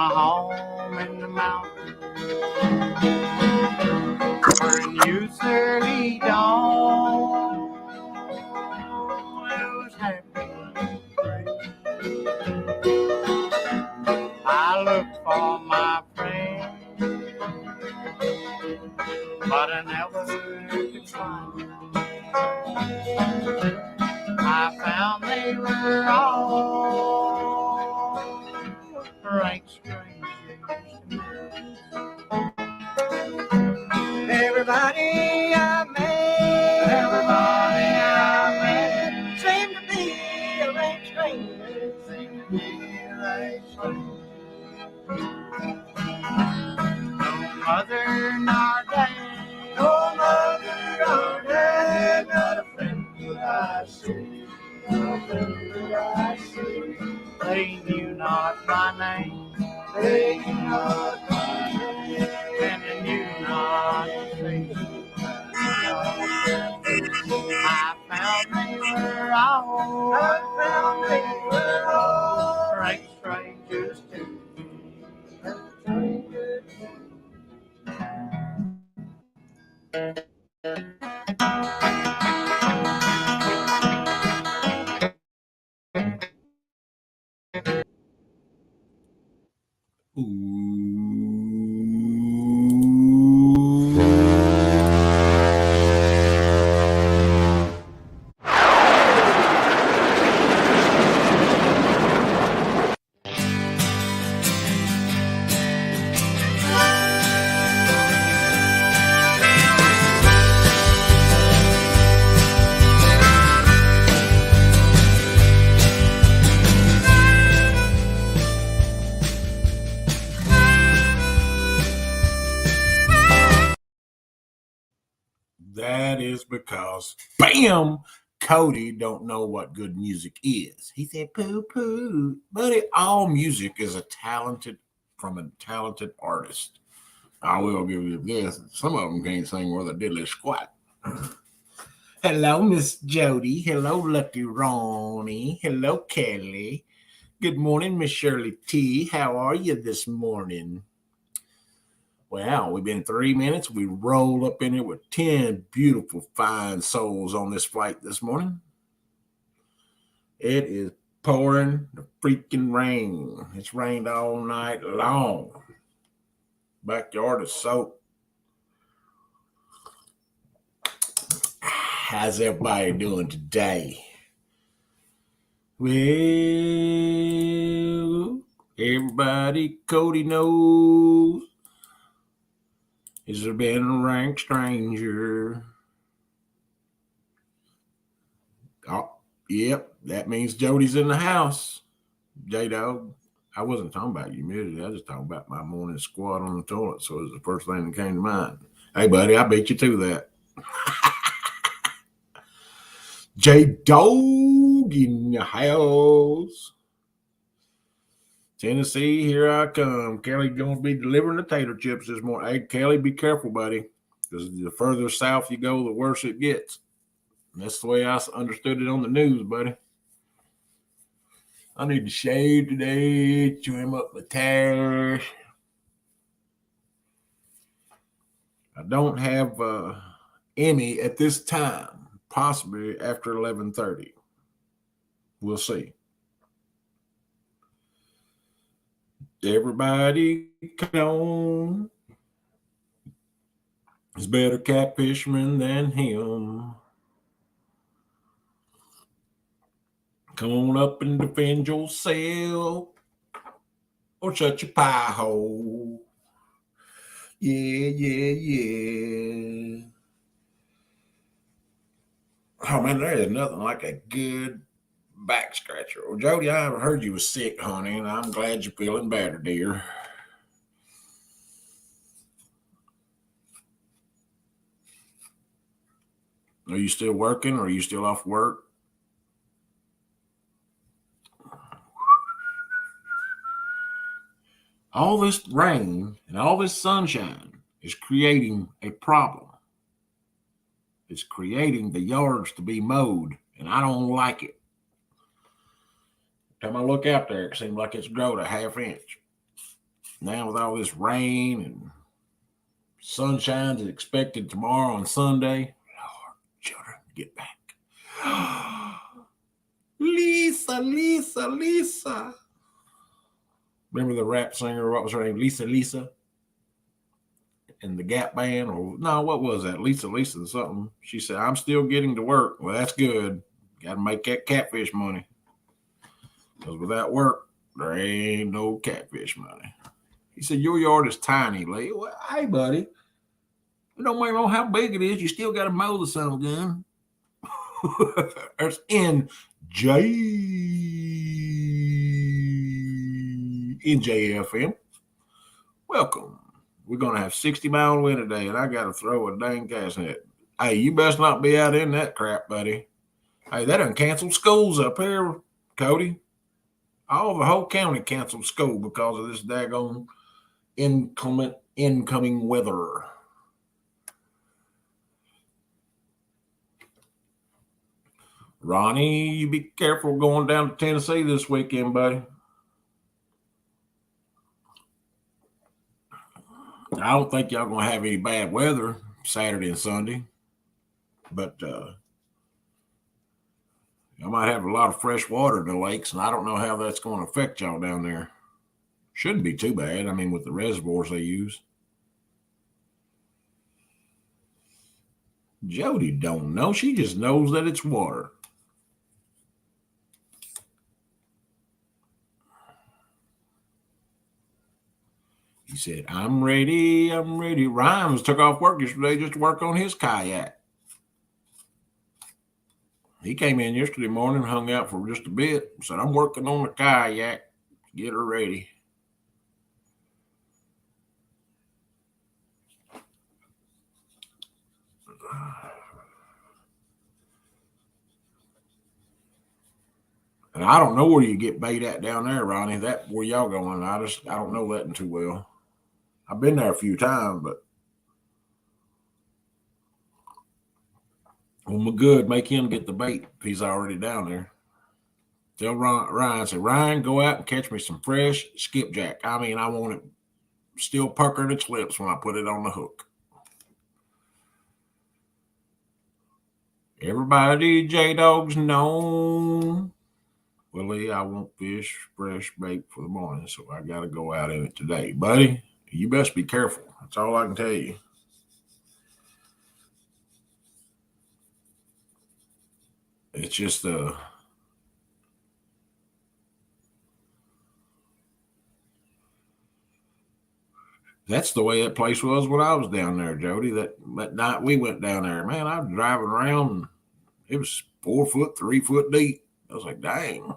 my home in the mountains, where in youth's early dawn it was happy and free. I looked for my friends, but I never could find them. I found they were all rank strangers. Everybody I met seemed to be a rank stranger. No mother nor dad, not a friend could I see. They knew not my name, and they knew not the face. I found they were all rank strangers to me. That is because, bam, Cody don't know what good music is. He said, poo poo. Buddy, all music is from a talented artist. I will give you this. Some of them can't sing worth a diddly squat. Hello, Miss Jody. Hello, Lucky Ronnie. Hello, Kelly. Good morning, Miss Shirley T. How are you this morning? Wow, we've been 3 minutes. We rolled up in here with 10 beautiful, fine souls on this flight this morning. It is pouring the freaking rain. It's rained all night long. Backyard is soaked. How's everybody doing today? Well, everybody Cody knows is there been a rank stranger. Oh, yep, that means Jody's in the house. J-Dog, I wasn't talking about you muted. I was just talking about my morning squat on the toilet, so it was the first thing that came to mind. Hey, buddy, I beat you to that. J-Dog in the house. Tennessee, here I come. Kelly's going to be delivering the tater chips this morning. Hey, Kelly, be careful, buddy, because the further south you go, the worse it gets. And that's the way I understood it on the news, buddy. I need to shave today, trim up my tires. I don't have Emmy at this time, possibly after 11:30. We'll see. Everybody come on. There's better catfisherman than him. Come on up and defend yourself or shut your pie hole. Yeah. Oh, man, there is nothing like a good back scratcher. Well, Jody, I heard you was sick, honey, and I'm glad you're feeling better, dear. Are you still working or are you still off work? All this rain and all this sunshine is creating a problem. It's creating the yards to be mowed, and I don't like it. Every time I look out there, it seems like it's grown a half inch. Now with all this rain and sunshine is expected tomorrow on Sunday. Lord, children, get back. Lisa, Lisa, Lisa. Remember the rap singer? What was her name? Lisa. In the Gap Band, or no, what was that? Lisa something. She said, "I'm still getting to work." Well, that's good. Got to make that catfish money. Because without work, there ain't no catfish money. He said, "Your yard is tiny, Lee." Well, hey, buddy, it don't matter how big it is. You still got to mow the son of a gun. There's NJFM. Welcome. We're going to have 60-mile wind today, and I got to throw a dang cast net. Hey, you best not be out in that crap, buddy. Hey, that done canceled schools up here, Cody. All the whole county canceled school because of this daggone inclement incoming weather. Ronnie, you be careful going down to Tennessee this weekend, buddy. I don't think y'all going to have any bad weather Saturday and Sunday, but I might have a lot of fresh water in the lakes, and I don't know how that's going to affect y'all down there. Shouldn't be too bad. I mean, with the reservoirs they use. Jody don't know. She just knows that it's water. He said, I'm ready. Rhymes took off work yesterday just to work on his kayak. He came in yesterday morning, hung out for just a bit, said, I'm working on the kayak. Get her ready. And I don't know where you get bait at down there, Ronnie. That where y'all going. I don't know that too well. I've been there a few times, but well, good. Make him get the bait if he's already down there. Tell Ryan, say, Ryan, go out and catch me some fresh skipjack. I mean, I want it still puckering its lips when I put it on the hook. Everybody, J-Dog's known. Willie, I want fish fresh bait for the morning, so I got to go out in it today. Buddy, you best be careful. That's all I can tell you. It's just that's the way that place was when I was down there, Jody. That night we went down there, man, I was driving around and it was 4 foot, 3 foot deep. I was like, dang.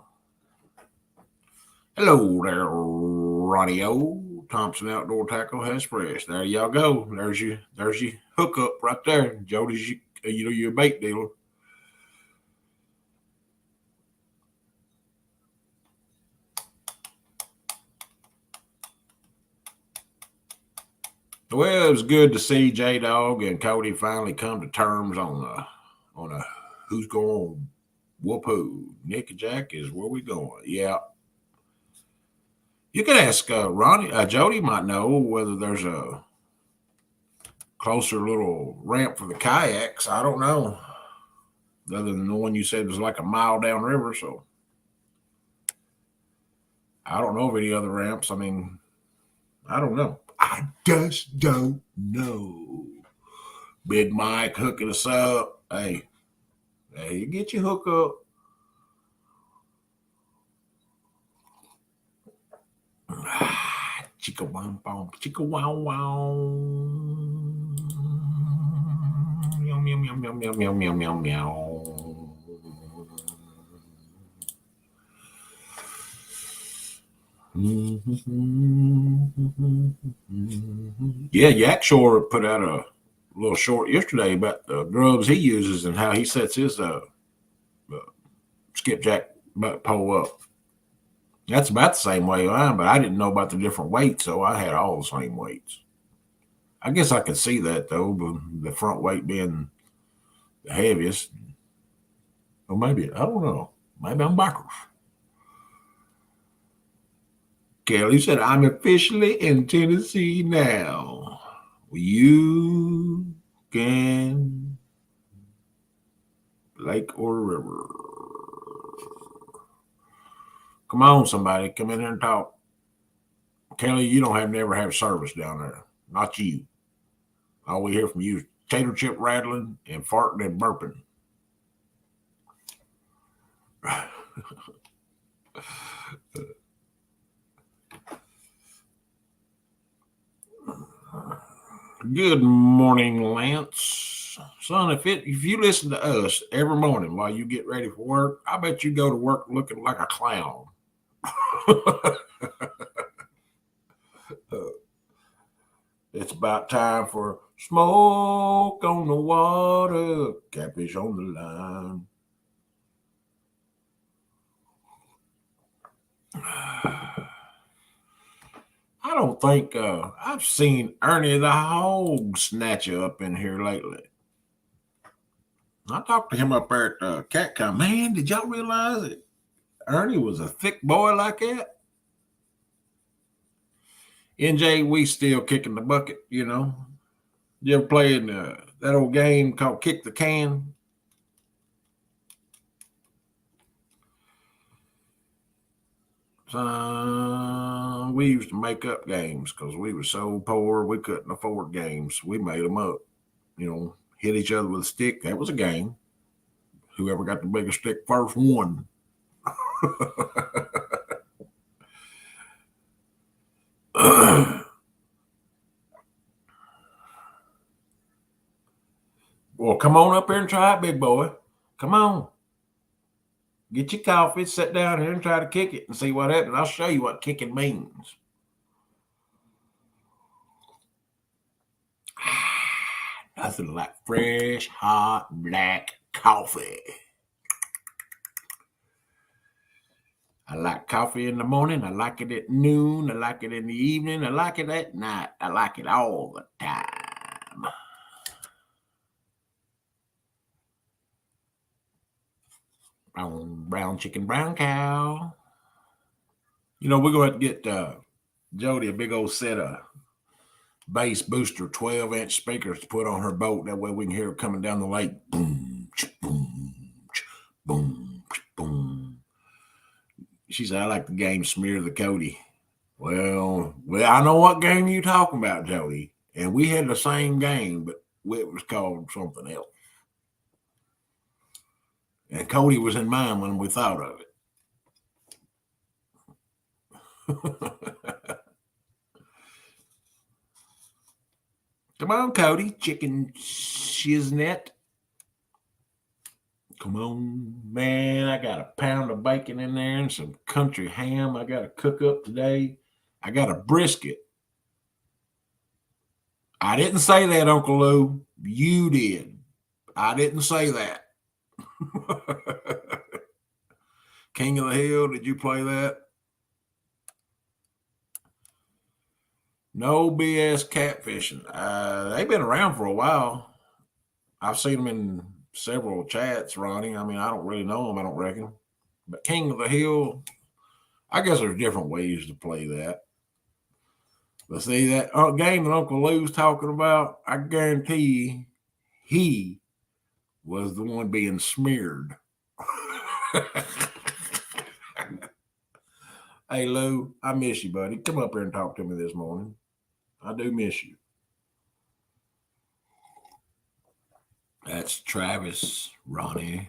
Hello there, Ronnie O. Thompson Outdoor Tackle has fresh. There y'all go. There's your hookup right there. Jody's your bait dealer. Well, it was good to see J-Dog and Cody finally come to terms on a who's going to whoop who. Nick and Jack is where we going. Yeah. You can ask Ronnie. Jody might know whether there's a closer little ramp for the kayaks. I don't know. Other than the one you said was like a mile downriver, so I don't know of any other ramps. I mean, I don't know. I just don't know. Big Mike hooking us up. Hey, you get your hook up. Chicka wow wow, chicka wow wow. Meow meow meow meow meow meow meow meow meow. Yeah, Yak Shore put out a little short yesterday about the grubs he uses and how he sets his skipjack pole up. That's about the same way mine, but I didn't know about the different weights, so I had all the same weights. I guess I could see that though, but the front weight being the heaviest. Or maybe I don't know. Maybe I'm backwards. Kelly said, I'm officially in Tennessee now. You can lake or river. Come on, somebody. Come in here and talk. Kelly, you don't never have service down there. Not you. All we hear from you is tater chip rattling and farting and burping. Good morning, Lance. Son, if you listen to us every morning while you get ready for work, I bet you go to work looking like a clown. It's about time for smoke on the water, catfish on the line. I don't think I've seen Ernie the Hog snatcher up in here lately. I talked to him up there at CatCon. Man, did y'all realize that Ernie was a thick boy like that? NJ, we still kicking the bucket, you know. You ever play in that old game called Kick the Can? We used to make up games because we were so poor we couldn't afford games. We made them up. You know, hit each other with a stick. That was a game. Whoever got the biggest stick first won. Well, come on up here and try it, big boy. Come on. Get your coffee, sit down here and try to kick it and see what happens. I'll show you what kicking means. Nothing like fresh, hot, black coffee. I like coffee in the morning. I like it at noon. I like it in the evening. I like it at night. I like it all the time. Brown chicken, brown cow. You know, we're going to get Jody a big old set of bass booster 12-inch speakers to put on her boat. That way we can hear her coming down the lake. Boom, boom, boom, boom. She said, I like the game Smear the Cody. Well, I know what game you talking about, Jody. And we had the same game, but it was called something else. And Cody was in mine when we thought of it. Come on, Cody, chicken shiznit. Come on, man. I got a pound of bacon in there and some country ham I got to cook up today. I got a brisket. I didn't say that, Uncle Lou. You did. I didn't say that. King of the Hill, did you play that? No BS catfishing. They've been around for a while. I've seen them in several chats, Ronnie. I mean, I don't really know them, I don't reckon. But King of the Hill, I guess there's different ways to play that. But see, that game that Uncle Lou's talking about, I guarantee you, he was the one being smeared. Hey, Lou, I miss you, buddy. Come up here and talk to me this morning. I do miss you. That's Travis, Ronnie.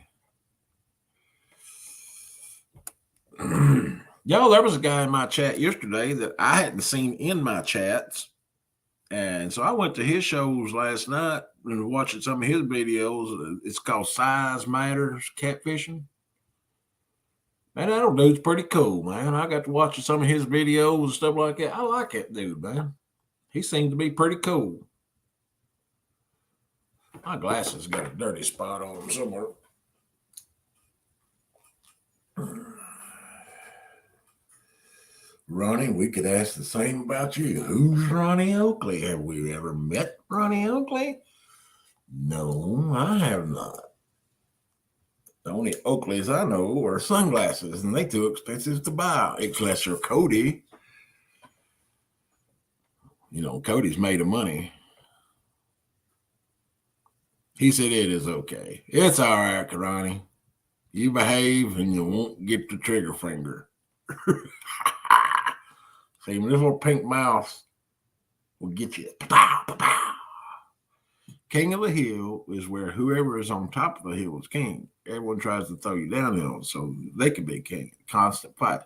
Y'all, there was a guy in my chat yesterday that I hadn't seen in my chats. And so I went to his shows last night and watching some of his videos. It's called Size Matters Catfishing. Man, that old dude's pretty cool, man. I got to watch some of his videos and stuff like that. I like that dude, man. He seems to be pretty cool. My glasses got a dirty spot on them somewhere. Ronnie, we could ask the same about you. Who's Ronnie Oakley? Have we ever met Ronnie Oakley? No, I have not. The only Oakleys I know are sunglasses, and they too expensive to buy, unless you're Cody. Cody's made of money. He said it is okay. It's all right, Karani. You behave and you won't get the trigger finger. See, this little pink mouse will get you. Pow, pow, pow. King of the hill is where whoever is on top of the hill is king. Everyone tries to throw you downhill so they can be king. Constant fight.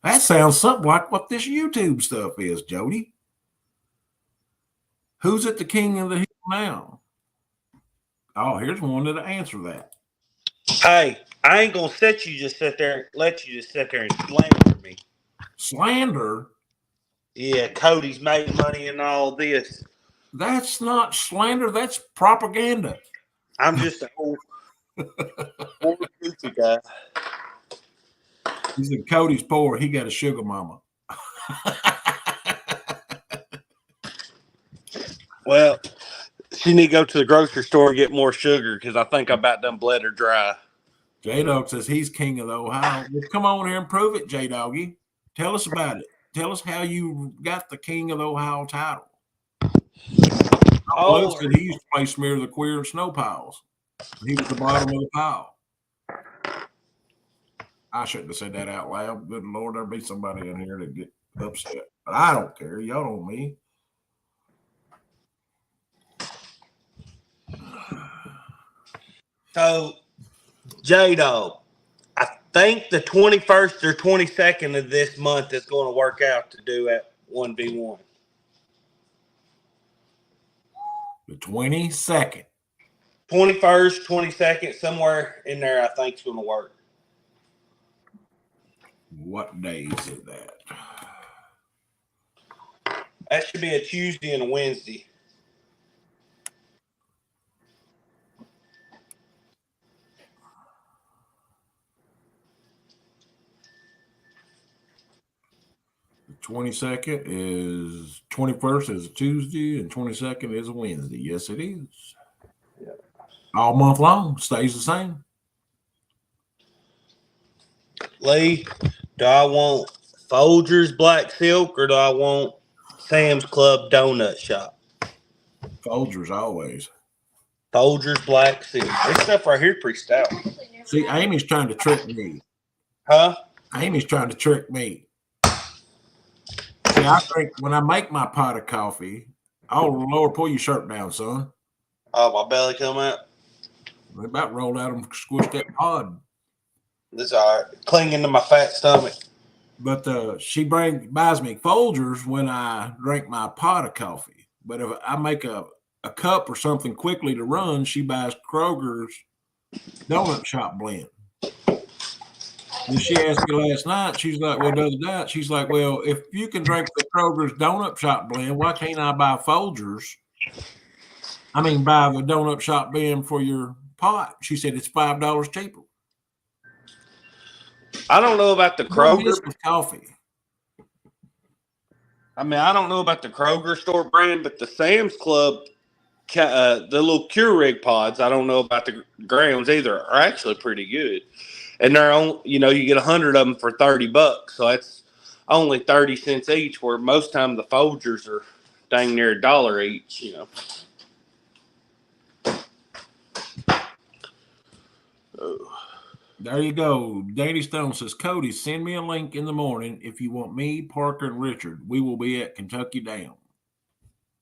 That sounds something like what this YouTube stuff is, Jody. Who's at the king of the hill now? Oh, here's one that'll answer that. Hey, I ain't gonna let you just sit there and slander me. Slander? Yeah, Cody's made money and all this. That's not slander. That's propaganda. I'm just an old goofy guy. He said Cody's poor. He got a sugar mama. Well, she need to go to the grocery store and get more sugar because I think I about done bled her dry. J-Dog says he's king of the Ohio. Well, come on here and prove it, J-Doggy. Tell us about it. Tell us how you got the king of the Ohio title. Lou said he used to play Smear the Queer and Snow Piles. He was the bottom of the pile. I shouldn't have said that out loud. Good Lord, there'll be somebody in here that get upset. But I don't care. Y'all don't me. So, J-Dog, I think the 21st or 22nd of this month is going to work out to do at 1v1. The 22nd. 21st, 22nd, somewhere in there, I think it's going to work. What day is it that? That should be a Tuesday and a Wednesday. The 22nd is 21st is a Tuesday and 22nd is a Wednesday. Yes, it is. Yeah. All month long, stays the same. Lee, do I want Folgers Black Silk or do I want Sam's Club Donut Shop? Folgers always. Folgers Black Silk. This stuff right here pretty stout. See, Amy's trying to trick me. Huh? Amy's trying to trick me. See, I think when I make my pot of coffee, oh Lord, pull your shirt down, son. Oh, my belly come out. They about rolled out and squished that pod. This all right. Clinging to my fat stomach. But she buys me Folgers when I drink my pot of coffee. But if I make a cup or something quickly to run, she buys Kroger's donut shop blend. And she asked me last night, she's like, well, the other night, she's like, well, if you can drink the Kroger's donut shop blend, why can't I buy Folgers? I mean, buy the donut shop blend for your pot. She said it's $5 cheaper. I don't know about the Kroger coffee. I mean, I don't know about the Kroger store brand, but the Sam's Club, the little Keurig pods, I don't know about the grams either, are actually pretty good. And they're on, you get 100 of them for $30, so that's only 30 cents each. Where most time the Folgers are dang near $1 each. Oh. There you go. Danny Stone says, Cody, send me a link in the morning if you want me, Parker, and Richard. We will be at Kentucky Down.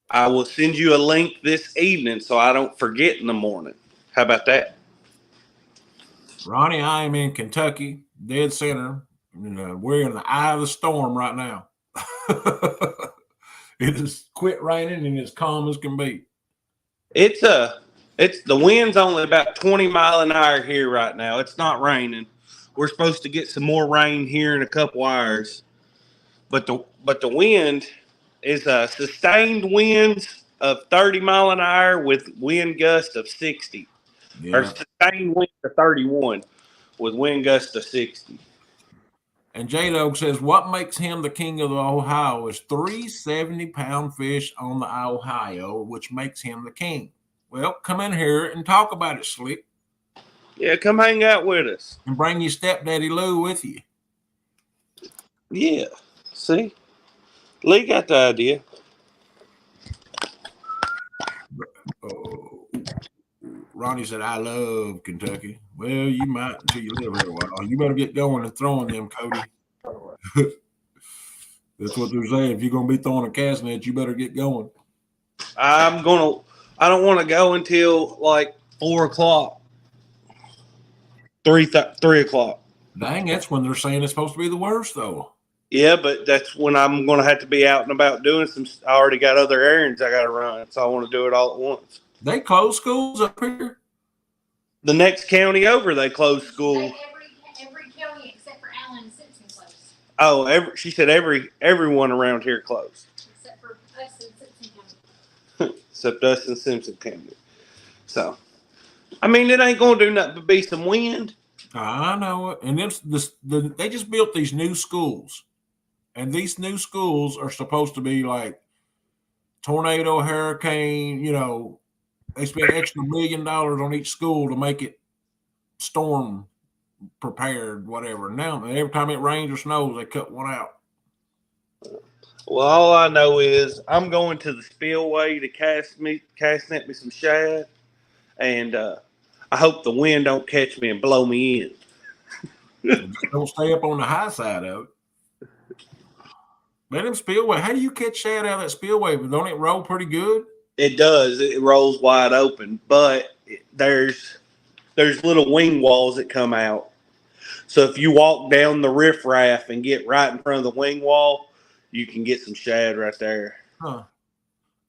I will send you a link this evening so I don't forget in the morning. How about that? Ronnie, I am in Kentucky, dead center. We're in the eye of the storm right now. It has quit raining and it's calm as can be. It's the wind's only about 20 miles an hour here right now. It's not raining. We're supposed to get some more rain here in a couple hours. But the wind is a sustained winds of 30 mile an hour with wind gust of 60. Yeah. Or sustained wind of 31 with wind gust of 60. And J-Dog says, what makes him the king of the Ohio is 3 70-pound fish on the Ohio, which makes him the king. Well, come in here and talk about it, Slick. Yeah, come hang out with us. And bring your stepdaddy Lou with you. Yeah. See? Lee got the idea. Ronnie said, I love Kentucky. Well, you might until you live here a while. You better get going and throwing them, Cody. That's what they're saying. If you're going to be throwing a cast net, you better get going. I don't want to go until like 4 o'clock. 3 o'clock. Dang, that's when they're saying it's supposed to be the worst, though. Yeah, but that's when I'm going to have to be out and about doing some. I already got other errands I got to run, so I want to do it all at once. They close schools up here? The next county over, they closed school. Every county except for Allen and Simpson closed. Oh, she said everyone around here closed. Except for us in Simpson County. Except us in Simpson County. So, I mean, it ain't going to do nothing but be some wind. I know it. And they just built these new schools. And these new schools are supposed to be like tornado, hurricane, they spent extra $1 million on each school to make it storm prepared, whatever. Now, every time it rains or snows, they cut one out. Well, all I know is I'm going to the spillway to cast net me some shad, and I hope the wind don't catch me and blow me in. Just don't stay up on the high side of it. Man, them spillway, how do you catch shad out of that spillway? But don't it roll pretty good? It does. It rolls wide open, but there's little wing walls that come out. So if you walk down the riffraff and get right in front of the wing wall, you can get some shad right there. Huh.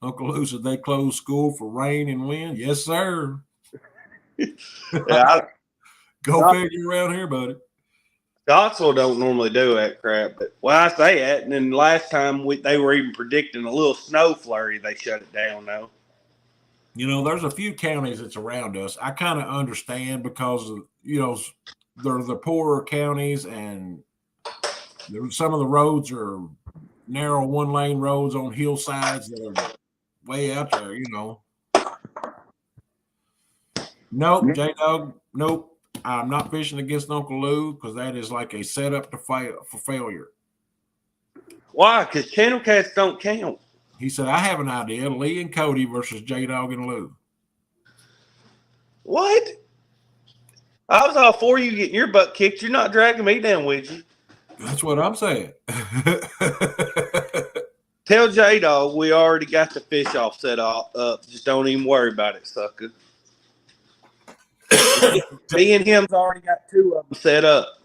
Uncle Lou said they closed school for rain and wind. Yes, sir. Yeah, Go figure around here, buddy. Scottsville don't normally do that crap, but I say that, and then last time they were even predicting a little snow flurry, they shut it down though. There's a few counties that's around us. I kind of understand because they're the poorer counties, and some of the roads are narrow 1-lane roads on hillsides that are way out there. Nope, J-Dog. Nope. I'm not fishing against Uncle Lou because that is like a setup for failure. Why? Because channel cats don't count. He said, I have an idea. Lee and Cody versus J-Dog and Lou. What? I was all for you getting your butt kicked. You're not dragging me down with you. That's what I'm saying. Tell J-Dog we already got the fish off set up. Just don't even worry about it, sucker. Me and him's already got 2 of them set up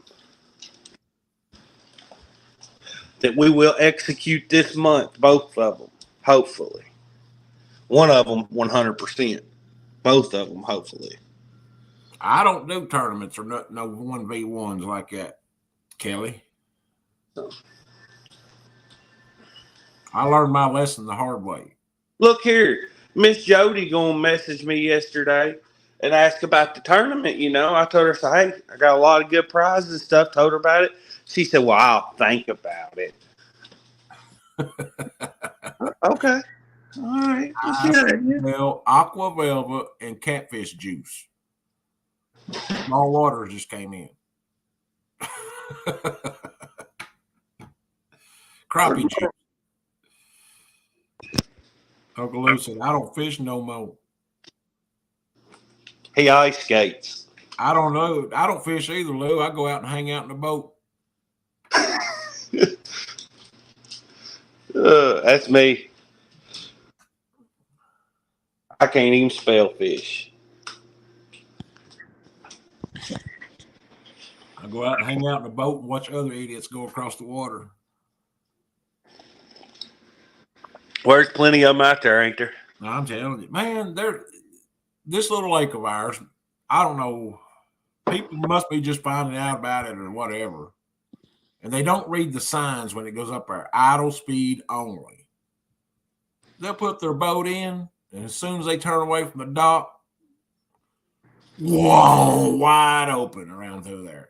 that we will execute this month, both of them, hopefully. One of them 100%. Both of them, hopefully. I don't do tournaments or no 1v1s like that, Kelly. I learned my lesson the hard way. Look here, Miss Jody gonna message me yesterday and ask about the tournament. I told her, hey, I got a lot of good prizes and stuff. Told her about it. She said, well, I'll think about it. Okay. All right. Well, aqua velvet and catfish juice. Small waters just came in. Crappie juice. Uncle Lou said, I don't fish no more. He ice skates. I don't know. I don't fish either, Lou. I go out and hang out in the boat. That's me. I can't even spell fish. I go out and hang out in the boat and watch other idiots go across the water. There's plenty of them out there, ain't there? I'm telling you, man, this little lake of ours, I don't know. People must be just finding out about it or whatever. And they don't read the signs when it goes up there. Idle speed only. They'll put their boat in, and as soon as they turn away from the dock, whoa, wide open around through there.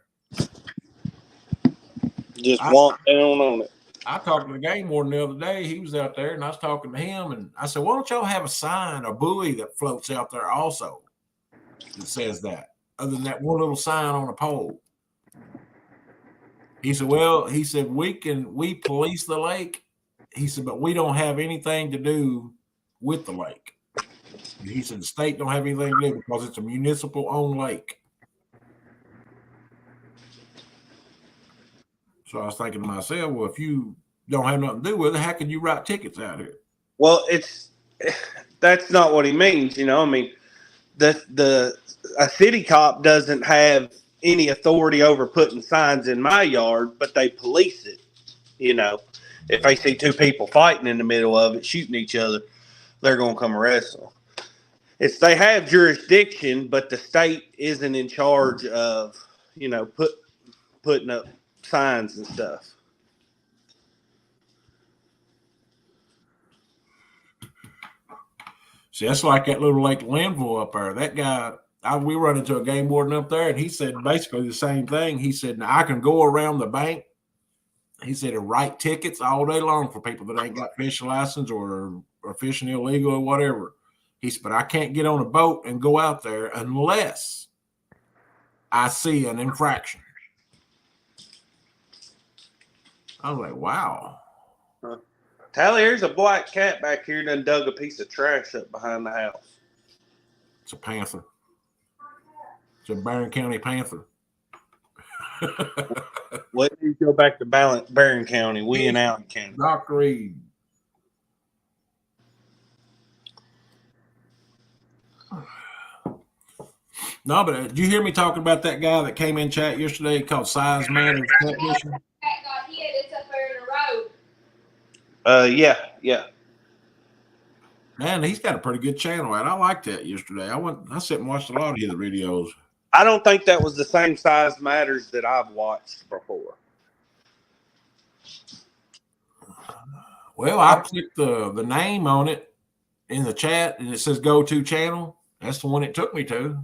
Just walk down on it. I talked to the game warden the other day. He was out there, and I was talking to him, and I said, why don't y'all have a sign, a buoy that floats out there also that says that, other than that one little sign on a pole? He said, we police the lake. He said, but we don't have anything to do with the lake. He said the state don't have anything to do because it's a municipal-owned lake. So I was thinking to myself, well, if you don't have nothing to do with it, how can you write tickets out here? Well, that's not what he means. I mean, a city cop doesn't have any authority over putting signs in my yard, but they police it. If they see two people fighting in the middle of it, shooting each other, they're going to come arrest them. They have jurisdiction, but the state isn't in charge of, putting up signs and stuff. See, that's like that little Lake Linville up there. That guy, we run into a game warden up there, and he said basically the same thing. He said, now I can go around the bank. He said, and write tickets all day long for people that ain't got fishing license or fishing illegal or whatever. He said, but I can't get on a boat and go out there unless I see an infraction. I was like, wow. Tally, here's a black cat back here done dug a piece of trash up behind the house. It's a panther. It's a Barron County panther. Let me go back to Barron County. We in Allen County. Dr. Reed. No, but did you hear me talking about that guy that came in chat yesterday called Size Matters Catfishing? Cat got hit. It's up there in the road. Yeah. Man, he's got a pretty good channel, and I liked that yesterday. I sat and watched a lot of his videos. I don't think that was the same Size Matters that I've watched before. Well, I clicked the name on it in the chat, and it says go-to channel. That's the one it took me to.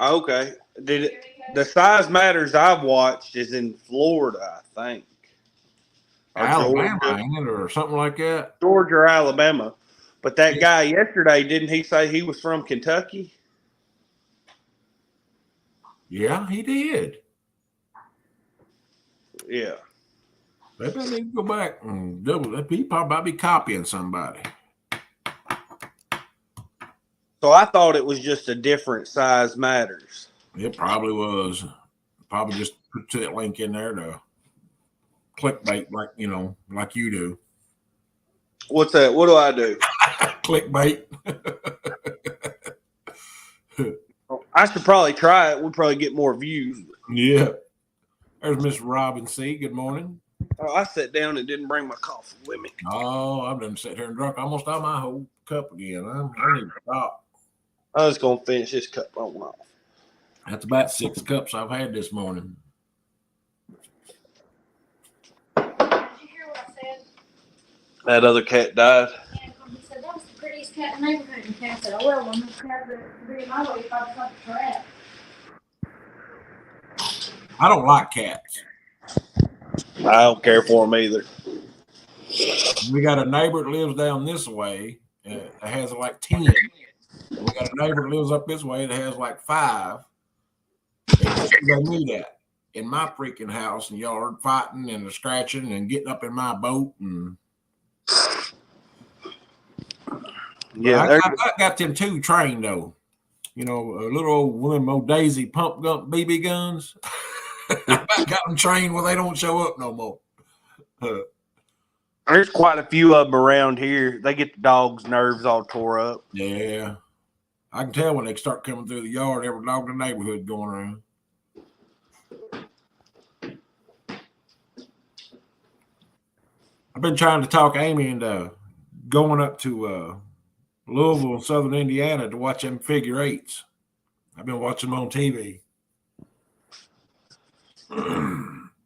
Okay. The Size Matters I've watched is in Florida, I think. Alabama, or something like that. Georgia or Alabama. But that guy yesterday, didn't he say he was from Kentucky? Yeah, he did. Yeah. Maybe I need to go back and double that. He probably might be copying somebody. So I thought it was just a different Size Matters. It probably was. Probably just put that link in there to clickbait, like you do. What's that? What do I do? Clickbait. I should probably try it. We'll probably get more views. Yeah. There's Miss Robin C. Good morning. Oh, I sat down and didn't bring my coffee with me. Oh, I've done sat here and drunk almost all my whole cup again. I need to stop. I was going to finish this cup on off. That's about 6 cups I've had this morning. Did you hear what I said? That other cat died. Yeah, he said that was the prettiest cat in the neighborhood. And Cat said, "Oh well, when this cat would be in my way, if I was like a rat." I don't like cats. I don't care for them either. We got a neighbor that lives down this way that has like 10. We got a neighbor that lives up this way that has like 5. They knew that in my freaking house and yard, fighting and scratching and getting up in my boat. And yeah, I got them 2 trained though. A little old one of them old Daisy pump gun BB guns. I got them trained where they don't show up no more. There's quite a few of them around here. They get the dogs' nerves all tore up. Yeah. I can tell when they start coming through the yard, every dog in the neighborhood going around. I've been trying to talk Amy into going up to Louisville, Southern Indiana to watch them figure 8s. I've been watching them on TV.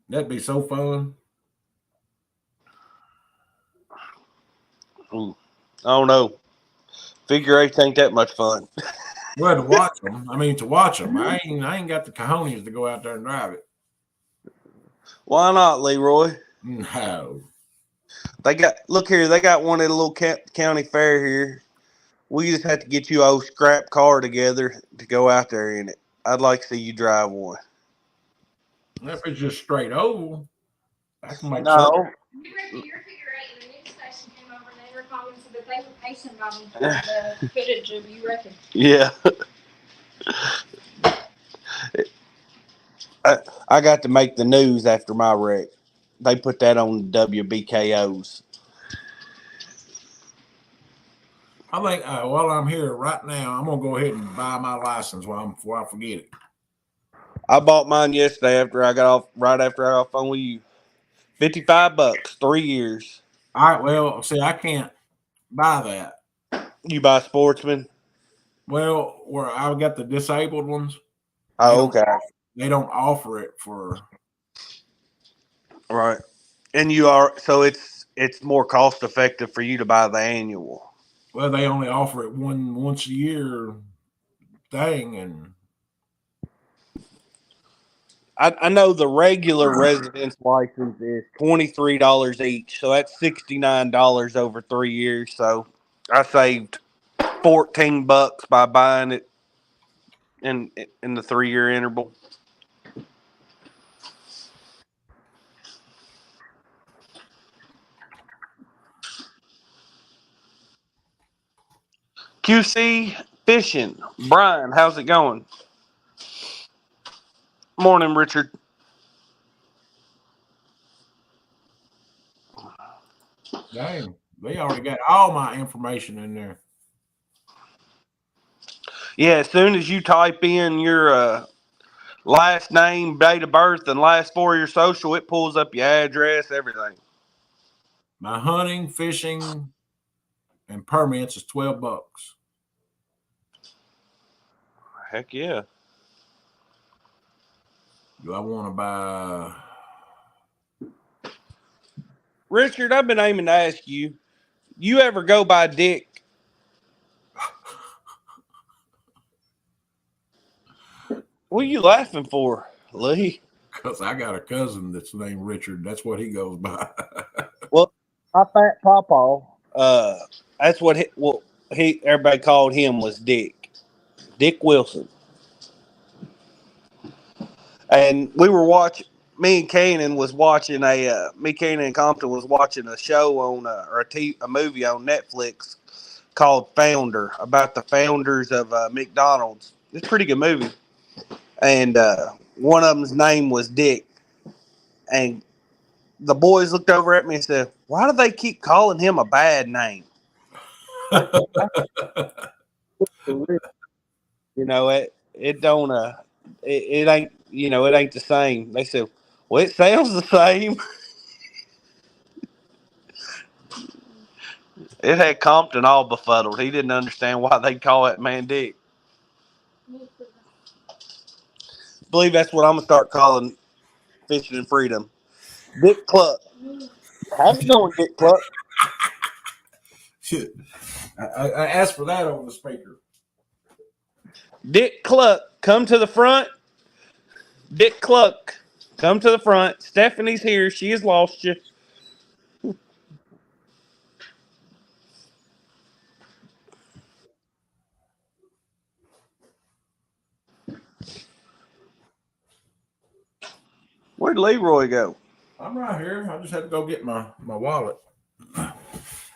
That'd be so fun. Ooh, I don't know. Figure 8 ain't that much fun. Well, to watch them. I ain't got the cojones to go out there and drive it. Why not, Leroy? No. They got one at a little county fair here. We just have to get you a old scrap car together to go out there in it. I'd like to see you drive one. If it's just straight oval, I can make No. You read your figure 8 and the news station came over and they were calling to the but they would pay somebody for the footage of you wrecking. Yeah. I got to make the news after my wreck. They put that on WBKOs. I think while I'm here right now, I'm gonna go ahead and buy my license before I forget it. I bought mine yesterday after I got off. Right after I got off phone with you, $55, 3 years. All right. Well, see, I can't buy that. You buy Sportsman? Well, where I've got the disabled ones, Oh, okay. They don't offer it for. Right. And you are so it's more cost effective for you to buy the annual. Well, they only offer it once a year thing, and I know the regular residence license is $23 each, so that's $69 over 3 years. So I saved $14 by buying it in the 3 year interval. QC Fishing, Brian, how's it going? Morning, Richard. dang, they already got all my information in there. Yeah, as soon as you type in your last name, date of birth, and last 4 of your social, it pulls up your address, everything. My hunting, fishing, and permits is $12. Heck yeah. Do I want to buy? Richard, I've been aiming to ask you, you ever go by Dick? What are you laughing for, Lee? Because I got a cousin that's named Richard. That's what he goes by. Well, my fat pawpaw, that's what everybody called him was Dick. Dick Wilson. And we were watching. Me and Kanan was watching Kanan and Compton was watching a show on a movie on Netflix called Founder about the founders of McDonald's. It's a pretty good movie, and one of them's name was Dick, and the boys looked over at me and said, "Why do they keep calling him a bad name?" You know it don't it ain't it ain't the same. They said, "Well, it sounds the same." It had Compton all befuddled. He didn't understand why they call that man Dick. I believe that's what I'm gonna start calling Fishing and Freedom. Dick Cluck. How's it going, Dick Cluck? Shit. I asked for that over the speaker. Dick Cluck, come to the front. Dick Cluck, come to the front. Stephanie's here. She has lost you. Where'd Leroy go? I'm right here. I just had to go get my wallet.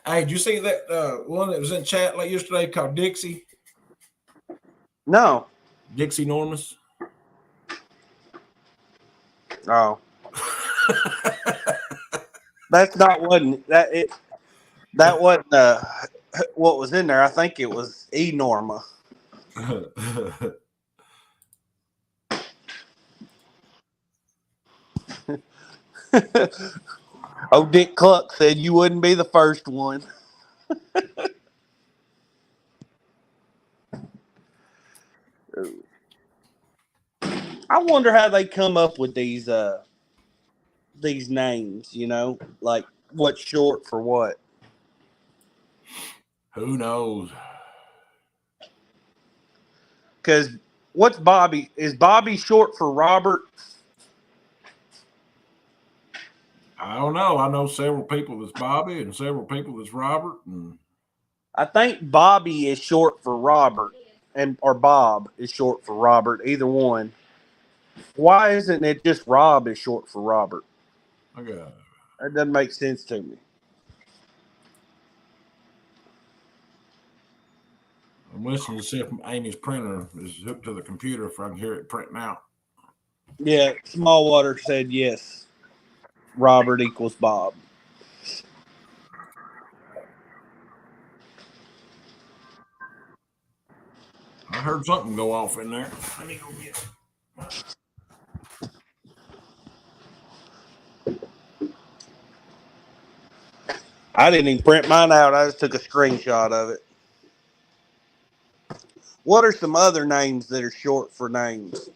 Hey, did you see that one that was in chat like yesterday called Dixie? No. Dixie Normus. Oh. That's not wasn't that it. That wasn't what was in there. I think it was Norma. Oh, Dick Cluck said you wouldn't be the first one. I wonder how they come up with these names, like what's short for what. Who knows? Because what's Bobby? Is Bobby short for Robert? I don't know. I know several people that's Bobby and several people that's Robert. And I think Bobby is short for Robert, or Bob is short for Robert. Either one. Why isn't it just Rob is short for Robert? okay. That doesn't make sense to me. I'm listening to see if Amy's printer is hooked to the computer if I can hear it printing out. Yeah, Small Water said yes. Robert equals Bob. I heard something go off in there. Let me go get it. I didn't even print mine out. I just took a screenshot of it. What are some other names that are short for names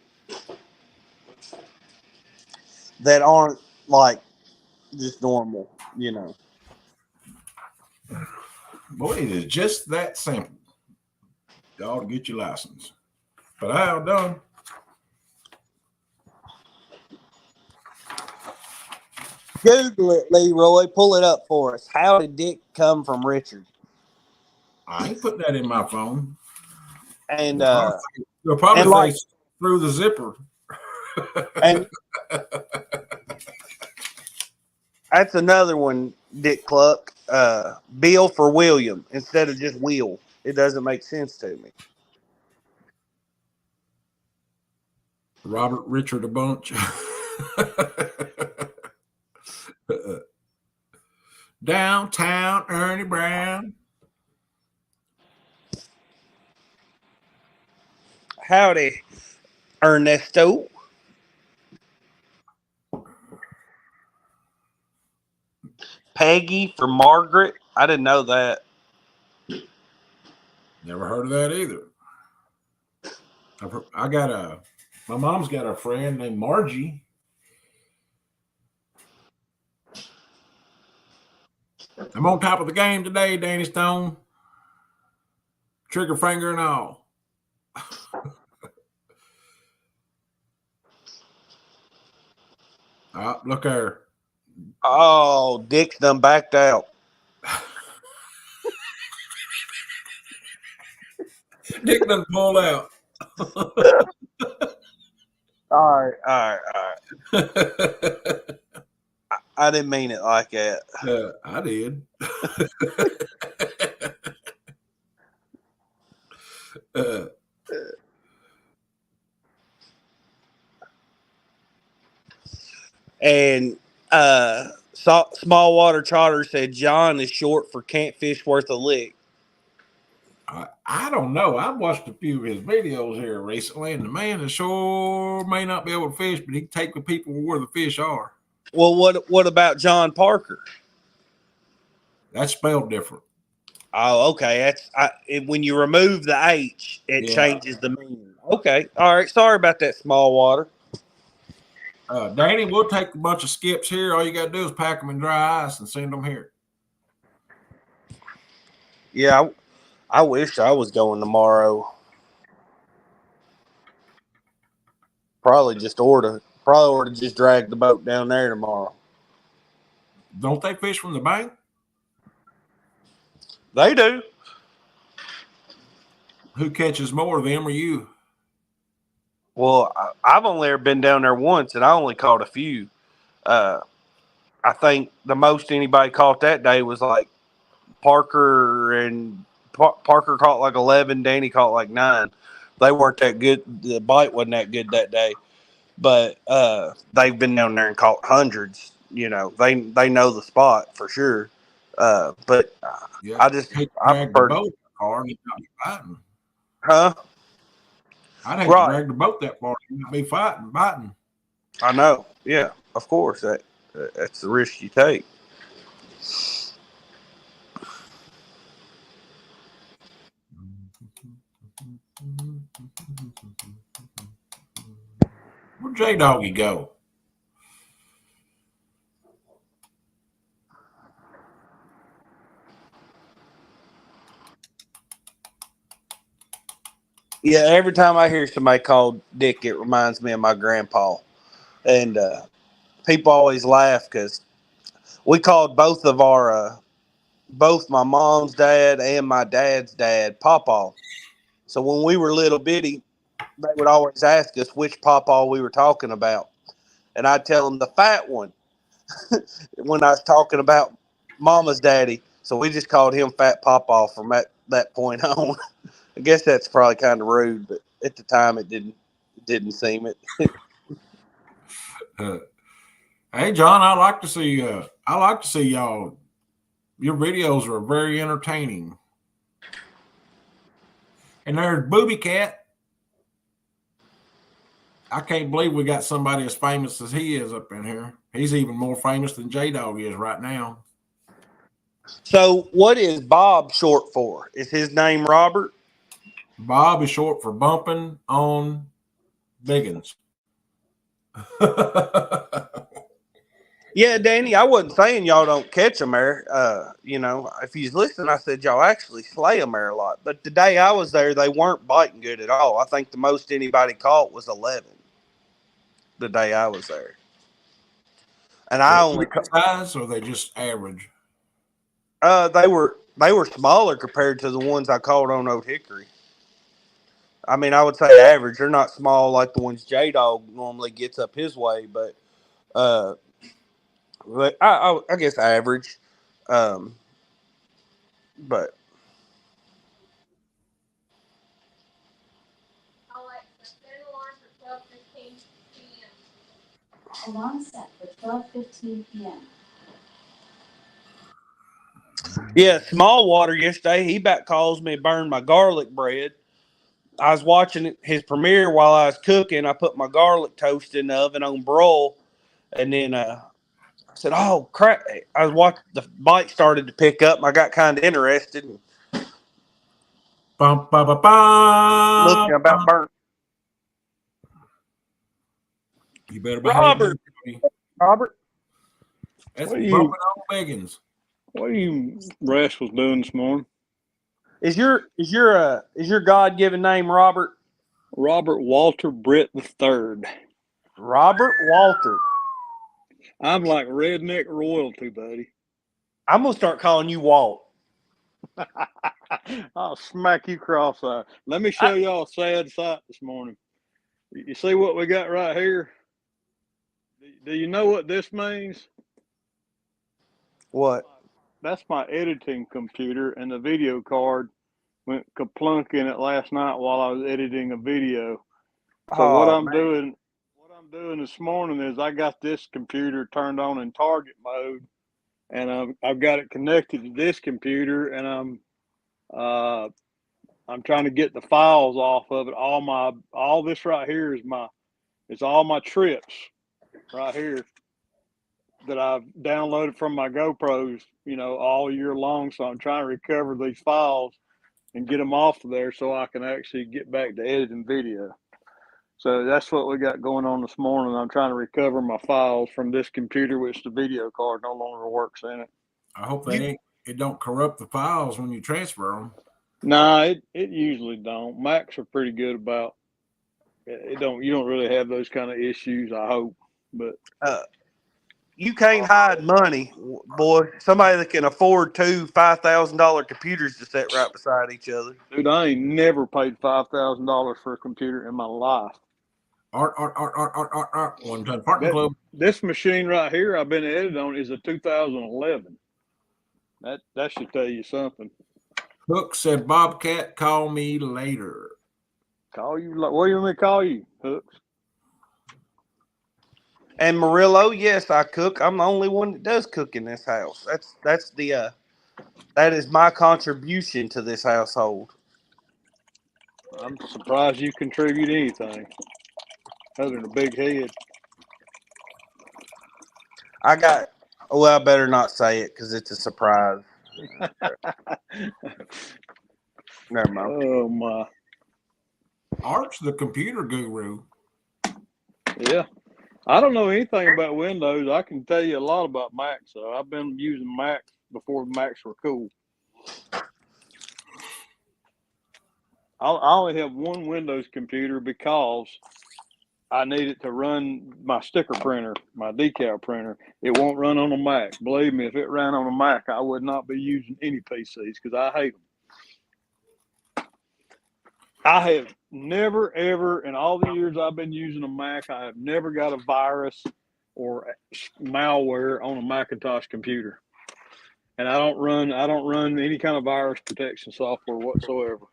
that aren't like just normal, you know? Boy, it is just that simple. Y'all get your license. But how done? Google it, Leroy. Pull it up for us. How did Dick come from Richard? I ain't put that in my phone. And They'll probably and like say through the zipper. and that's another one, Dick Cluck. Bill for William instead of just Will. It doesn't make sense to me. Robert Richard a bunch. Downtown Ernie Brown. Howdy, Ernesto. Peggy for Margaret. I didn't know that. Never heard of that either. My mom's got a friend named Margie. I'm on top of the game today, Danny Stone. Trigger finger and all. Look there. Oh, Dick's done backed out. Dick done pulled out. All right. I didn't mean it like that. I did. And Small Water Trotter said John is short for can't fish worth a lick. I don't know. I've watched a few of his videos here recently, and the man is sure may not be able to fish, but he can take the people where the fish are. Well, what about John Parker? That's spelled different. Oh, okay. When you remove the H, it changes the meaning. Okay. All right. Sorry about that, Small Water. Danny, we'll take a bunch of skips here. All you got to do is pack them in dry ice and send them here. Yeah, I wish I was going tomorrow. Probably ought to just drag the boat down there tomorrow. Don't they fish from the bank? They do. Who catches more, them or you? Well, I've only ever been down there once, and I only caught a few. I think the most anybody caught that day was like Parker, and Parker caught like 11. Danny caught like 9. They weren't that good. The bite wasn't that good that day, but they've been down there and caught hundreds. You know, they know the spot for sure. But I prefer the boat far and not be fighting. Huh? I'd hate to drag the boat that far and not be biting. I know. Yeah, of course. That's the risk you take. Where'd J-Doggy go? Yeah, every time I hear somebody call Dick, it reminds me of my grandpa. And people always laugh because we called both my mom's dad and my dad's dad Pawpaw. So when we were little bitty, they would always ask us which Pawpaw we were talking about. And I'd tell them the fat one when I was talking about Mama's daddy. So we just called him Fat Pawpaw from that point on. I guess that's probably kind of rude, but at the time it didn't seem it. Hey, John, I like to see. I like to see y'all. Your videos are very entertaining. And there's Booby Cat. I can't believe we got somebody as famous as he is up in here. He's even more famous than J Dog is right now. So, what is Bob short for? Is his name Robert? Bob is short for bumping on biggins. Yeah, Danny, I wasn't saying y'all don't catch them there. If you listen, I said y'all actually slay them there a lot. But the day I was there, they weren't biting good at all. I think the most anybody caught was 11 the day I was there. And I only size, or they just average? they were smaller compared to the ones I caught on Old Hickory. I mean, I would say average. They're not small like the ones J Dog normally gets up his way, but I guess average. But Alarm set for 12:15 p.m. yeah, small water yesterday. He back calls me burned my garlic bread. I was watching his premiere while I was cooking. I put my garlic toast in the oven on broil, and then I said, "Oh crap!" I was watching the bite started to pick up, and I got kind of interested. And Bum, ba, ba, ba, looking about burnt. You better behave. Robert. That's What are bumping you? on biggins. What are you rascals doing this morning? Is your God given name Robert? Robert Walter Britt III. Robert Walter. I'm like redneck royalty, buddy. I'm gonna start calling you Walt. I'll smack you cross-eyed. Let me show y'all a sad sight this morning. You see what we got right here? Do you know what this means? What? That's my editing computer, and the video card went kaplunk in it last night while I was editing a video. So what Oh I'm man. doing this morning is I got this computer turned on in target mode, and I've got it connected to this computer, and I'm trying to get the files off of it. All this right here it's all my trips right here that I've downloaded from my GoPros, all year long. So I'm trying to recover these files and get them off of there so I can actually get back to editing video. So that's what we got going on this morning. I'm trying to recover my files from this computer, which the video card no longer works in it. I hope it don't corrupt the files when you transfer them. Nah, it usually don't. Macs are pretty good about it. You don't really have those kind of issues, I hope. But You can't hide money, boy. Somebody that can afford two $5,000 computers to sit right beside each other. dude, I ain't never paid $5,000 for a computer in my life. Art. 110 Partner Club. This machine right here I've been editing on is a 2011. That should tell you something. Hook said, Bobcat, call me later. Call you? What do you want me to call you, Hooks? And Murillo, yes, I cook. I'm the only one that does cook in this house. That is my contribution to this household. I'm surprised you contribute anything other than a big head. I better not say it because it's a surprise. Never mind. Oh my! Art's the computer guru. Yeah, I don't know anything about Windows. I can tell you a lot about Macs. So I've been using Macs before Macs were cool. I only have one Windows computer because I need it to run my sticker printer, my decal printer. It won't run on a Mac. Believe me, if it ran on a Mac, I would not be using any PCs because I hate them. I have never, ever, in all the years I've been using a Mac, I have never got a virus or malware on a Macintosh computer. And I don't run any kind of virus protection software whatsoever.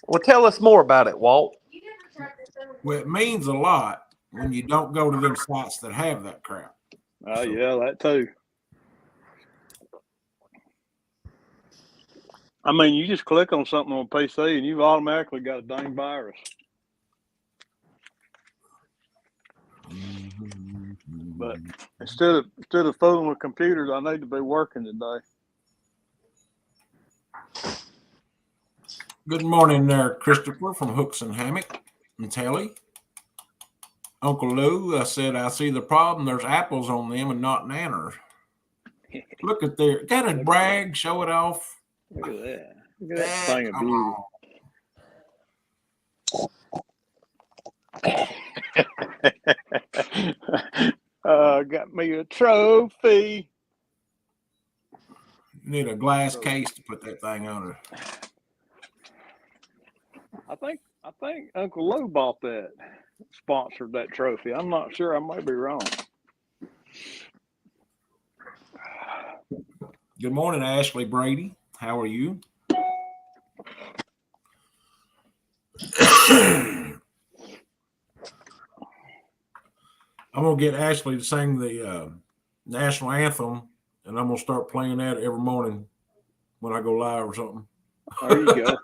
Well, tell us more about it, Walt. Well, it means a lot when you don't go to them sites that have that crap. Oh, yeah, that too. I mean, you just click on something on PC and you've automatically got a dang virus. But instead of fooling with computers, I need to be working today. Good morning there, Christopher from Hooks and Hammock and Telly. Uncle Lou, I said, I see the problem. There's apples on them and not nanners. Look at there. Got to brag, show it off. Look at that. Look at that thing of beauty. Got me a trophy. You need a glass case to put that thing on it. I think Uncle Lou bought that, sponsored that trophy. I'm not sure. I might be wrong. Good morning, Ashley Brady. How are you? I'm going to get Ashley to sing the national anthem, and I'm going to start playing that every morning when I go live or something. There you go.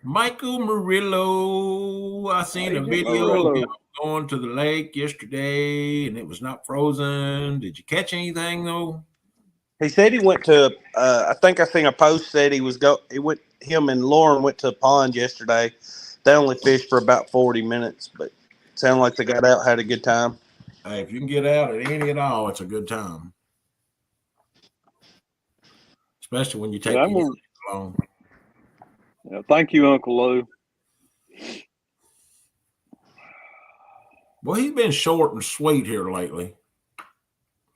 Michael Murillo, I seen a video of him going to the lake yesterday, and it was not frozen. Did you catch anything, though? He said he went to. I think I seen a post said he was go. He went. Him and Lauren went to a pond yesterday. They only fished for about 40 minutes, but it sounded like they got out, had a good time. Hey, if you can get out at any at all, it's a good time. Especially when you take it along. Yeah, thank you, Uncle Lou. Well, he's been short and sweet here lately.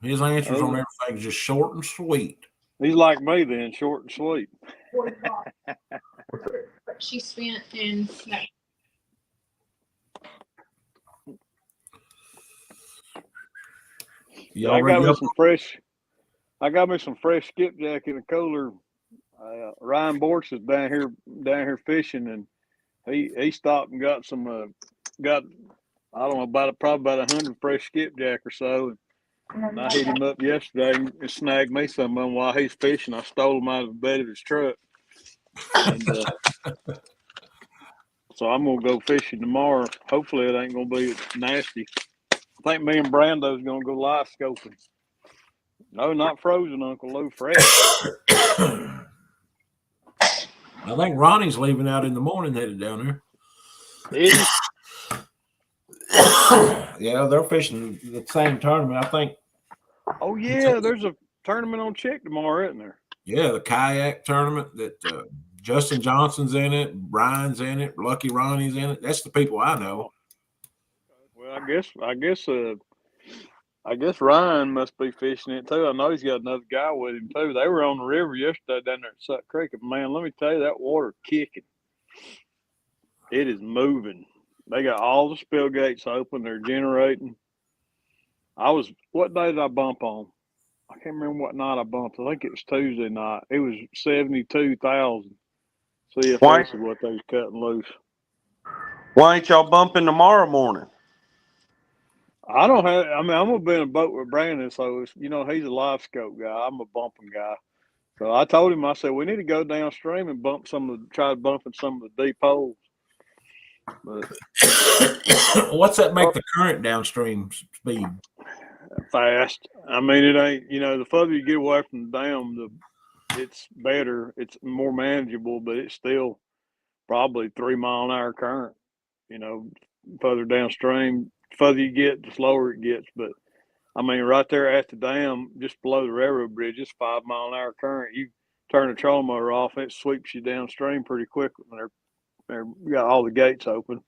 His answers on everything is just short and sweet. He's like me then, short and sweet. She spent in that. Yeah, I got me some fresh skipjack in the cooler. Ryan Borch is down here fishing, and he stopped and got some I don't know, probably about 100 fresh skipjack or so. And I hit him up yesterday and snagged me some of them while he's fishing. I stole them out of the bed of his truck. And, so I'm gonna go fishing tomorrow. Hopefully it ain't gonna be nasty. I think me and Brando's gonna go live scoping. No, not frozen, Uncle Lou, fresh. I think Ronnie's leaving out in the morning, headed down there. Is Yeah, they're fishing the same tournament, I think. Oh yeah, there's a tournament on Chick tomorrow, isn't there? Yeah, the kayak tournament that Justin Johnson's in it, Brian's in it, Lucky Ronnie's in it. That's the people I know. Well, I guess Ryan must be fishing it too. I know he's got another guy with him too. They were on the river yesterday down there at Suck Creek. And man, let me tell you, that water kicking. It is moving. They got all the spill gates open. They're generating. What day did I bump on? I can't remember what night I bumped. I think it was Tuesday night. It was 72,000 CFS is what they was cutting loose. Why ain't y'all bumping tomorrow morning? I'm gonna be in a boat with Brandon, so he's a live scope guy. I'm a bumping guy. So I told him, I said, we need to go downstream and try bumping some of the deep holes. But what's that make the current downstream speed? Fast. I mean, it ain't, the further you get away from the dam, it's better. It's more manageable, but it's still probably 3 mile an hour current. Further downstream, further you get, the slower it gets. But I mean, right there at the dam, just below the railroad bridge, it's 5 mile an hour current. You turn the trolling motor off, it sweeps you downstream pretty quick when they're got all the gates open.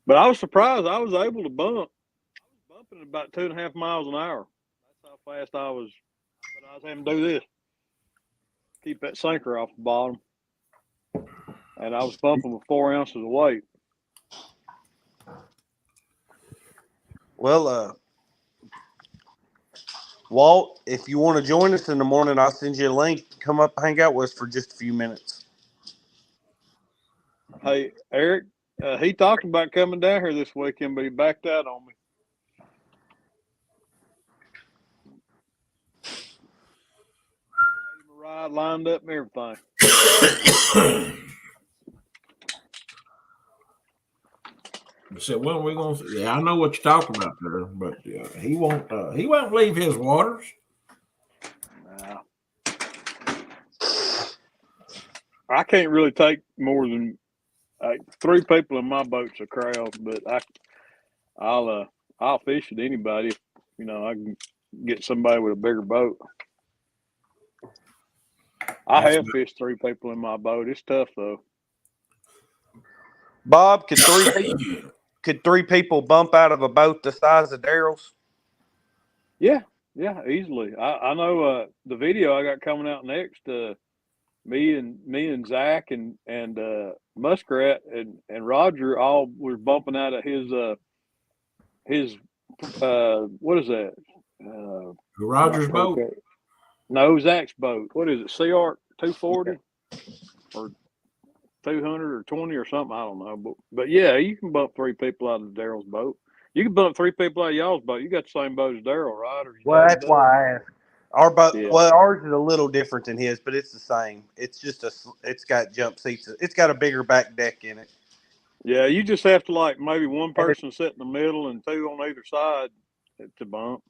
But I was surprised I was able to bump. I was bumping at about 2.5 miles an hour. That's how fast I was. But I was having to do this. Keep that sinker off the bottom. And I was bumping with 4 ounces of weight. Well, Walt, if you want to join us in the morning, I'll send you a link. Come up, hang out with us for just a few minutes. Hey, Eric, he talked about coming down here this weekend, but he backed out on me. Had him a ride lined up and everything. I said, "When are we going to?" Yeah, I know what you're talking about there, but he won't. He won't leave his waters. Nah. I can't really take more than 3 people in my boat's a crowd, but I'll fish with anybody. If, I can get somebody with a bigger boat. I have fished 3 people in my boat. It's tough though. Bob, could 3 people bump out of a boat the size of Daryl's? Yeah, easily. I know the video I got coming out next. Me and Zach and Muskrat and Roger all were bumping out of his what is that? Roger's boat. No, Zach's boat. What is it? CR 240 or 200 or 20 or something? I don't know. But yeah, you can bump 3 people out of Daryl's boat. You can bump 3 people out of y'all's boat. You got the same boat as Daryl, right? Well, that's why I asked. Our boat, Yeah. well, ours is a little different than his, but it's the same. It's just it's got jump seats. It's got a bigger back deck in it. Yeah, you just have to maybe one person sit in the middle and 2 on either side to bump.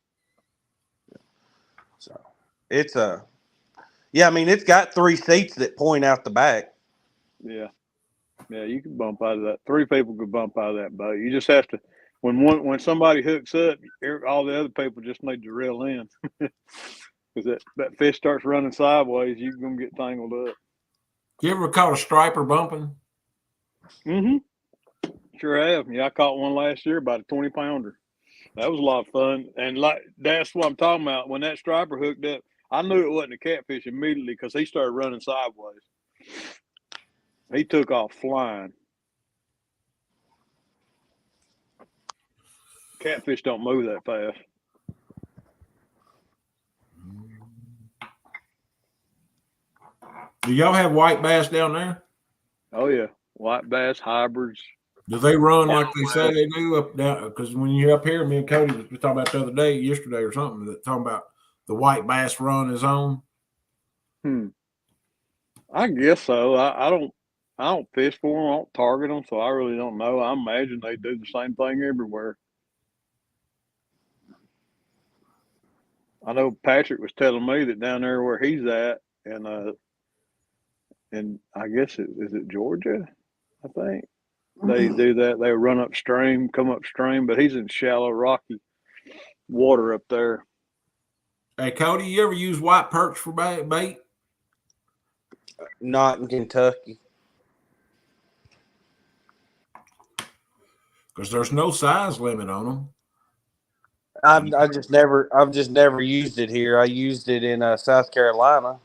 So it's yeah, I mean, it's got 3 seats that point out the back. Yeah, you can bump out of that. 3 people could bump out of that boat. You just have to, when somebody hooks up, all the other people just need to reel in. Because that fish starts running sideways, you're going to get tangled up. You ever caught a striper bumping? Mm-hmm. Sure have. Yeah, I caught one last year, about a 20-pounder. That was a lot of fun. And that's what I'm talking about. When that striper hooked up, I knew it wasn't a catfish immediately because he started running sideways. He took off flying. Catfish don't move that fast. Do y'all have white bass down there? Oh yeah, white bass hybrids. Do they run like they say they do up down? Because when you're up here, me and Cody was talking about the other day, yesterday or something, talking about the white bass run his own. I guess so. I don't fish for them. I don't target them, so I really don't know. I imagine they do the same thing everywhere. I know Patrick was telling me that down there where he's at, and I guess is it Georgia? I think they do that. They run upstream, come upstream, but he's in shallow, rocky water up there. Hey, Cody, you ever use white perch for bait? Not in Kentucky. Because there's no size limit on them. I've just never used it here. I used it in South Carolina.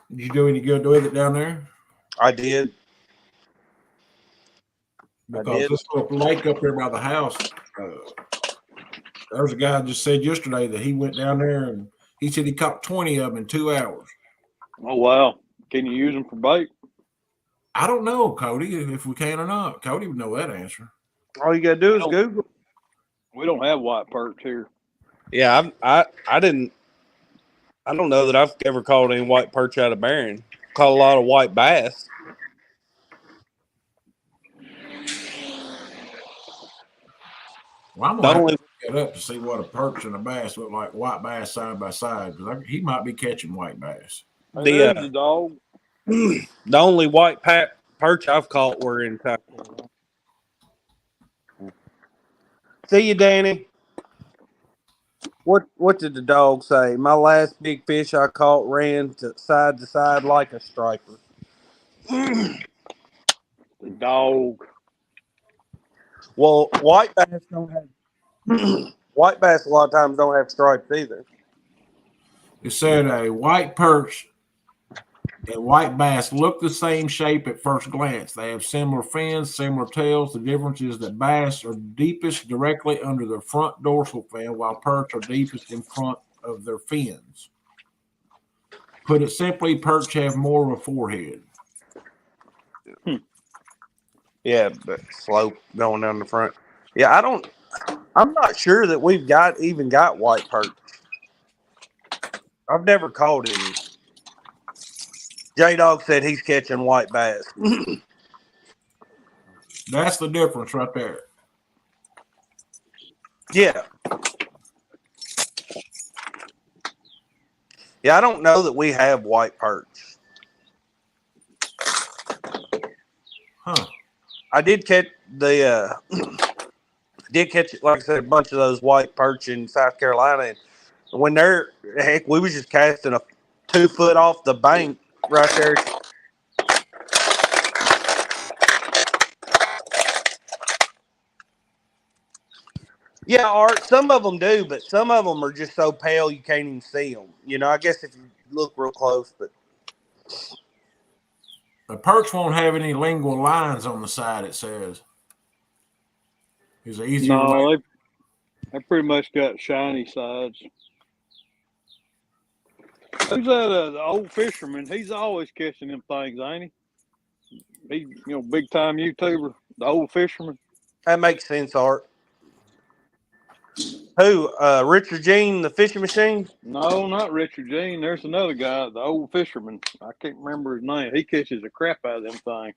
Did you do any good with it down there? I did. Because this little lake up there by the house, there's a guy just said yesterday that he went down there and he said he caught 20 of them in 2 hours. Oh, wow. Can you use them for bait? I don't know, Cody, if we can or not. Cody would know that answer. All you got to do is Google. We don't have white perch here. Yeah, I don't know that I've ever caught any white perch out of Barron. Caught a lot of white bass. Well, I'm going to have to look it up to see what a perch and a bass look like, white bass side by side, because he might be catching white bass. The dog. The only white perch I've caught were in South Carolina. See you, Danny. What did the dog say? My last big fish I caught ran to side like a striper. The dog. Well, white bass don't have white bass a lot of times don't have stripes either. It said a white perch And white bass look the same shape at first glance. They have similar fins, similar tails. The difference is that bass are deepest directly under their front dorsal fin, while perch are deepest in front of their fins. Put it simply, perch have more of a forehead. Yeah, but slope going down the front. Yeah, I'm not sure that we've even got white perch. I've never caught any. J Dog said he's catching white bass. That's the difference right there. Yeah. Yeah, I don't know that we have white perch. Huh. I did catch like I said, a bunch of those white perch in South Carolina. And when we was just casting a 2 foot off the bank right there. Yeah, Art, some of them do, but some of them are just so pale you can't even see them. You know, I guess if you look real close, but The perch won't have any lingual lines on the side, it says. Is it easier way? No, they pretty much got shiny sides. Who's that? The old fisherman. He's always catching them things, ain't he? He, big time YouTuber, the old fisherman. that makes sense, Art. Who? Richard Jean, the fishing machine? No, not Richard Jean. There's another guy, the old fisherman. I can't remember his name. He catches the crap out of them things.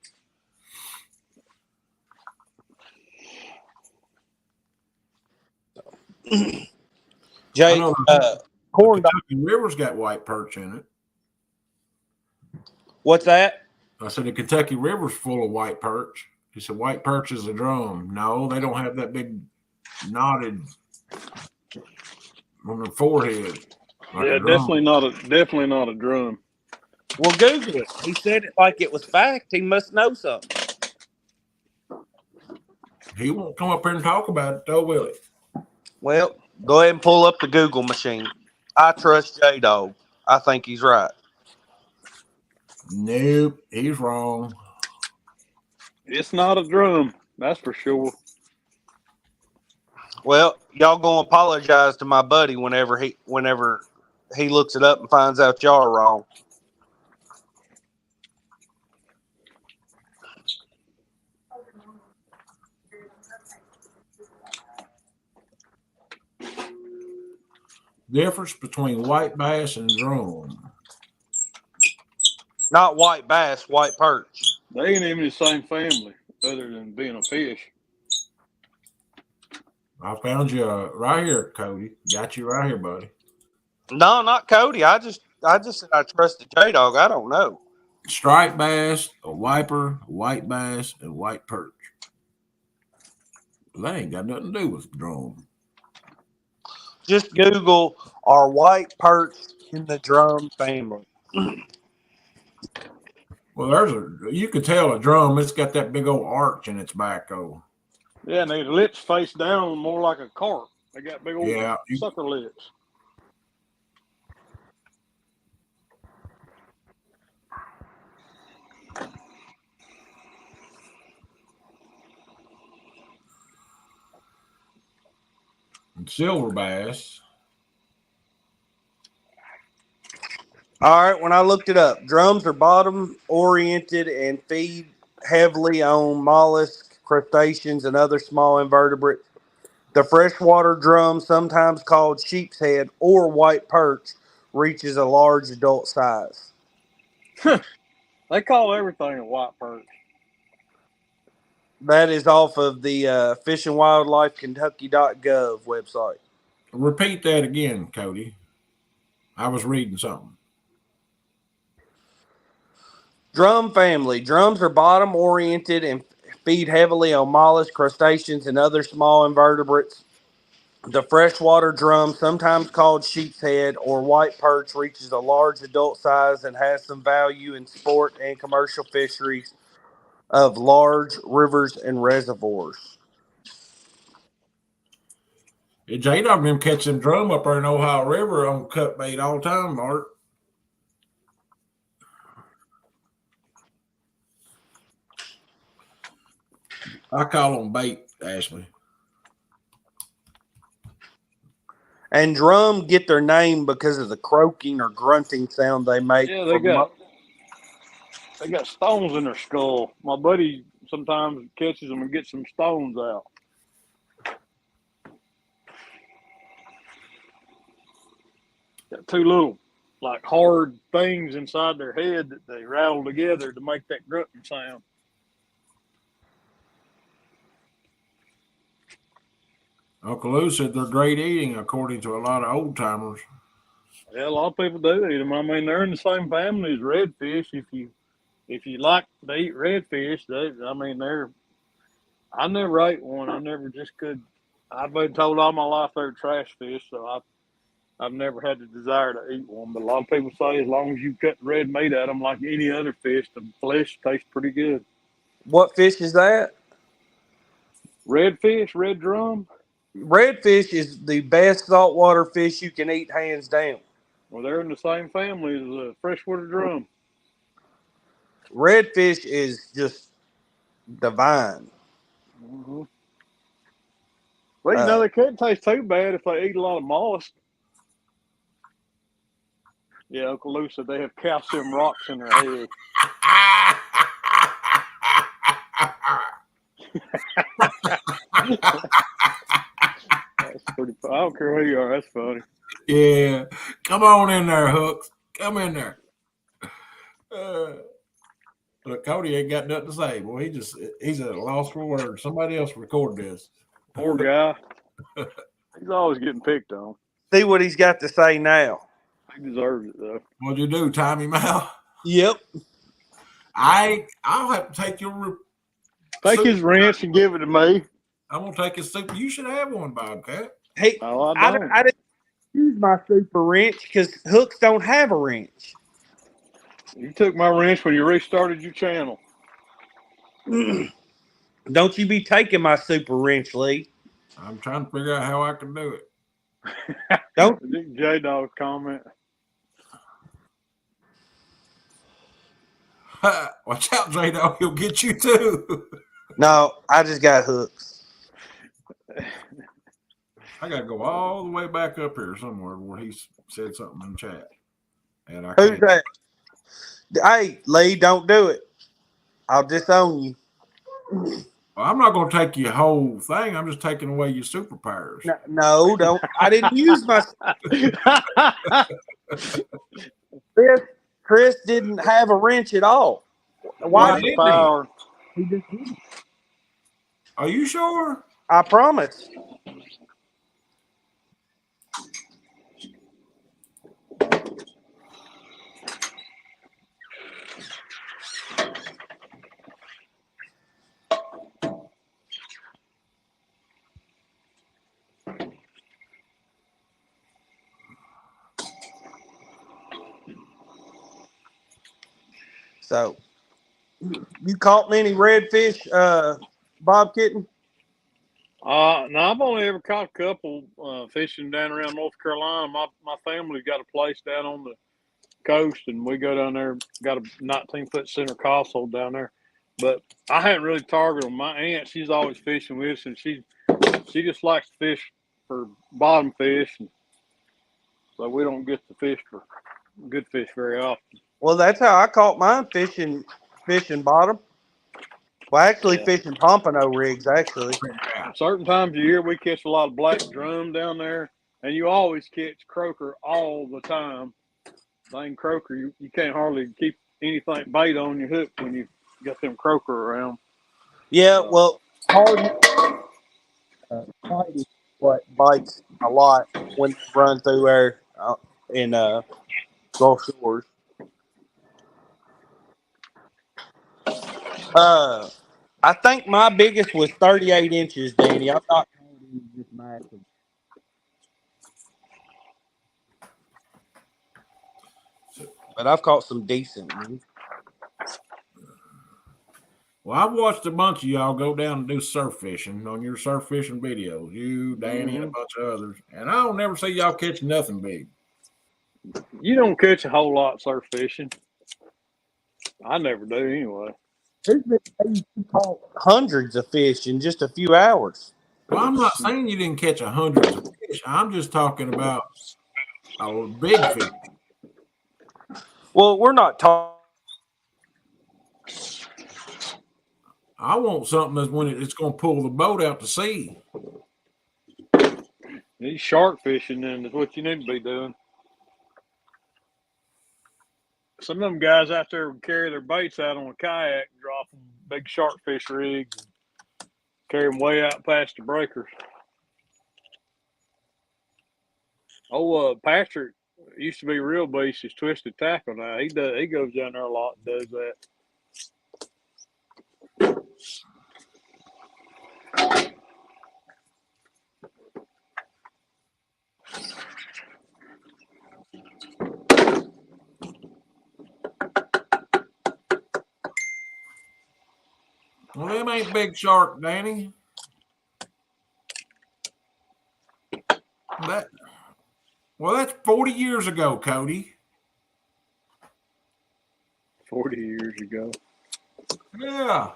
Jay, corn dog. Kentucky River's got white perch in it. What's that? I said the Kentucky River's full of white perch. He said white perch is a drum. No, they don't have that big knotted on their forehead. Like Yeah, definitely not a drum. Well, Google it. He said it like it was fact. He must know something. He won't come up here and talk about it, though, will he? Well, go ahead and pull up the Google machine. I trust J Dog. I think he's right. Nope, he's wrong. It's not a drum, that's for sure. Well, y'all gonna apologize to my buddy whenever he looks it up and finds out y'all are wrong. Difference between white bass and drum. Not white bass, white perch. They ain't even the same family, other than being a fish. I found you right here, Cody. Got you right here, buddy. No, not Cody. I just said I trust the J Dog. I don't know. Striped bass, a wiper, white bass, and white perch. Well, that ain't got nothing to do with drum. Just Google are white perch in the drum family. Well, you can tell a drum, it's got that big old arch in its back, though. Yeah, and their lips face down more like a carp. They got big old sucker lips. And silver bass. All right, when I looked it up, drums are bottom oriented and feed heavily on mollusks, crustaceans, and other small invertebrates. The freshwater drum, sometimes called sheep's head or white perch, reaches a large adult size. They call everything a white perch. That is off of the Fish and Wildlife Kentucky.gov website. Repeat that again, Cody. I was reading something. Drum family. Drums are bottom oriented and feed heavily on mollusks, crustaceans, and other small invertebrates. The freshwater drum, sometimes called sheep's head or white perch, reaches a large adult size and has some value in sport and commercial fisheries of large rivers and reservoirs. J-Dog them catch them drum up there in Ohio River on cut bait all the time, Mark. I call them bait, Ashley. And drum get their name because of the croaking or grunting sound they make. Yeah, they got stones in their skull. My buddy sometimes catches them and gets some stones out. Got two little, like, hard things inside their head that they rattle together to make that grunting sound. Uncle Lou said they're great eating, according to a lot of old timers. Yeah, a lot of people do eat them. I mean, they're in the same family as redfish. If you like to eat redfish, I never ate one. I never just could. I've been told all my life they're trash fish, so I've never had the desire to eat one. But a lot of people say as long as you cut the red meat at them like any other fish, the flesh tastes pretty good. What fish is that? Redfish, red drum. Redfish is the best saltwater fish you can eat, hands down. Well, they're in the same family as a freshwater drum. Redfish is just divine. Mm-hmm. Well, they can't taste too bad if they eat a lot of mollusk. Yeah, Uncle Lou said they have calcium rocks in their head. That's pretty funny. I don't care who you are. That's funny. Yeah. Come on in there, Hooks. Come in there. Look, Cody ain't got nothing to say. Boy, he's at a loss for words. Somebody else record this. Poor guy. He's always getting picked on. See what he's got to say now. He deserves it, though. What'd you do? Time him out? Yep. I'll have to take your Take his wrench and give it to me. I'm gonna take his super. You should have one, Bobcat. Hey, I didn't use my super wrench because Hooks don't have a wrench. You took my wrench when you restarted your channel. Don't you be taking my super wrench, Lee. I'm trying to figure out how I can do it. Don't J-Dog comment. Watch out, J-Dog. He'll get you too. No, I just got Hooks. I gotta go all the way back up here somewhere where he said something in chat. And Who's that? Hey, Lee, don't do it. I'll disown you. Well, I'm not going to take your whole thing. I'm just taking away your superpowers. No, don't. I didn't use my. Chris didn't have a wrench at all. Why did power? He just didn't. Are you sure? I promise. So, you caught many redfish, Bob Kitten? No, I've only ever caught a couple fishing down around North Carolina. My family's got a place down on the coast, and we go down there. Got a 19-foot center castle down there, but I haven't really targeted them. My aunt, she's always fishing with us, and she just likes to fish for bottom fish, and so we don't get to fish for good fish very often. Well, that's how I caught mine fishing bottom. Well, actually, fishing pompano rigs, actually. Certain times of year, we catch a lot of black drum down there, and you always catch croaker all the time. Dang croaker, you can't hardly keep anything bait on your hook when you got them croaker around. Yeah, well, Hardy what bites a lot when they run through there in Gulf Shores. I think my biggest was 38 inches, Danny. I thought Hardy was just massive. But I've caught some decent ones. Well, I've watched a bunch of y'all go down and do surf fishing on your surf fishing videos. You, Danny, and a bunch of others. And I don't never see y'all catch nothing big. You don't catch a whole lot surf fishing. I never do anyway. He caught hundreds of fish in just a few hours. Well, I'm not saying you didn't catch hundreds of fish. I'm just talking about a big fish. Well, we're not talking. I want something that's when it's going to pull the boat out to sea. He's shark fishing, then is what you need to be doing. Some of them guys out there would carry their baits out on a kayak, drop them big shark fish rigs, and carry them way out past the breakers. Patrick used to be real beast. He's Twisted Tackle now. He goes down there a lot and does that. Well, them ain't big shark, Danny. That's 40 years ago, Cody. 40 years ago. Yeah.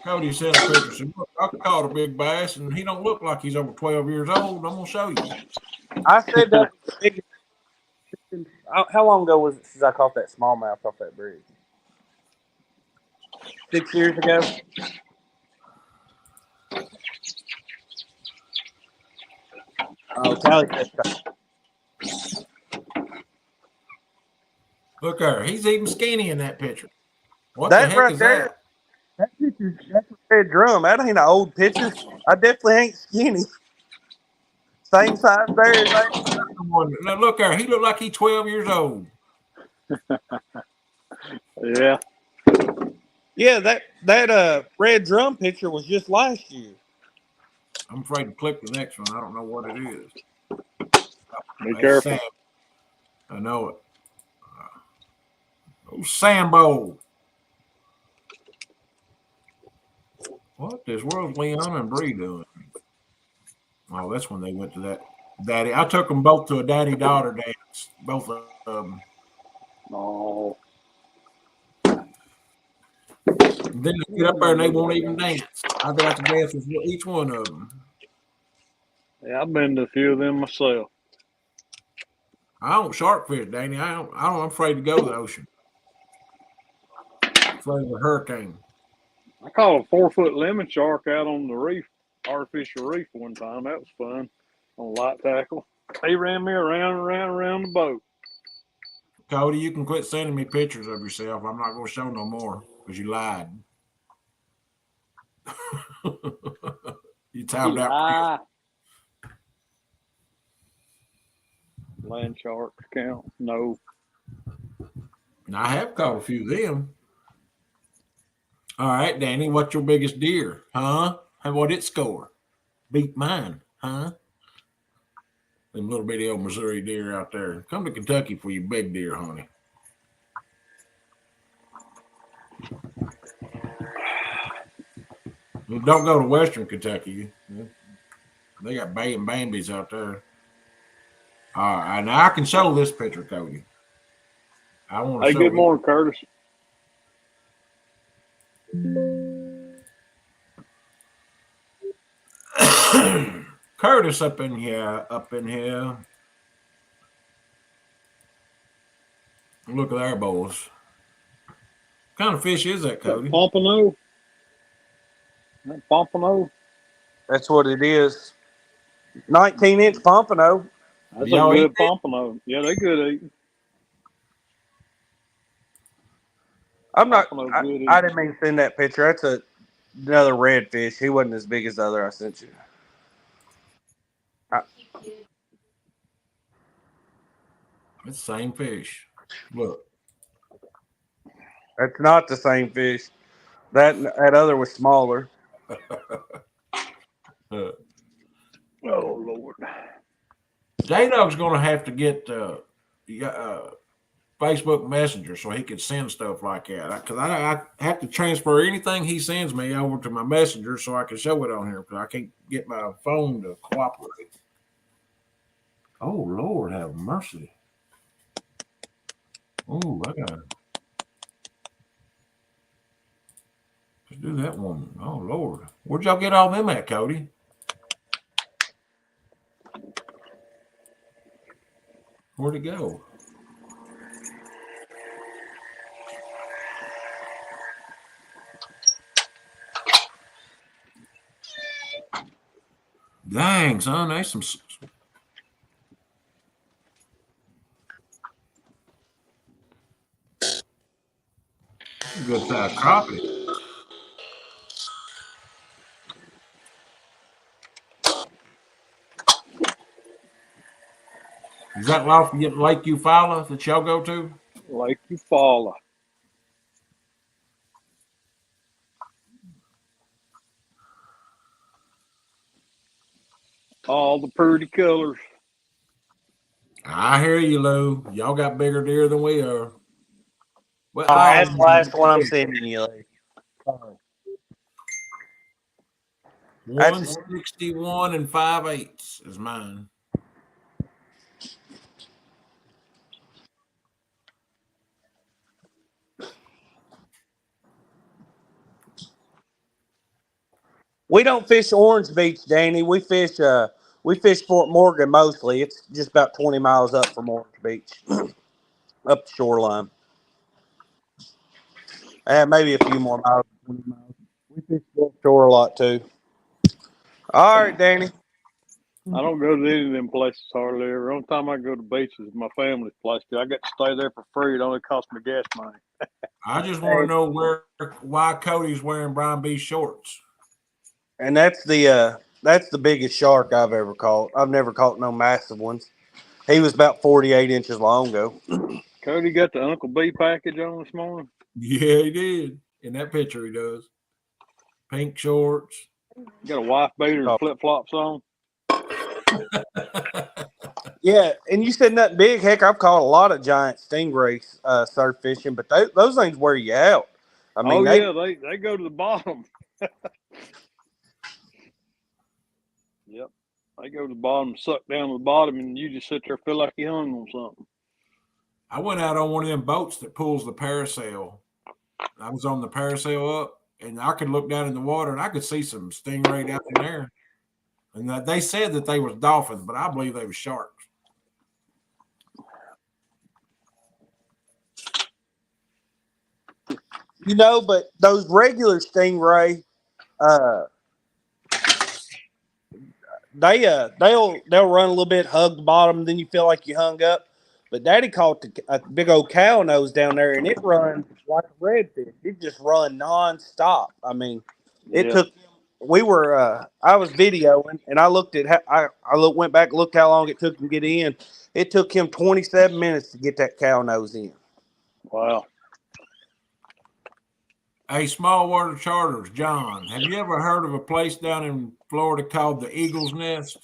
Cody sent a picture. Said, look, I caught a big bass, and he don't look like he's over 12 years old. I'm gonna show you. I said that. How long ago was it since I caught that smallmouth off that bridge? 6 years ago. Oh, Tally. Look there. He's even skinny in that picture. What That the heck right is there. that? That's a red drum. That ain't an old picture. I definitely ain't skinny. Same size there as I. Now look there. He looked like he's 12 years old. Yeah. Yeah, that red drum picture was just last year. I'm afraid to click the next one. I don't know what it is. Be careful. Sam. I know it. Sambo. What this world's Leon and Bree doing? Oh, that's when they went to that daddy. I took them both to a daddy-daughter dance. Both of them. Oh. And then they get up there and they won't even dance. I got to dance with each one of them. Yeah, I've been to a few of them myself. I don't shark fish, Danny. I'm afraid to go to the ocean. I'm afraid of a hurricane. I caught a 4-foot lemon shark out on the reef, artificial reef one time. That was fun on light tackle. He ran me around the boat. Cody, you can quit sending me pictures of yourself. I'm not going to show no more because you lied. You timed out. Land sharks count? No. Now, I have caught a few of them. All right, Danny, what's your biggest deer? Huh? And what it score? Beat mine, huh? Them little bitty old Missouri deer out there. Come to Kentucky for your big deer, honey. Don't go to Western Kentucky. They got Bay and Bambies out there. All right, now I can show this picture, Cody. I want to Hey, show good you. morning, Curtis. Curtis up in here. Look at our boys. What kind of fish is that, Cody? Pompano. That Pompano. That's what it is. 19-inch pompano. That's a Y'all good eat pompano. Yeah, they good eating. I'm not. Pompano good I eating. didn't mean to send that picture. That's another redfish. He wasn't as big as the other I sent you. It's the same fish. Look. That's not the same fish. That other was smaller. Oh Lord. J-Dog's going to have to get Facebook Messenger so he could send stuff like that. Because I have to transfer anything he sends me over to my Messenger so I can show it on here because I can't get my phone to cooperate. Oh, Lord, have mercy. Oh, I got it. Let's do that one. Oh Lord, where'd y'all get all them at, Cody? Where'd it go? Dang, son, that's some good size crappie. Is that Lake Eufaula that y'all go to? Lake Eufaula. All the pretty colors. I hear you, Lou. Y'all got bigger deer than we are. Well, All right, that's the last one I'm sending you, Lee. 161 and 5/8 is mine. We don't fish Orange Beach, Danny. We fish Fort Morgan mostly. It's just about 20 miles up from Orange Beach, up the shoreline. And maybe a few more miles. 20 miles. We fish Gulf Shore a lot too. All right, Danny. I don't go to any of them places hardly ever. Only time I go to beaches is my family's place. I get to stay there for free. It only costs me gas money. I just want to know why Cody's wearing Brian B shorts. And that's the biggest shark I've ever caught. I've never caught no massive ones. He was about 48 inches long though. Cody got the Uncle B package on this morning. Yeah, he did. In that picture, he does. Pink shorts. Got a wife beater and flip flops on. Yeah, and you said nothing big. Heck, I've caught a lot of giant stingrays surf fishing, but those things wear you out. I mean, they go to the bottom. Yep. They go to the bottom, suck down to the bottom, and you just sit there feel like you hung on something. I went out on one of them boats that pulls the parasail. I was on the parasail up, and I could look down in the water, and I could see some stingray down in there. And they said that they was dolphins, but I believe they were sharks. You know, but those regular stingray, they'll run a little bit, hug the bottom, then you feel like you hung up. But Daddy caught a big old cow nose down there, and it runs like a redfish. It just run nonstop. I mean, it took. We were. I was videoing, and I looked at. Went back, looked how long it took him to get in. It took him 27 minutes to get that cow nose in. Wow. Hey, small water charters, John. Have you ever heard of a place down in Florida called the Eagle's Nest?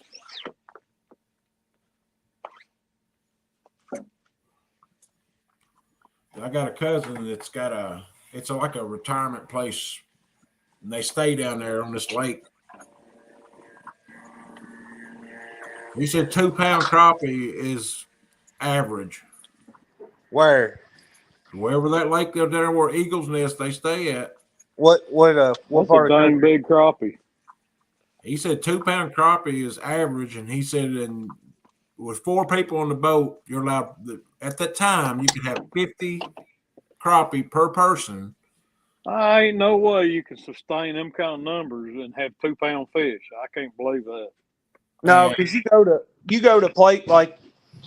I got a cousin that's got it's like a retirement place, and they stay down there on this lake. He said 2-pound crappie is average. Where? Wherever that lake there where Eagle's Nest they stay at. What That's part a of dang big crappie. He said 2-pound crappie is average, and he said with 4 people on the boat, you're allowed at that time you could have 50 crappie per person. I ain't no way you can sustain them kind of numbers and have 2-pound fish. I can't believe that. No, because you go to plate like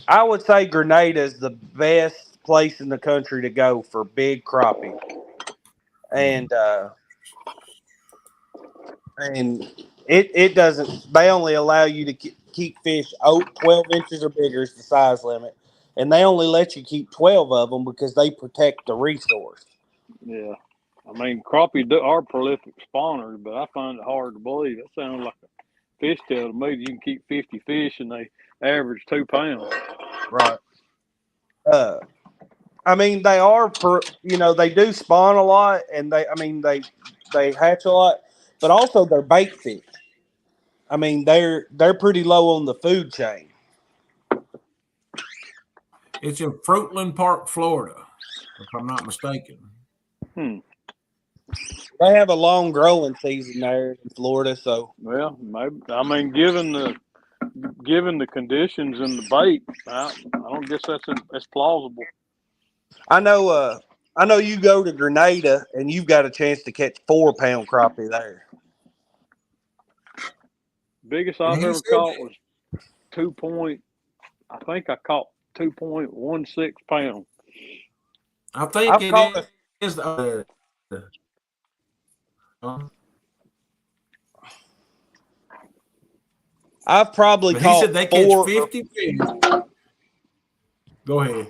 I would say Grenada is the best place in the country to go for big crappie, and it doesn't. They only allow you to keep fish 12 inches or bigger is the size limit, and they only let you keep 12 of them because they protect the resource. Yeah. I mean, crappie are prolific spawners, but I find it hard to believe. That sounds like a fish tale to me. You can keep 50 fish and they average 2 pounds. Right. I mean, they are they do spawn a lot, and they hatch a lot, but also they're bait fish. I mean, they're pretty low on the food chain. It's in Fruitland Park, Florida, if I'm not mistaken. They have a long growing season there in Florida, so Well, maybe, I mean, given the conditions and the bait, I don't guess that's plausible. I know. I know you go to Grenada and you've got a chance to catch 4 pound crappie there. Biggest And I've he ever said, caught was 2 point. I think I caught 2.16 pounds. I think I've it caught a, is. I've probably But he said caught they catch four. 50 fish. Go ahead.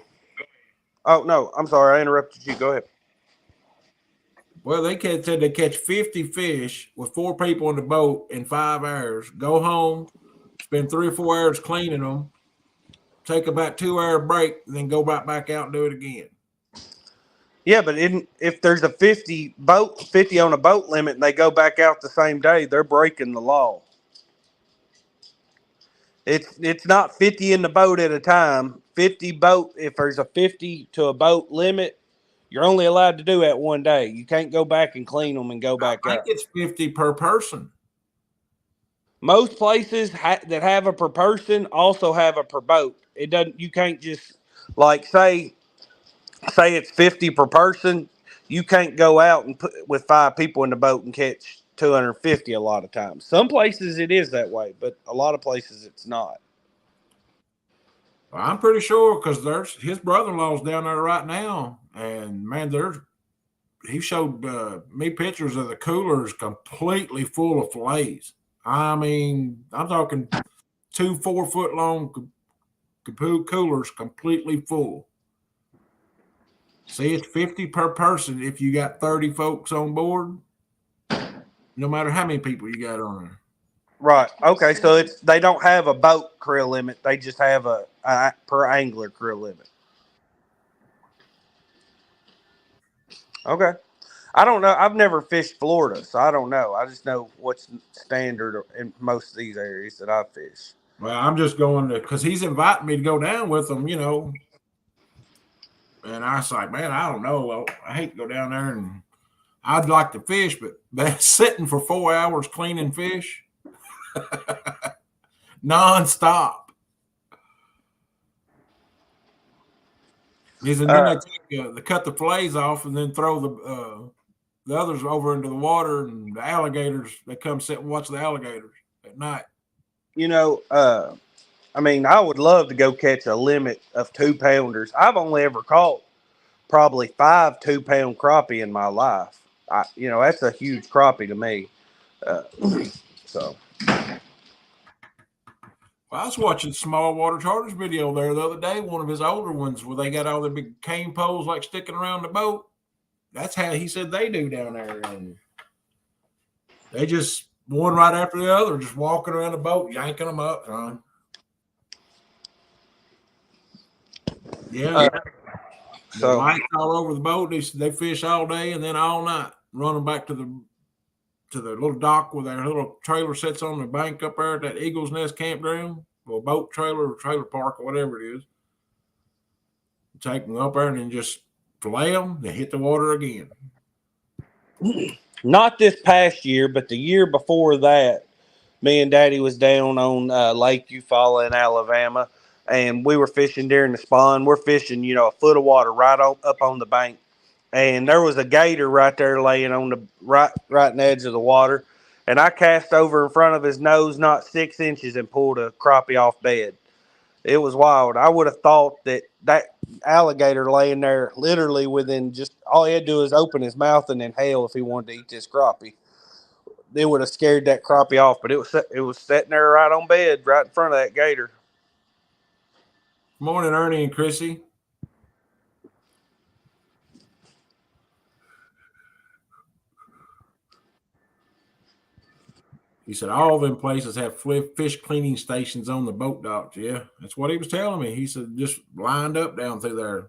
Oh no, I'm sorry, I interrupted you. Go ahead. Well, said they catch 50 fish with 4 people in the boat in 5 hours. Go home, spend 3 or 4 hours cleaning them, take about 2 hour break, and then go right back out and do it again. Yeah, but if there's a 50 on a boat limit, and they go back out the same day, they're breaking the law. It's not 50 in the boat at a time. 50 boat. If there's a 50 to a boat limit, you're only allowed to do that one day. You can't go back and clean them and go back I think out. it's 50 per person. Most places that have a per person also have a per boat. It doesn't. You can't just like say it's 50 per person. You can't go out and put with 5 people in the boat and catch 250 a lot of times. Some places it is that way, but a lot of places it's not. Well, I'm pretty sure because there's his brother-in-law's down there right now, and man, he showed me pictures of the coolers completely full of fillets. I mean, I'm talking 2 4 foot long coolers completely full. See, it's 50 per person if you got 30 folks on board, no matter how many people you got on there. Right. Okay. So they don't have a boat creel limit. They just have a per angler creel limit. Okay. I don't know. I've never fished Florida, so I don't know. I just know what's standard in most of these areas that I fish. Well, I'm just going to because he's inviting me to go down with him, And I was like, man, I don't know. Well, I hate to go down there and I'd like to fish, but that's sitting for 4 hours cleaning fish nonstop. And then they cut the fillets off and then throw the others over into the water, and the alligators, they come sit and watch the alligators at night. I mean, I would love to go catch a limit of 2 pounders. I've only ever caught probably 5 2 pound crappie in my life. That's a huge crappie to me. Uh, so. Well, I was watching Small Water Charters video there the other day, one of his older ones where they got all the big cane poles like sticking around the boat. That's how he said they do down there. And they just one right after the other, just walking around the boat, yanking them up, son. Yeah. The lights all over the boat. They fish all day and then all night, running back to the little dock where their little trailer sits on the bank up there at that Eagle's Nest campground, or boat trailer or trailer park or whatever it is. Take them up there and then just fillet them. They hit the water again. Not this past year, but the year before that, me and Daddy was down on Lake Eufaula in Alabama, and we were fishing during the spawn. We're fishing, a foot of water up on the bank, and there was a gator right there laying on the right in the edge of the water, and I cast over in front of his nose, not 6 inches, and pulled a crappie off bed. It was wild. I would have thought that alligator laying there literally within just all he had to do is open his mouth and inhale if he wanted to eat this crappie. It would have scared that crappie off, but it was sitting there right on bed, right in front of that gator. Morning, Ernie and Chrissy. He said all them places have fish cleaning stations on the boat docks. Yeah, that's what he was telling me. He said just lined up down through there.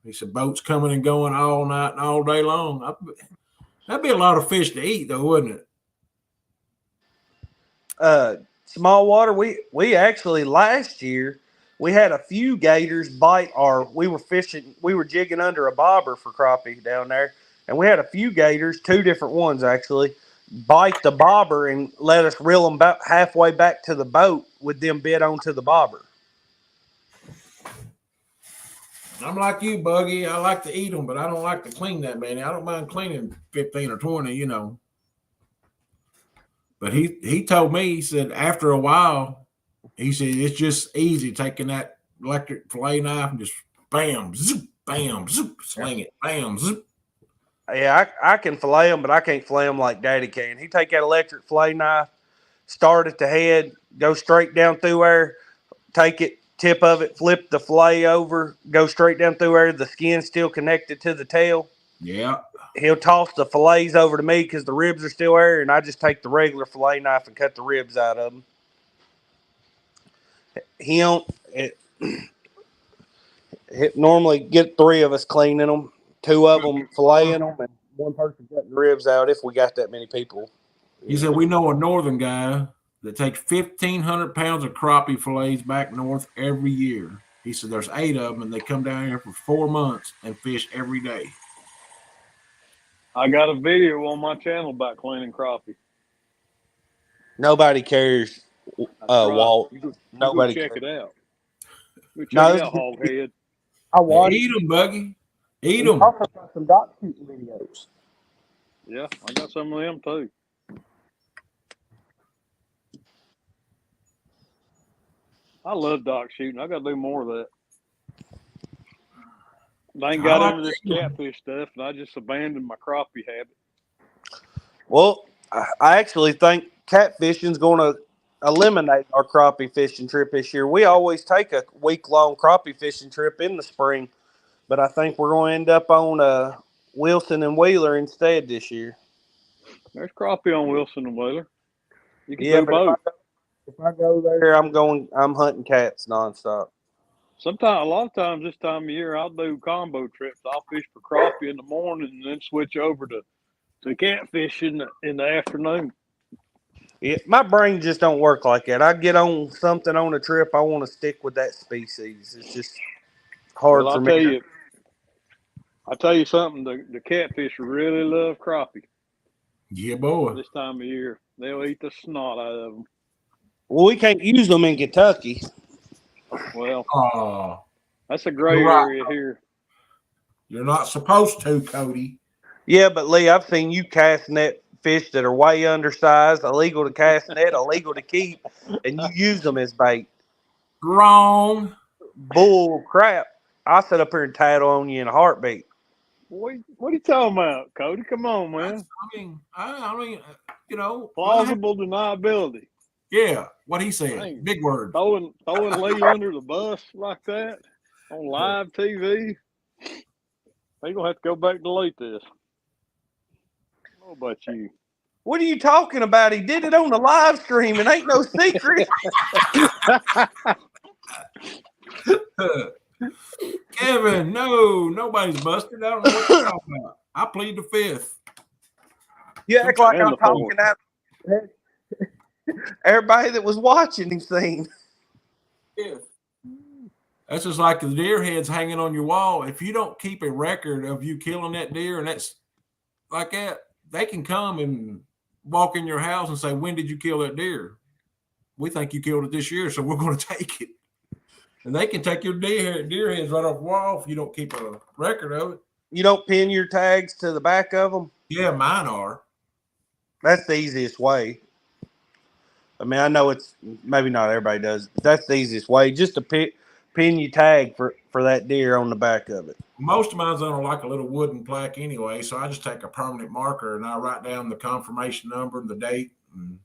He said boats coming and going all night and all day long. That'd be a lot of fish to eat, though, wouldn't it? Small water. We actually last year we had a few gators bite we were fishing. We were jigging under a bobber for crappie down there, and we had a few gators, 2 different ones actually, bite the bobber and let us reel them about halfway back to the boat with them bit onto the bobber. I'm like you, Buggy. I like to eat them, but I don't like to clean that many. I don't mind cleaning 15 or 20, But he told me, he said after a while, he said it's just easy taking that electric fillet knife and just bam, zoop, bam, zoop, sling it, bam, zoop. Yeah, I can fillet them, but I can't fillet them like Daddy can. He take that electric fillet knife, start at the head, go straight down through there, take it, tip of it, flip the fillet over, go straight down through there. The skin's still connected to the tail. Yeah. He'll toss the fillets over to me because the ribs are still there, and I just take the regular fillet knife and cut the ribs out of them. He don't. It normally get 3 of us cleaning them, 2 of them filleting them, and 1 person cutting the ribs out if we got that many people. He said we know a northern guy that takes 1,500 pounds of crappie fillets back north every year. He said there's 8 of them, and they come down here for 4 months and fish every day. I got a video on my channel about cleaning crappie. Nobody cares, Walt. Nobody check cares. it out. Go check it out, Hoghead. I watched. Eat them, Buggy. Eat them. Also got some dock shooting videos. Yeah, I got some of them too. I love dock shooting. I got to do more of that. I ain't got into this catfish stuff, and I just abandoned my crappie habit. Well, I actually think catfishing's going to eliminate our crappie fishing trip this year. We always take a week-long crappie fishing trip in the spring, but I think we're going to end up on Wilson and Wheeler instead this year. There's crappie on Wilson and Wheeler. You can do but both. If I go there, I'm hunting cats nonstop. A lot of times this time of year, I'll do combo trips. I'll fish for crappie in the morning and then switch over to catfishing in the afternoon. Yeah, my brain just don't work like that. I get on something on a trip, I want to stick with that species. It's just hard for me. I'll tell you something. The catfish really love crappie. Yeah, boy. This time of year, they'll eat the snot out of them. Well, we can't use them in Kentucky. Well, that's a gray area here. You're not supposed to, Cody. Yeah, but Lee, I've seen you cast net fish that are way undersized, illegal to cast net, illegal to keep, and you use them as bait. Wrong. Bull crap. I sit up here and tattle on you in a heartbeat. What are you talking about, Cody? Come on, man. I mean, plausible deniability. Yeah, what he said. Big word. Throwing Lee under the bus like that on live TV. They're going to have to go back and delete this. I don't know about you. What are you talking about? He did it on the live stream. It ain't no secret. Kevin, no, nobody's busted. I don't know what you're talking about. I plead the fifth. You act like I'm talking out. Everybody that was watching him seen. Yeah. That's just like the deer heads hanging on your wall. If you don't keep a record of you killing that deer, and that's like that, they can come and walk in your house and say, "When did you kill that deer? We think you killed it this year, so we're going to take it." And they can take your deer heads right off the wall if you don't keep a record of it. You don't pin your tags to the back of them? Yeah, mine are. That's the easiest way. I mean, I know it's maybe not everybody does. But that's the easiest way, just to pin your tag for that deer on the back of it. Most of mine's on like a little wooden plaque anyway, so I just take a permanent marker and I write down the confirmation number and the date and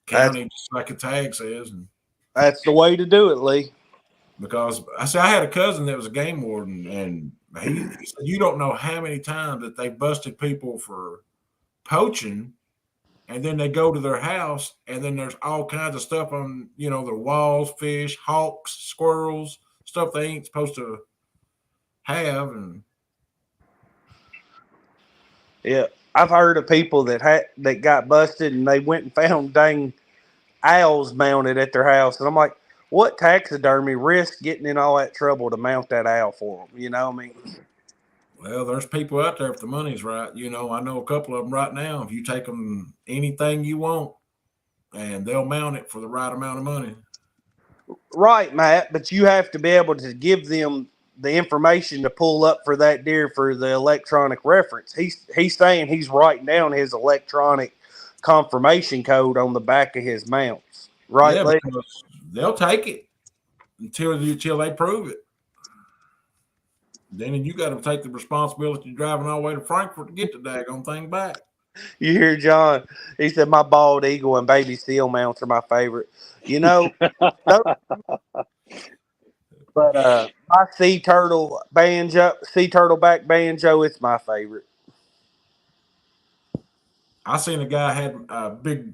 county, just like a tag says. And that's the way to do it, Lee. Because I had a cousin that was a game warden, and he said you don't know how many times that they busted people for poaching, and then they go to their house, and then there's all kinds of stuff on, their walls, fish, hawks, squirrels, stuff they ain't supposed to have. And yeah, I've heard of people that got busted, and they went and found dang owls mounted at their house, and I'm like, what taxidermy risk getting in all that trouble to mount that owl for them? You know what I mean? Well, there's people out there if the money's right. You know, I know a couple of them right now. If you take them anything you want, and they'll mount it for the right amount of money. Right, Matt, but you have to be able to give them the information to pull up for that deer for the electronic reference. He's saying he's writing down his electronic confirmation code on the back of his mounts. Right, Yeah, Lee? because they'll take it until they prove it. Then you got to take the responsibility of driving all the way to Frankfurt to get the daggone thing back. You hear John? He said my bald eagle and baby seal mounts are my favorite. You know, but my sea turtle back banjo, it's my favorite. I seen a guy had a big,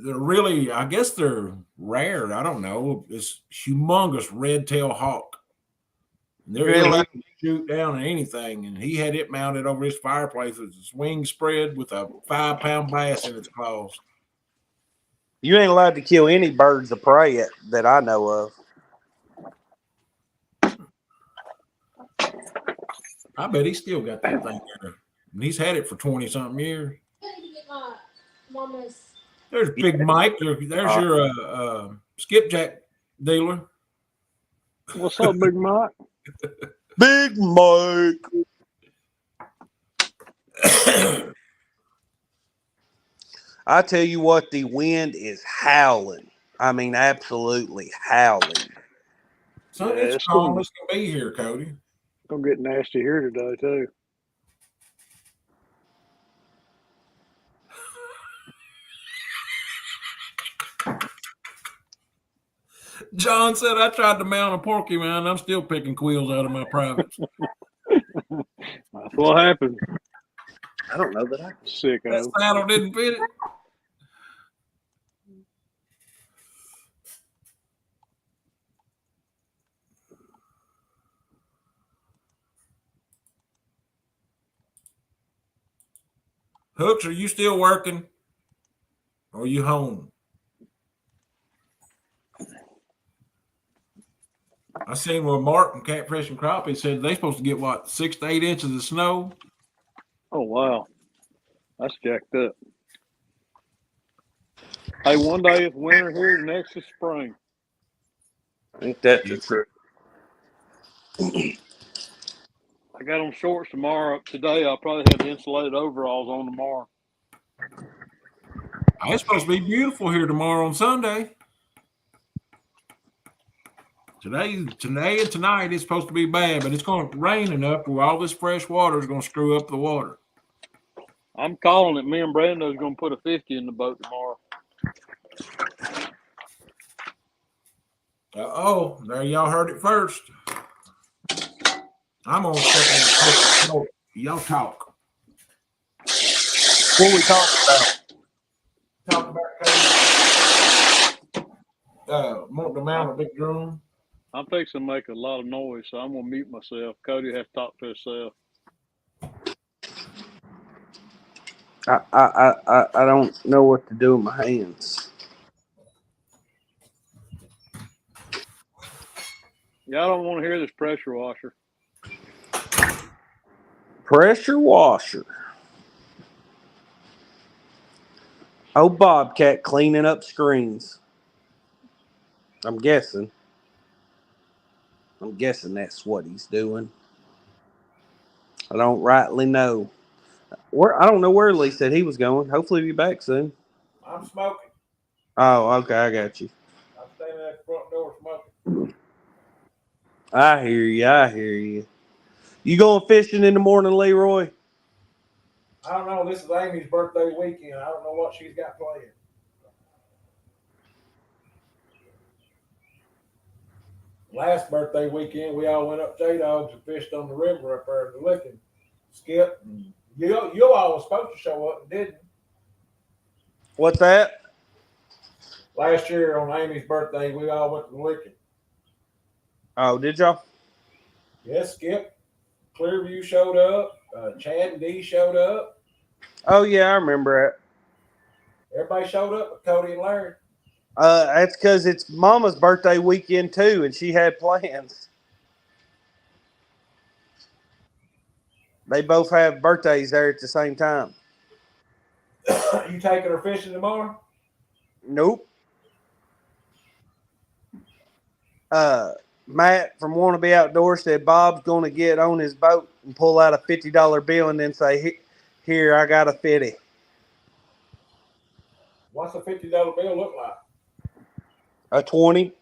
they're really, I guess they're rare. I don't know. It's humongous red tail hawk. They're Really? illegal to shoot down at anything, and he had it mounted over his fireplace with its wings spread with a 5-pound bass in its claws. You ain't allowed to kill any birds of prey that I know of. I bet he still got that thing there. And he's had it for 20-something years. There's Big Mike. There's your skipjack dealer. What's up, Big Mike? Big Mike. I tell you what, the wind is howling. I mean, absolutely howling. So Yeah, it's calm as can be here, Cody. It's gonna get nasty here today too. John said I tried to mount a porcupine. I'm still picking quills out of my privates. That's what happened. I don't know that I can. Sick That of. saddle didn't fit it. Hooks, are you still working? Or are you home? I seen where Mark from Catfishing Crappie said they're supposed to get, what, 6 to 8 inches of snow? Oh wow, that's jacked up. Hey, one day it's winter here, the next is spring. I think that's the truth. I got on shorts tomorrow. Today I'll probably have insulated overalls on tomorrow. It's supposed to be beautiful here tomorrow on Sunday. Today and tonight it's supposed to be bad, but it's going to rain enough where all this fresh water is going to screw up the water. I'm calling it. Me and Brando's going to put a 50 in the boat tomorrow. There y'all heard it first. I'm going to step on the y'all talk. What we talking about? Talk about wanting to mount a big drum. I'm fixing to make a lot of noise, so I'm going to mute myself. Cody has to talk to himself. I don't know what to do with my hands. Y'all don't want to hear this pressure washer. Pressure washer. Oh, Bobcat cleaning up screens. I'm guessing that's what he's doing. I don't rightly know. I don't know where Lee said he was going. Hopefully he'll be back soon. I'm smoking. Oh, okay, I got you. I'm standing at the front door smoking. I hear you. You going fishing in the morning, Leroy? I don't know. This is Amy's birthday weekend. I don't know what she's got planned. Last birthday weekend, we all went up J-Dogs and fished on the river up there at the Licking. Skip, you all were supposed to show up and didn't. What's that? Last year on Amy's birthday, we all went to the Licking. Oh, did y'all? Yes, Skip. Clearview showed up. Chad and Dee showed up. Oh, yeah, I remember it. Everybody showed up but Cody and Larry. That's because it's Mama's birthday weekend, too, and she had plans. They both have birthdays there at the same time. You taking her fishing tomorrow? Nope. Matt from Wannabe Outdoors said Bob's going to get on his boat and pull out a $50 bill and then say, "Here, I got a 50." What's a $50 bill look like? A 20.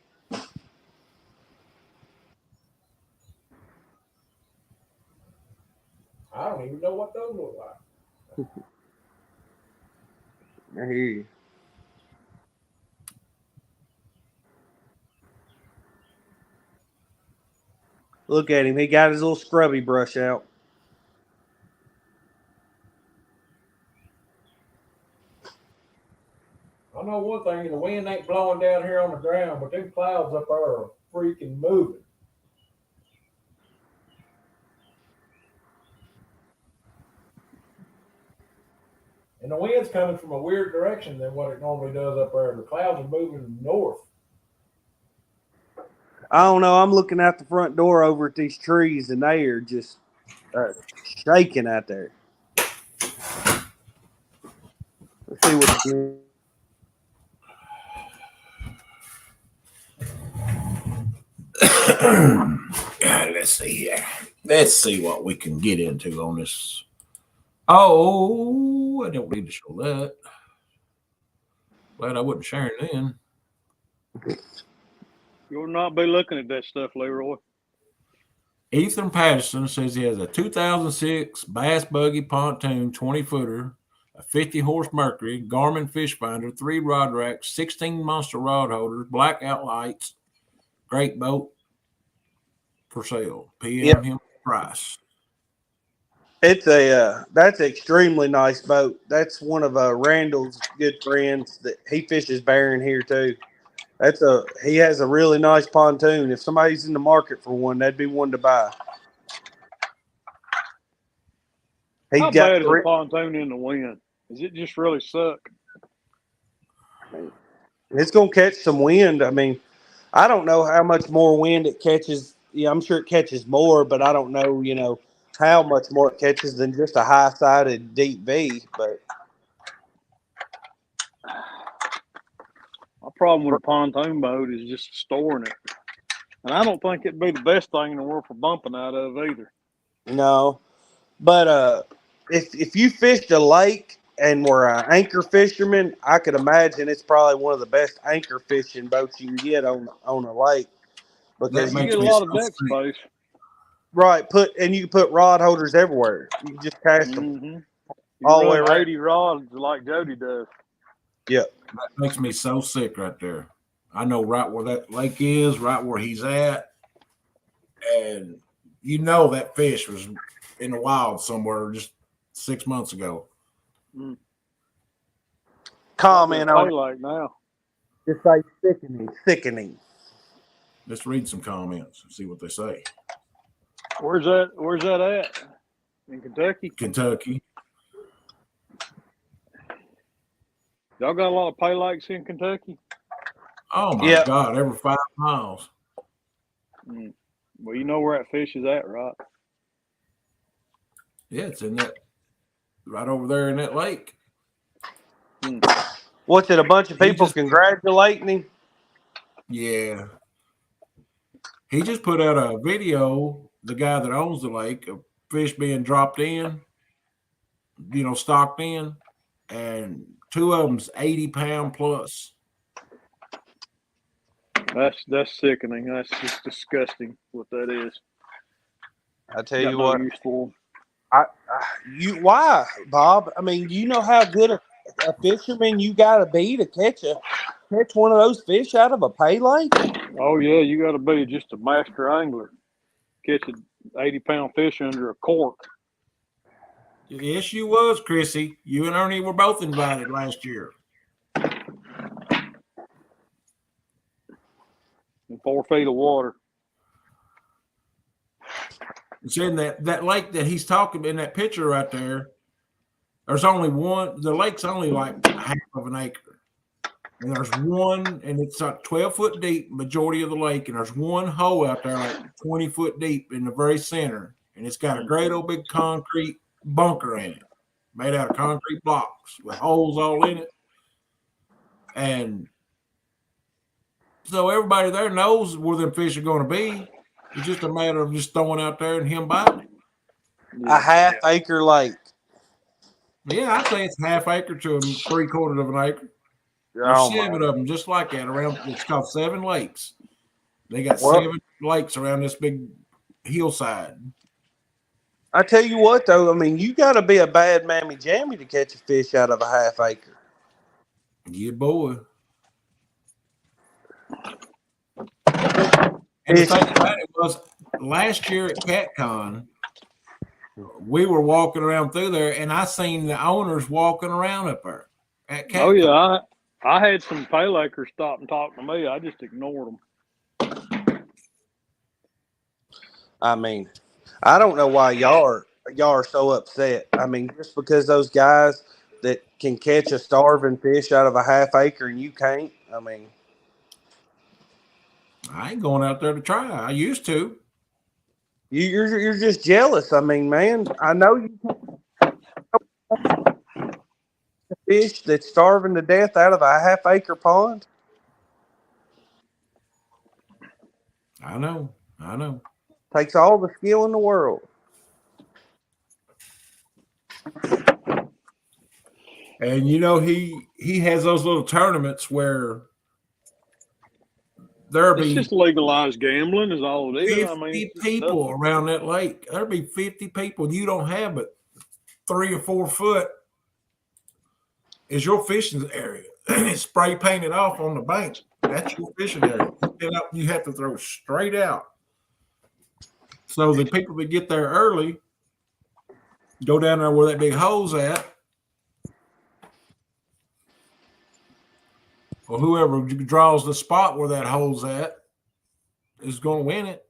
I don't even know what those look like. I hear you. Look at him. He got his little scrubby brush out. I know one thing, the wind ain't blowing down here on the ground, but them clouds up there are freaking moving. And the wind's coming from a weird direction than what it normally does up there. The clouds are moving north. I don't know. I'm looking out the front door over at these trees, and they are just shaking out there. Let's see what the Let's see here. Let's see what we can get into on this. Oh, I don't need to show that. Glad I wasn't sharing then. You'll not be looking at that stuff, Leroy. Ethan Patterson says he has a 2006 Bass Buggy Pontoon 20-footer, a 50-horse Mercury, Garmin fish finder, 3 rod racks, 16 monster rod holders, blackout lights. Great boat for sale. PM him price. It's that's an extremely nice boat. That's one of Randall's good friends that he fishes Barron here too. He has a really nice pontoon. If somebody's in the market for one, that'd be one to buy. How bad is a pontoon in the wind? Does it just really suck? It's gonna catch some wind. I mean, I don't know how much more wind it catches. Yeah, I'm sure it catches more, but I don't know, how much more it catches than just a high-sided deep V. But my problem with a pontoon boat is just storing it. And I don't think it'd be the best thing in the world for bumping out of either. no. But if you fished a lake and were an anchor fisherman, I could imagine it's probably one of the best anchor fishing boats you can get on a lake. Because you get a lot of deck space. Right, you can put rod holders everywhere. You can just cast them all the way around. 80 rods like Jody does. Yeah. That makes me so sick right there. I know right where that lake is, right where he's at. And that fish was in the wild somewhere just 6 months ago. Comment on like now. Just say sickening. Let's read some comments and see what they say. Where's that at? In Kentucky? Kentucky. Y'all got a lot of pay lakes in Kentucky? Oh my God, every 5 miles. Well, you know where that fish is at, right? Yeah, it's in that right over there in that lake. What's it? A bunch of people congratulating him? Yeah. He just put out a video, the guy that owns the lake, of fish being dropped in, stocked in, and 2 of them's 80-pound plus. That's sickening. That's just disgusting what that is. I tell you what. Use for Why, Bob? I mean, you know how good a fisherman you got to be to catch one of those fish out of a pay lake? Oh, yeah, you got to be just a master angler. Catch an 80-pound fish under a cork. Yes, you was, Chrissy. You and Ernie were both invited last year. In 4 feet of water. It's in that lake that he's talking in that picture right there. There's only one. The lake's only like half of an acre. And there's one, and it's like 12 foot deep, majority of the lake. And there's one hole out there like 20 foot deep in the very center. and it's got a great old big concrete bunker in it, made out of concrete blocks with holes all in it. And so everybody there knows where them fish are going to be. It's just a matter of just throwing out there and him biting it. A half-acre lake. Yeah, I'd say it's half acre to 3/4 of an acre. There's Oh, 7 my. of them just like that around. It's called 7 lakes. They got Well, 7 lakes around this big hillside. I tell you what, though, I mean, you got to be a bad mammy jammy to catch a fish out of a half-acre. Yeah, boy. And the thing about it was, last year at CatCon, we were walking around through there, and I seen the owners walking around up there at CatCon. Oh yeah, I had some pay lakers stop and talk to me. I just ignored them. I mean, I don't know why y'all are so upset. I mean, just because those guys that can catch a starving fish out of a half acre and you can't. I mean, I ain't going out there to try. I used to. you're just jealous. I mean, man, I know you can fish that's starving to death out of a half acre pond. I know. Takes all the skill in the world. And you know, he has those little tournaments where there'll It's be just legalized gambling, is all it is. 50 I mean, people nothing. around that lake. There'll be 50 people. You don't have but 3 or 4 foot is your fishing area. It's spray painted off on the bank. That's your fishing area. You have to throw straight out. So the people that get there early go down there where that big hole's at. Or whoever draws the spot where that hole's at is going to win it.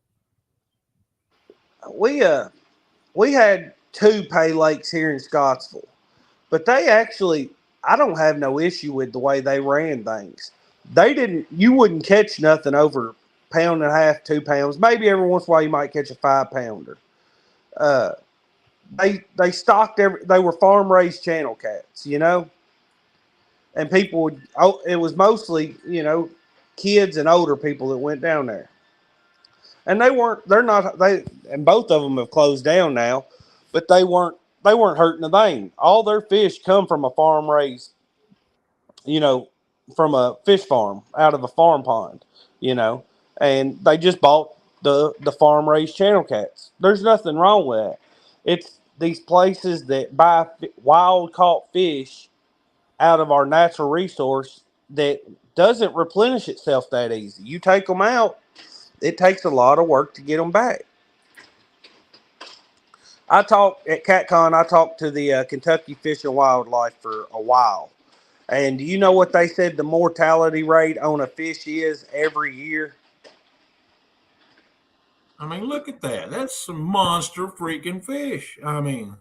We had 2 pay lakes here in Scottsville, but they actually, I don't have no issue with the way they ran things. You wouldn't catch nothing over pound and a half, 2 pounds. Maybe every once in a while you might catch a 5-pounder. They stocked they were farm raised channel cats, and people would. Oh, it was mostly kids and older people that went down there, and and both of them have closed down now, but they weren't hurting a thing. All their fish come from a farm raised, from a fish farm out of a farm pond, and they just bought the farm raised channel cats. There's nothing wrong with that. It's these places that buy wild caught fish out of our natural resource that doesn't replenish itself that easy. You take them out, it takes a lot of work to get them back. I talked at CatCon. I talked to the Kentucky Fish and Wildlife for a while, and do you know what they said the mortality rate on a fish is every year? I mean, look at that. That's some monster freaking fish. I mean,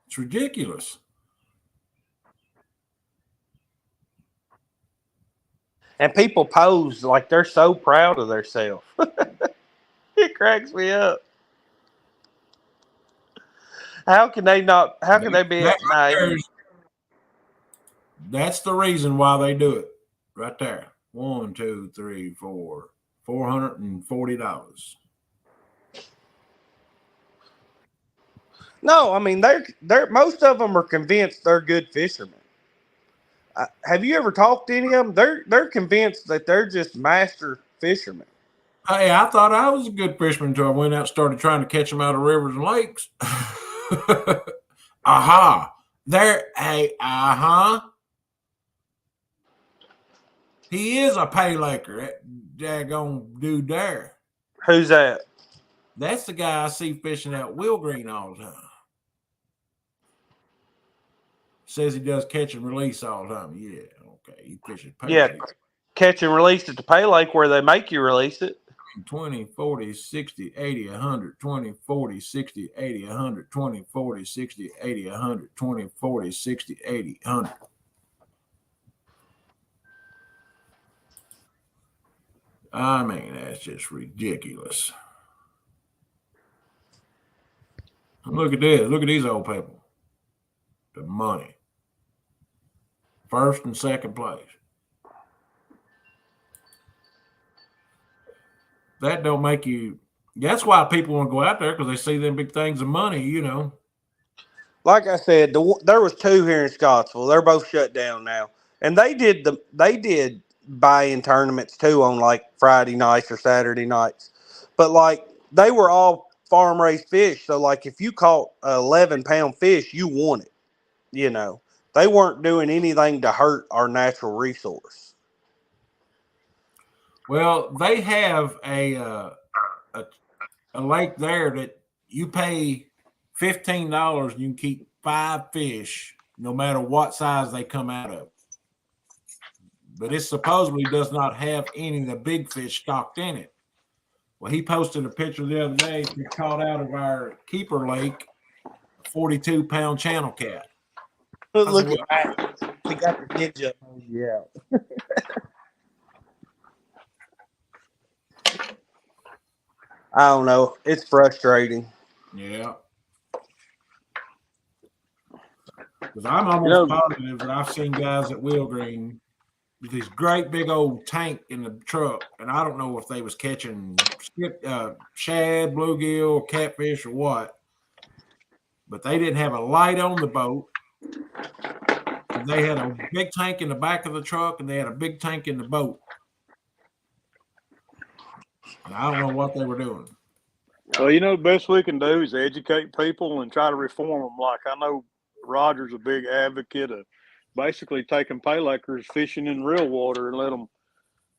it's ridiculous. And people pose like they're so proud of themselves. It cracks me up. How can they not? How can they be That right there naive? that's the reason why they do it. Right there. 1, 2, 3, 4. $440. No, I mean they're most of them are convinced they're good fishermen. Have you ever talked to any of them? They're convinced that they're just master fishermen. Hey, I thought I was a good fisherman until I went out and started trying to catch them out of rivers and lakes. Aha. Aha. He is a pay laker, that daggone dude there. Who's that? That's the guy I see fishing out Will Green all the time. Says he does catch and release all the time. Yeah, okay. He fishes pay Yeah, lakes. catch and release at the pay lake where they make you release it. 20, 40, 60, 80, 100, 20, 40, 60, 80, 100, 20, 40, 60, 80, 100, 20, 40, 60, 80, 100. I mean, that's just ridiculous. Look at this. Look at these old people. The money. First and second place. That don't make you. That's why people want to go out there, because they see them big things of money, you know. Like I said, there was two here in Scottsville. They're both shut down now, and they did buy-in tournaments too on like Friday nights or Saturday nights, but like they were all farm raised fish. So like if you caught an 11-pound fish, you won it. You know, they weren't doing anything to hurt our natural resource. Well, they have a lake there that you pay $15 and you can keep 5 fish, no matter what size they come out of. But it supposedly does not have any of the big fish stocked in it. Well, he posted a picture the other day. He caught out of our keeper lake a 42-pound channel cat. Look at that. He got the ninja emoji out. I don't know. It's frustrating. Yeah. Because I'm almost positive that I've seen guys at Wheel Green with this great big old tank in the truck, and I don't know if they was catching shad, bluegill, catfish, or what, but they didn't have a light on the boat. And they had a big tank in the back of the truck, and they had a big tank in the boat. And I don't know what they were doing. Well, you know, the best we can do is educate people and try to reform them. Like I know Roger's a big advocate of basically taking pay lakers fishing in real water and let them,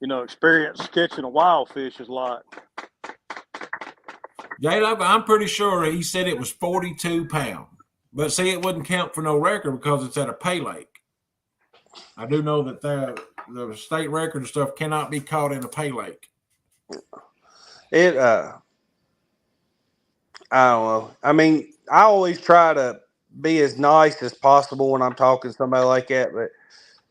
you know, experience catching a wild fish is like. J-Dog, I'm pretty sure he said it was 42 pounds. But see, it wouldn't count for no record because it's at a pay lake. I do know that the state record and stuff cannot be caught in a pay lake. I don't know. I mean, I always try to be as nice as possible when I'm talking to somebody like that, but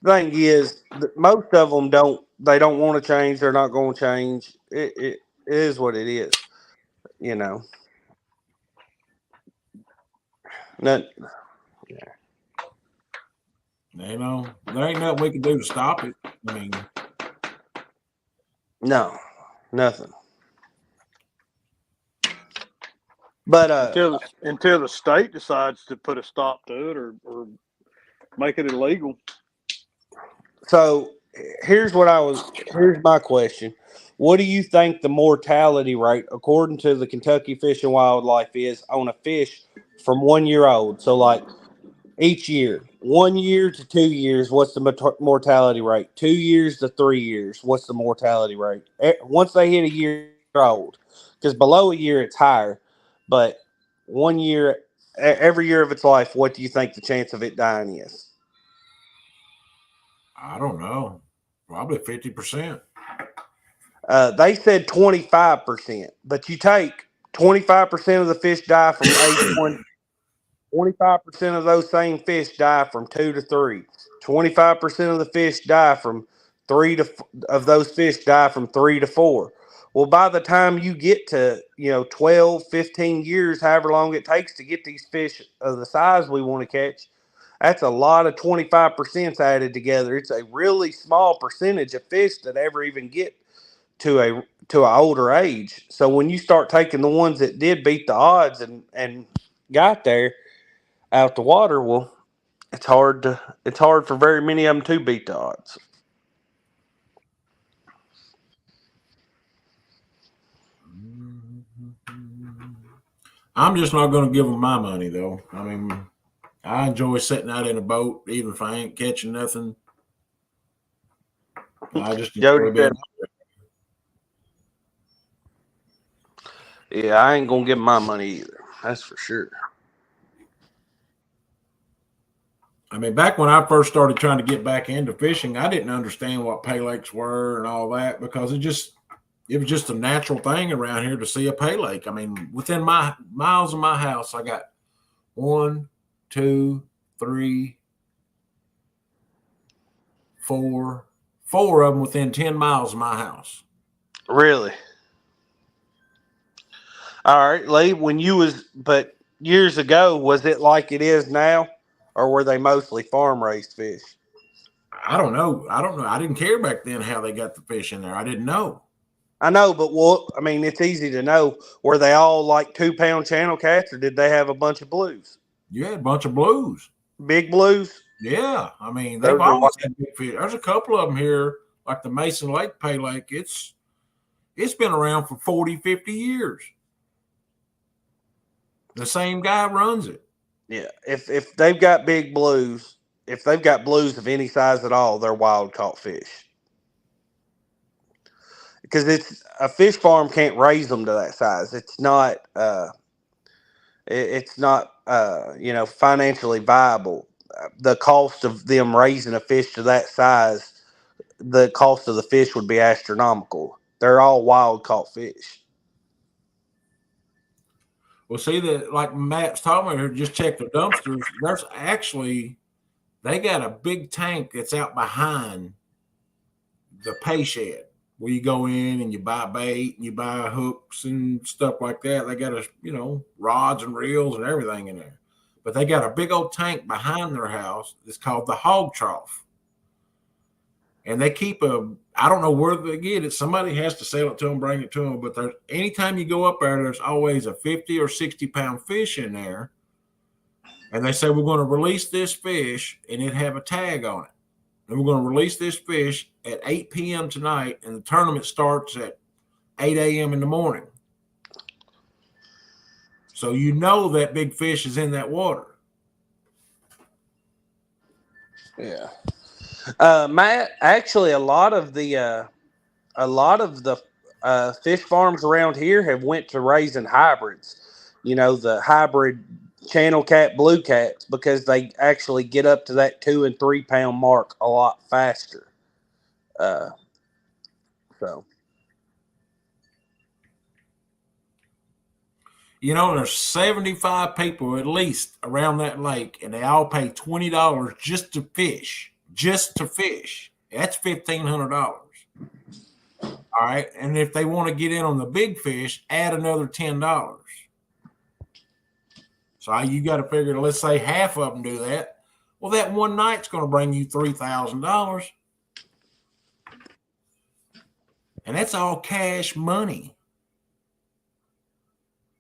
the thing is, most of them don't. They don't want to change. They're not going to change. It is what it is. You know. Not, You know, there ain't nothing we can do to stop it. I mean, no, nothing. But until the state decides to put a stop to it or make it illegal. So here's my question. What do you think the mortality rate, according to the Kentucky Fish and Wildlife, is on a fish from 1 year old? So like each year, 1 year to 2 years, what's the mortality rate? 2 years to 3 years, what's the mortality rate? Once they hit a year old, because below a year it's higher, but 1 year, every year of its life, what do you think the chance of it dying is? I don't know. Probably 50%. They said 25%, but you take 25% of the fish die from age 1. 25% of those same fish die from 2 to 3. 25% of the fish die from 3 to of those fish die from 3 to 4. Well, by the time you get to 12, 15 years, however long it takes to get these fish of the size we want to catch, that's a lot of 25% added together. It's a really small percentage of fish that ever even get to an older age. So when you start taking the ones that did beat the odds and got there out the water, well, it's hard for very many of them to beat the odds. I'm just not going to give them my money, though. I mean, I enjoy sitting out in a boat, even if I ain't catching nothing. I just enjoy being out there. Yeah, I ain't going to give them my money either. That's for sure. I mean, back when I first started trying to get back into fishing, I didn't understand what pay lakes were and all that, because it was just a natural thing around here to see a pay lake. I mean, within my miles of my house, I got 1, 2, 3, 4 of them within 10 miles of my house. Really? All right, Lee, but years ago, was it like it is now, or were they mostly farm raised fish? I don't know. I didn't care back then how they got the fish in there. I didn't know. I know, but I mean, it's easy to know. Were they all like 2-pound channel cats, or did they have a bunch of blues? You had a bunch of blues. Big blues? Yeah. I mean, they've Those are always had big fish. There's a couple of them here, like the Mason Lake Pay Lake. It's been around for 40, 50 years. The same guy runs it. Yeah. If they've got big blues, if they've got blues of any size at all, they're wild caught fish. Because it's a fish farm can't raise them to that size. It's not financially viable. The cost of them raising a fish to that size, the cost of the fish would be astronomical. They're all wild caught fish. Well, see that like Matt's talking about, just check the dumpsters. There's actually they got a big tank that's out behind the pay shed where you go in and you buy bait and you buy hooks and stuff like that. They got rods and reels and everything in there. But they got a big old tank behind their house. It's called the hog trough. And they keep I don't know where they get it. Somebody has to sell it to them, bring it to them. But anytime you go up there, there's always a 50 or 60 pound fish in there. And they say, we're going to release this fish and it have a tag on it. And we're going to release this fish at 8 p.m. tonight, and the tournament starts at 8 a.m. in the morning. So you know that big fish is in that water. Yeah. Matt, actually, a lot of the fish farms around here have went to raising hybrids. The hybrid channel cat, blue cats, because they actually get up to that 2 and 3 pound mark a lot faster. There's 75 people at least around that lake, and they all pay $20 just to fish. That's $1,500. All right. And if they want to get in on the big fish, add another $10. So you got to figure, let's say half of them do that. Well, that one night's going to bring you $3,000. And that's all cash money.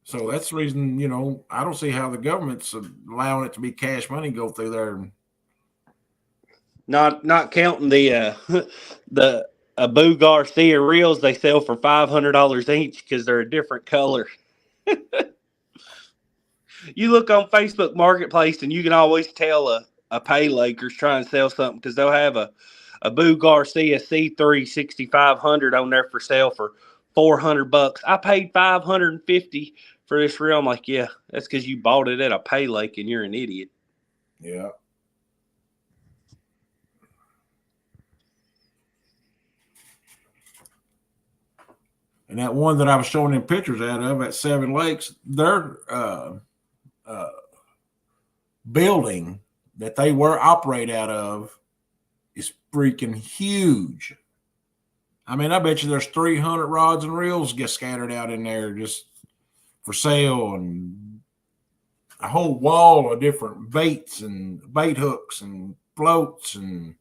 So that's the reason, I don't see how the government's allowing it to be cash money go through there. Not counting the Abu Garcia reels they sell for $500 each because they're a different color. You look on Facebook Marketplace and you can always tell a pay laker's trying to sell something because they'll have a Abu Garcia C3 6500 on there for sale for $400. I paid $550 for this reel. I'm like, yeah, that's because you bought it at a pay lake and you're an idiot. Yeah. And that one that I was showing them pictures out of at Seven Lakes, their building that they operate out of is freaking huge. I mean, I bet you there's 300 rods and reels get scattered out in there just for sale, and a whole wall of different baits and bait hooks and floats and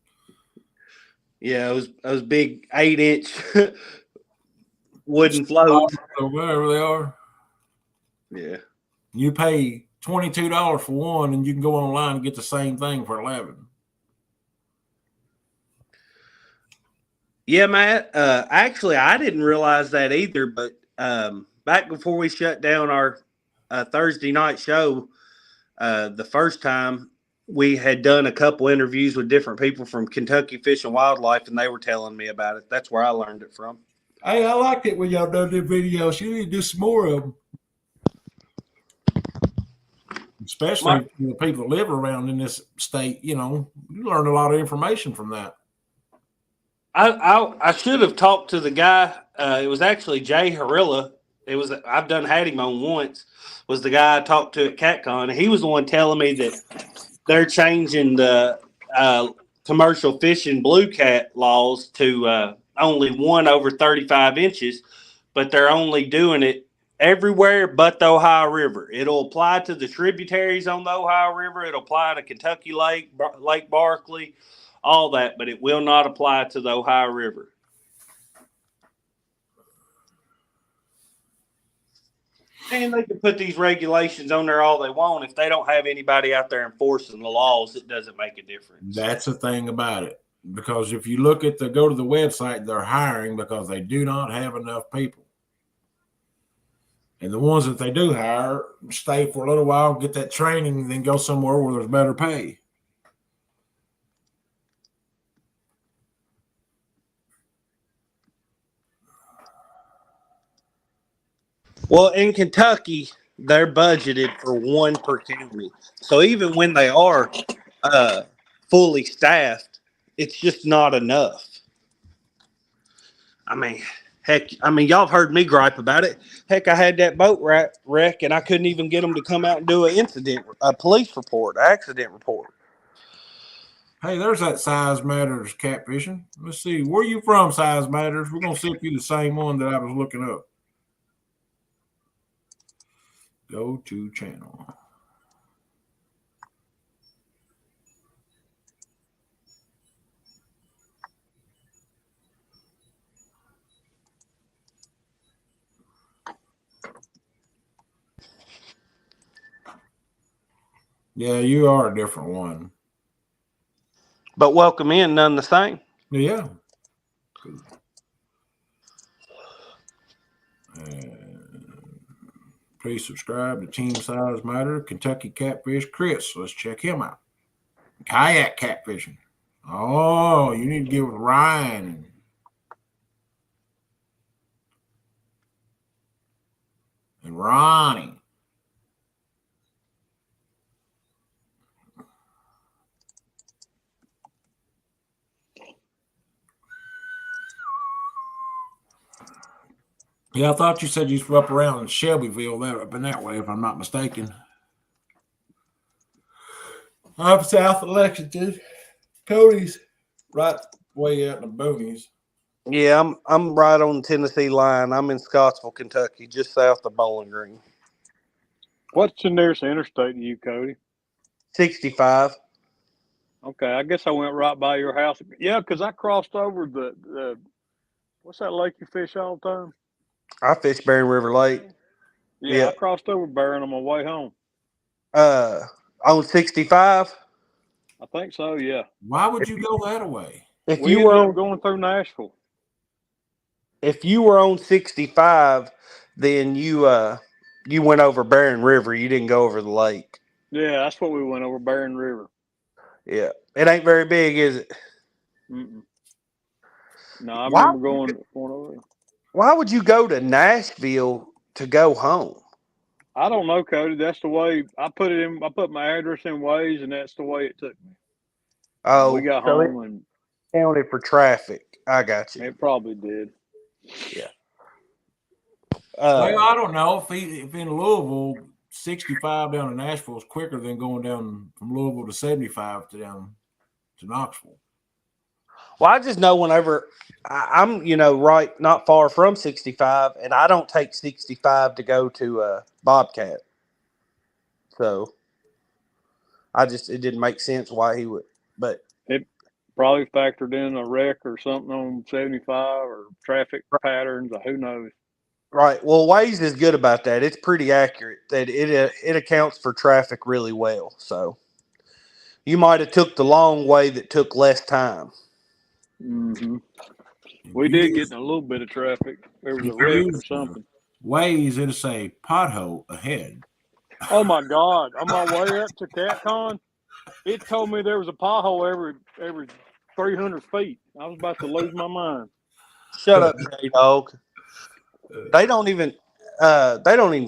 those big 8-inch wooden floats or whatever they are. Yeah. You pay $22 for one, and you can go online and get the same thing for $11. Yeah, Matt. Actually, I didn't realize that either. But back before we shut down our Thursday night show, the first time we had done a couple interviews with different people from Kentucky Fish and Wildlife, and they were telling me about it. That's where I learned it from. Hey, I liked it when y'all done the videos. You need to do some more of them. Especially the people that live around in this state, you learn a lot of information from that. I should have talked to the guy. It was actually Jay Harilla. I've had him on once. Was the guy I talked to at CatCon. He was the one telling me that they're changing the commercial fishing blue cat laws to only one over 35 inches, but they're only doing it everywhere but the Ohio River. It'll apply to the tributaries on the Ohio River. It'll apply to Kentucky Lake, Lake Barkley, all that, but it will not apply to the Ohio River. And they can put these regulations on there all they want. If they don't have anybody out there enforcing the laws, it doesn't make a difference. That's the thing about it. Because if you look at go to the website, they're hiring because they do not have enough people. And the ones that they do hire stay for a little while, get that training, and then go somewhere where there's better pay. Well, in Kentucky, they're budgeted for one per county. So even when they are fully staffed, it's just not enough. I mean, heck, y'all have heard me gripe about it. Heck, I had that boat wreck, and I couldn't even get them to come out and do a police report, accident report. Hey, there's that Size Matters catfishing. Let's see. Where you from, Size Matters? We're going to see if you're the same one that I was looking up. Go to channel. Yeah, you are a different one. But welcome in, none the same. Yeah. Please subscribe to Team Size Matter, Kentucky Catfish Chris. Let's check him out. Kayak catfishing. Oh, you need to get with Ryan. And Ronnie. Yeah, I thought you said you were up around in Shelbyville, up in that way, if I'm not mistaken. I'm south of Lexington. Cody's right way out in the boonies. Yeah, I'm right on the Tennessee line. I'm in Scottsville, Kentucky, just south of Bowling Green. What's the nearest interstate to you, Cody? 65. Okay, I guess I went right by your house. Yeah, because I crossed over the what's that lake you fish all the time? I fish Bering River Lake. Yeah, I crossed over Barron on my way home. On 65. I think so. Yeah. Why would you go that way? If we ended up going through Nashville. If you were on 65, then you went over Bering River. You didn't go over the lake. Yeah, that's what we went over, Bering River. Yeah, it ain't very big, is it? Mm-mm. No, I remember going over. Why would you go to Nashville to go home? I don't know, Cody. That's the way I put it in. I put my address in Waze, and that's the way it took me. Oh, we got home and counted for traffic. I got you. It probably did. Yeah. Well, I don't know if in Louisville, 65 down to Nashville is quicker than going down from Louisville to 75 to down to Knoxville. Well, I just know whenever I'm, right not far from 65, and I don't take 65 to go to Bobcat. So it didn't make sense why he would. But it probably factored in a wreck or something on 75 or traffic patterns, or who knows. Right. Well, Waze is good about that. It's pretty accurate. That it accounts for traffic really well. So you might have took the long way that took less time. Mm-hmm. We did get in a little bit of traffic. There was a wreck or something. Waze, it'll say pothole ahead. Oh my God! On my way up to CatCon, it told me there was a pothole every 300 feet. I was about to lose my mind. Shut up, J-Dog. They don't even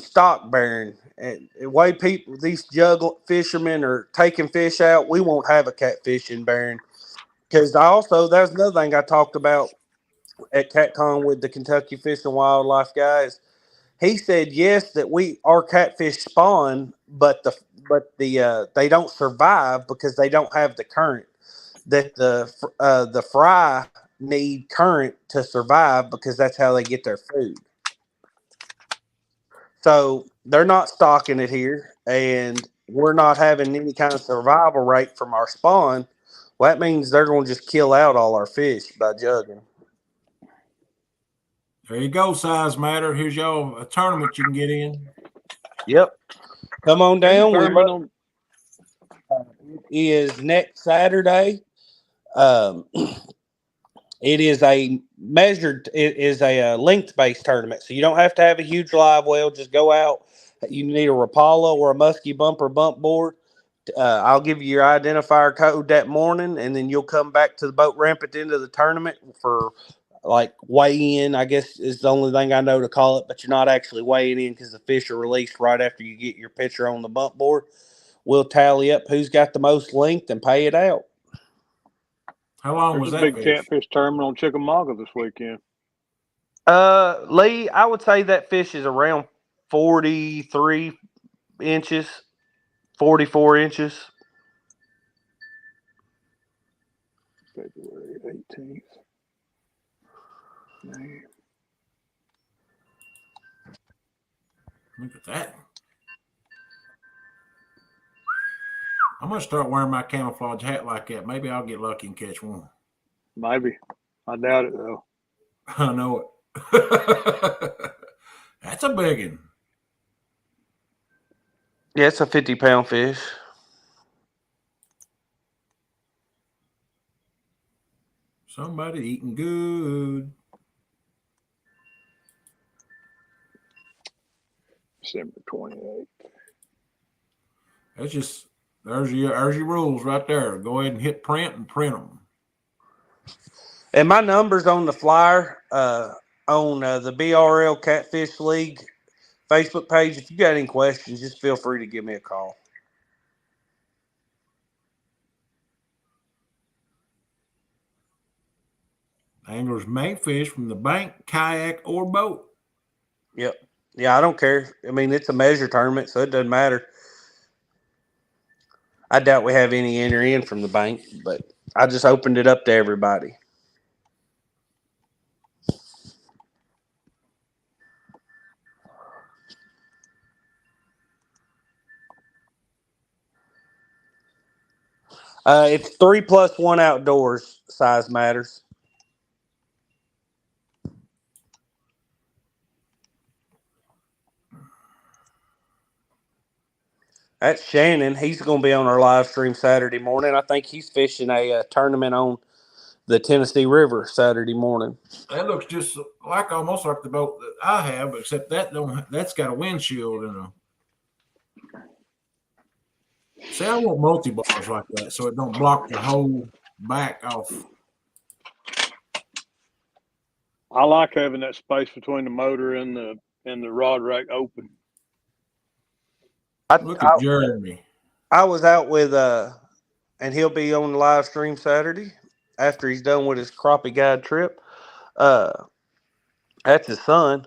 stock Bering. And the way these fishermen are taking fish out, we won't have a catfish in Bering. Because that's another thing I talked about at CatCon with the Kentucky Fish and Wildlife guys. He said yes that our catfish spawn, but they don't survive because they don't have the current. That the fry need current to survive because that's how they get their food. So they're not stocking it here, and we're not having any kind of survival rate from our spawn. Well, that means they're going to just kill out all our fish by jugging. There you go, size matter. Here's your a tournament you can get in. Yep. Come on down. Tournament Is next Saturday. Um, it is a measured. It is a length based tournament, so you don't have to have a huge live well. Just go out. You need a Rapala or a Muskie bumper bump board. I'll give you your identifier code that morning, and then you'll come back to the boat ramp at the end of the tournament for like weigh in. I guess is the only thing I know to call it, but you're not actually weighing in because the fish are released right after you get your picture on the bump board. We'll tally up who's got the most length and pay it out. How long There's was a that big fish? catfish tournament on Chickamauga this weekend. Lee, I would say that fish is around 43 inches, 44 inches. February 18th. Look at that. I'm gonna start wearing my camouflage hat like that. Maybe I'll get lucky and catch one. Maybe. I doubt it though. I know it. That's a big one. Yeah, it's a 50-pound fish. Somebody eating good. December 28th. That's just there's your rules right there. Go ahead and hit print and print them. And my number's on the flyer on the BRL Catfish League Facebook page. If you got any questions, just feel free to give me a call. Anglers may fish from the bank, kayak, or boat. Yep. Yeah, I don't care. I mean, it's a measure tournament, so it doesn't matter. I doubt we have any enter in from the bank, but I just opened it up to everybody. It's 3+1 outdoors. Size matters. That's Shannon. He's going to be on our live stream Saturday morning. I think he's fishing a tournament on the Tennessee River Saturday morning. That looks just like almost like the boat that I have, except that's got a windshield and a. See, I want multi-bars like that so it don't block the whole back off. I like having that space between the motor and the rod rack open. Look at Jeremy. I was out with and he'll be on the live stream Saturday after he's done with his crappie guide trip. That's his son.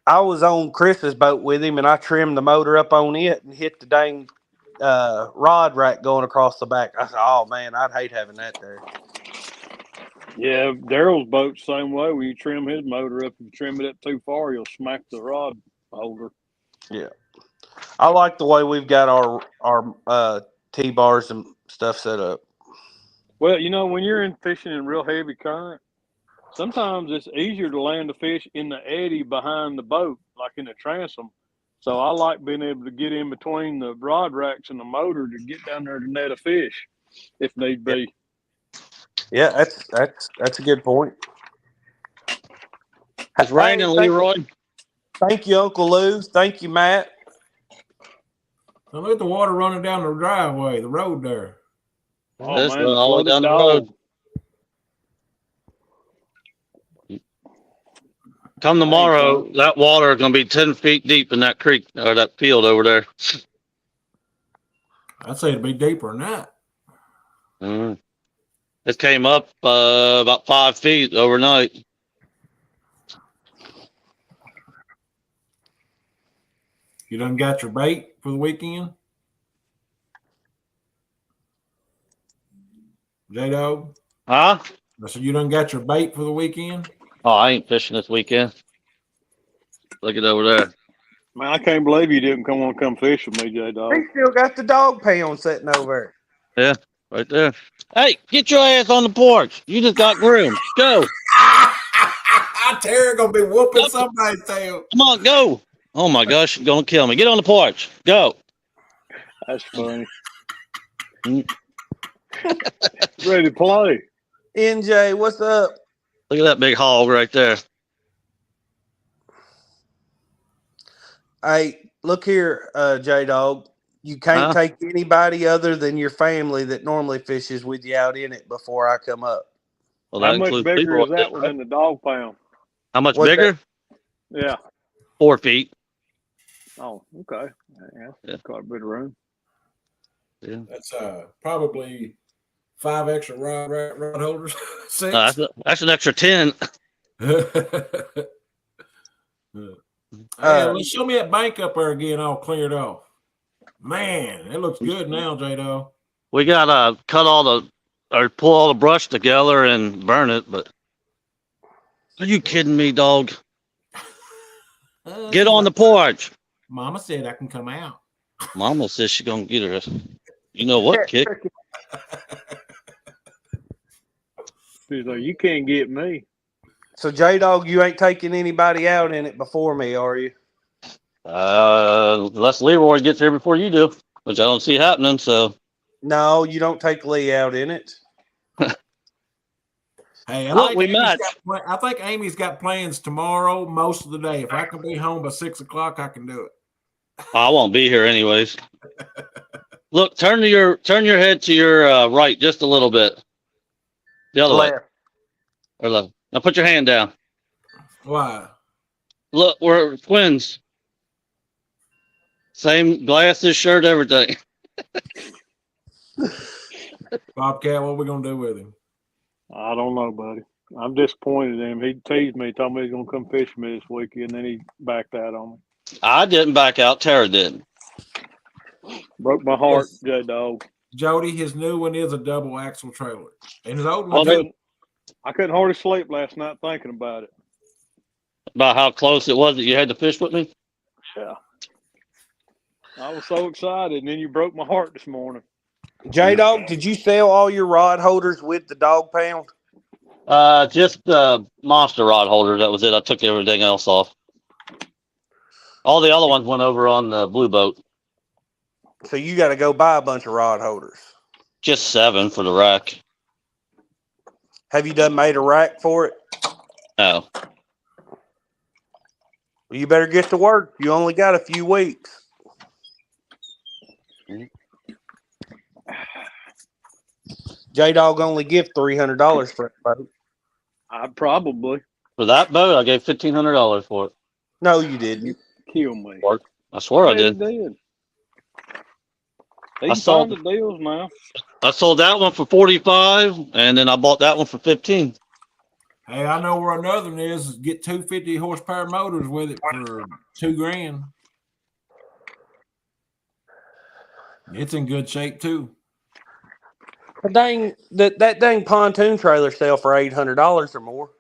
I was on Chris's boat with him, and I trimmed the motor up on it and hit the dang rod rack going across the back. I said, "Oh man, I'd hate having that there." Yeah, Daryl's boat's the same way. When you trim his motor up, if you trim it up too far, you'll smack the rod holder. Yeah, I like the way we've got our T-bars and stuff set up. Well, when you're in fishing in real heavy current, sometimes it's easier to land a fish in the eddy behind the boat, like in the transom. So I like being able to get in between the rod racks and the motor to get down there to net a fish if need be. Yeah, that's a good point. It's raining, Leroy. Thank you, Uncle Lou. Thank you, Matt. Now look at the water running down the driveway, the road there. Oh, This man, one all the way down the flooded road. Come tomorrow, that water is going to be 10 feet deep in that creek or that field over there. I'd say it'd be deeper than that. It came up about 5 feet overnight. You done got your bait for the weekend? J-Dog? Huh? I said, you done got your bait for the weekend? Oh, I ain't fishing this weekend. Look at over there. Man, I can't believe you didn't come fish with me, J-Dog. He still got the dog pound sitting over Yeah, right there. Hey, get your ass on the porch. You just got groomed. Go. Terry gonna be whooping somebody's tail. Come on, go. Oh my gosh, you're gonna kill me. Get on the porch. Go. That's funny. Ready to play. there. NJ, what's up? Look at that big hog right there. Hey, look here, J-Dog. You can't Huh? take anybody other than your family that normally fishes with you out in it before I come up. Well, How that much includes bigger people. is that one than the dog pound? How much What's bigger? Yeah. 4 feet. Oh, okay. Yeah. Quite a bit of room. Yeah. That's probably 5 extra rod holders. 6. That's an extra 10. Hey, let's show me that bank up there again, all cleared off. Man, it looks good now, J-Dog. We gotta cut pull all the brush together and burn it. But are you kidding me, dog? Get on the porch. Mama said I can come out. Mama says she's gonna get her. You know what, kick? She's like, you can't get me. So, J-Dog, you ain't taking anybody out in it before me, are you? Unless Leroy gets here before you do, which I don't see happening. So No, you don't take Lee out in it. Hey, look, we match. I think Amy's got plans tomorrow most of the day. If I can be home by 6 o'clock, I can do it. I won't be here anyways. Look, turn your head to your right just a little bit. The other way. Or left. Now put your hand down. Why? Look, we're twins. Same glasses, shirt, everything. Bobcat, what are we gonna do with him? I don't know, buddy. I'm disappointed in him. He teased me, told me he's going to come fish with me this weekend, and then he backed out on me. I didn't back out. Tara did. Broke my heart, J-Dog. Jody, his new one is a double axle trailer. And his old one I couldn't hardly sleep last night thinking about it. About how close it was that you had to fish with me? Yeah. I was so excited, and then you broke my heart this morning. J-Dog, did you sell all your rod holders with the dog pound? Just monster rod holder. That was it. I took everything else off. All the other ones went over on the blue boat. So you got to go buy a bunch of rod holders. Just 7 for the rack. Have you made a rack for it? No. Well, you better get to work. You only got a few weeks. J-Dog only give $300 for it, boat. I probably. For that boat, I gave $1,500 for it. No, you didn't. Kill me. I swear I did. I saw the deals now. I sold that one for $45, and then I bought that one for $15. Hey, I know where another one is. Get 250 horsepower motors with it for $2,000. It's in good shape too. That dang pontoon trailer sell for $800 or more.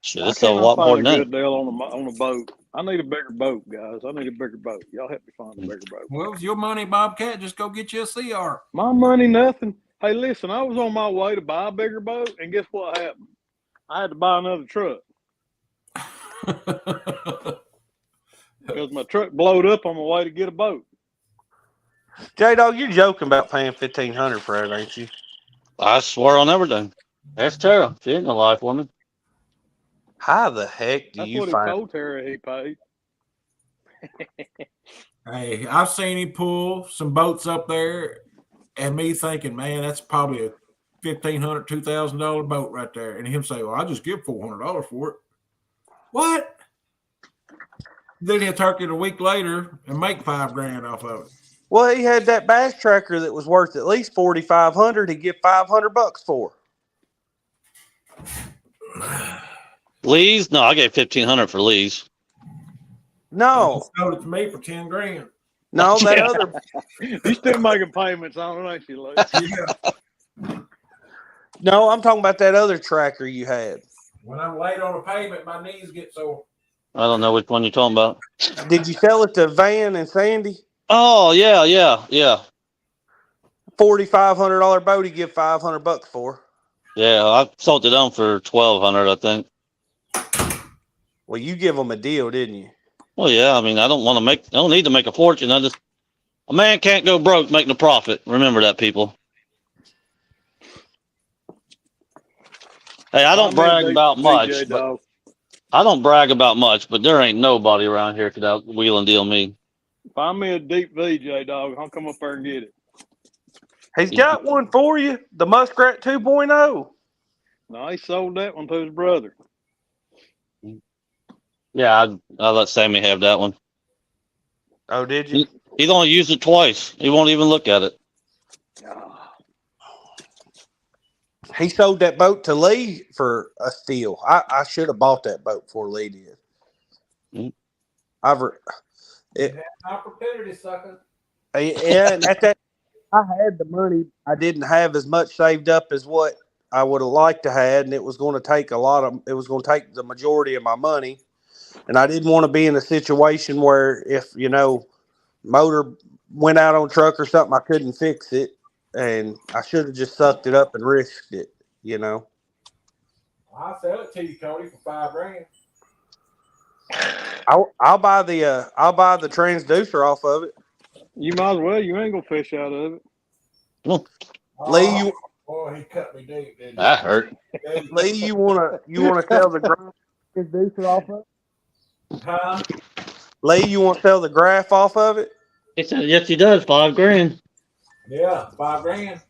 Shit, it's a lot more than that. Good deal on a boat. I need a bigger boat, guys. I need a bigger boat. Y'all help me find a bigger boat. Well, it's your money, Bobcat. Just go get you a CR. My money, nothing. Hey, listen, I was on my way to buy a bigger boat, and guess what happened? I had to buy another truck because my truck blowed up on my way to get a boat. J-Dog, you're joking about paying $1,500 for it, ain't you? I swear on everything. That's Tara. She ain't gonna lie for me. How the heck do That's you what find? he told Tara he paid. Hey, I've seen him pull some boats up there, and me thinking, man, that's probably a $1,500, $2,000 boat right there. And him say, well, I'll just give $400 for it. What? Then he'll turkey it a week later and make $5,000 off of it. Well, he had that bass tracker that was worth at least $4,500. He'd get $500 for. Lee's? No, I gave $1,500 for Lee's. No, He sold it to me for $10,000. no, that other. He's still making payments on it, ain't you, Luke? Yeah. No, I'm talking about that other tracker you had. When I'm late on a payment, my knees get sore. I don't know which one you're talking about. Did you sell it to Van and Sandy? Oh, yeah. $4,500 boat he give $500 for. Yeah, I sold it on for $1,200, I think. Well, you give them a deal, didn't you? Well, yeah. I mean, I don't need to make a fortune. A man can't go broke making a profit. Remember that, people. Hey, I don't brag about much, but there ain't nobody around here could out wheel and deal me. Find me a deep VJ dog. I'll come up there and get it. He's got one for you, the Muskrat 2.0. No, he sold that one to his brother. Yeah, I'll let Sammy have that one. Oh, did you? He's only used it twice. He won't even look at it. He sold that boat to Lee for a steal. I should have bought that boat before Lee did. Opportunity, sucker. Yeah, and at that, I had the money. I didn't have as much saved up as what I would have liked to had, and it was going to take the majority of my money. And I didn't want to be in a situation where if, motor went out on truck or something, I couldn't fix it. And I should have just sucked it up and risked it, I'll sell it to you, Cody, for $5,000. I'll buy the transducer off of it. You might as well. You ain't gonna fish out of it. Lee, boy, he cut me deep. Didn't he? That hurt. Lee, you wanna sell the transducer off of it? Huh? Lee, you want to sell the graph off of it? He said, yes, he does. $5,000. Yeah, $5,000.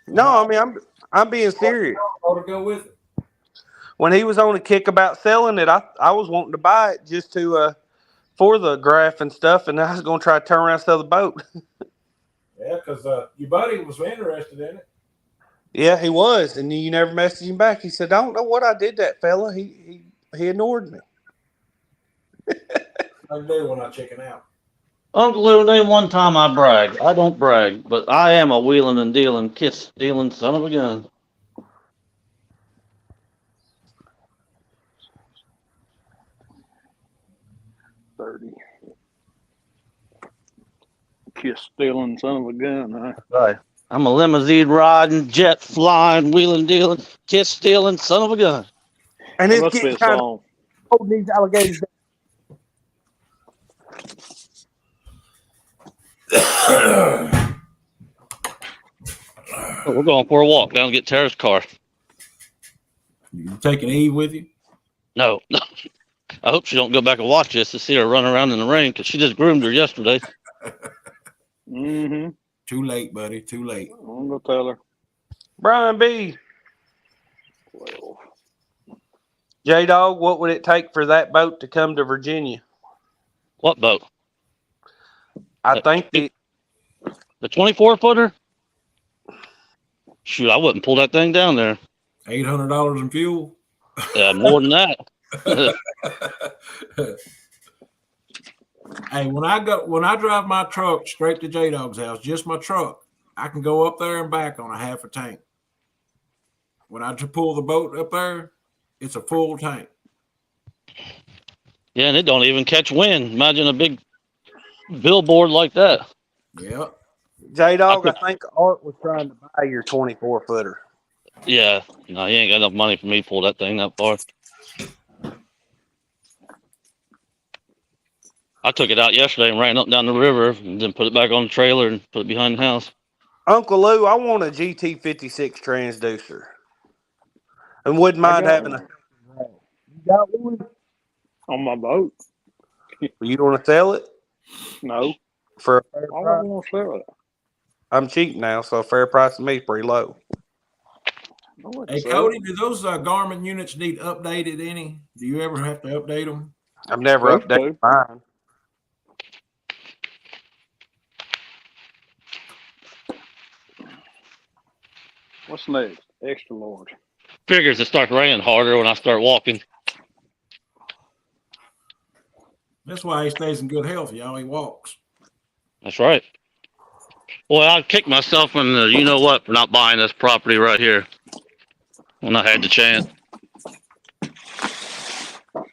No, I mean I'm being serious. Or to go with it. When he was on a kick about selling it, I was wanting to buy it just to for the graph and stuff, and I was going to try to turn around and sell the boat. Yeah, because your buddy was interested in it. Yeah, he was, and you never messaged him back. He said, "I don't know what I did, that fella. He ignored me." I do when I chicken out. Uncle Lou, name one time I brag. I don't brag, but I am a wheeling and dealing, kiss stealing son of a gun. Kiss stealing son of a gun, huh? Right. I'm a limousine riding, jet flying, wheeling dealing, kiss stealing son of a gun. And That it's must be getting a kind of song. holding these alligators down. We're going for a walk down to get Tara's car. You taking Eve with you? No. I hope she don't go back and watch this to see her run around in the rain because she just groomed her yesterday. Mm-hmm. Too late, buddy. Too late. I'm gonna tell her. Brian B. 12. J-Dog, what would it take for that boat to come to Virginia? What boat? I think The 24-footer? Shoot, I wouldn't pull that thing down there. $800 in fuel. Yeah, more than that. Hey, when I drive my truck straight to J-Dog's house, just my truck, I can go up there and back on a half a tank. When I pull the boat up there, it's a full tank. Yeah, and it don't even catch wind. Imagine a big billboard like that. Yep. J-Dog, I think Art was trying to buy your 24-footer. Yeah, no, he ain't got enough money for me to pull that thing that far. I took it out yesterday and ran up down the river and then put it back on the trailer and put it behind the house. Uncle Lou, I want a GT56 transducer. And wouldn't mind having a... You got one? On my boat. You want to sell it? No. For a fair I price? don't want to sell it. I'm cheap now, so a fair price to me is pretty low. I wouldn't Hey, sell Cody, it. do those Garmin units need updated any? Do you ever have to update them? I've never Supposed updated to. mine. What's next? Extra large. Figures it starts raining harder when I start walking. That's why he stays in good health, y'all. He walks. That's right. Well, I kicked myself in the you know what for not buying this property right here when I had the chance.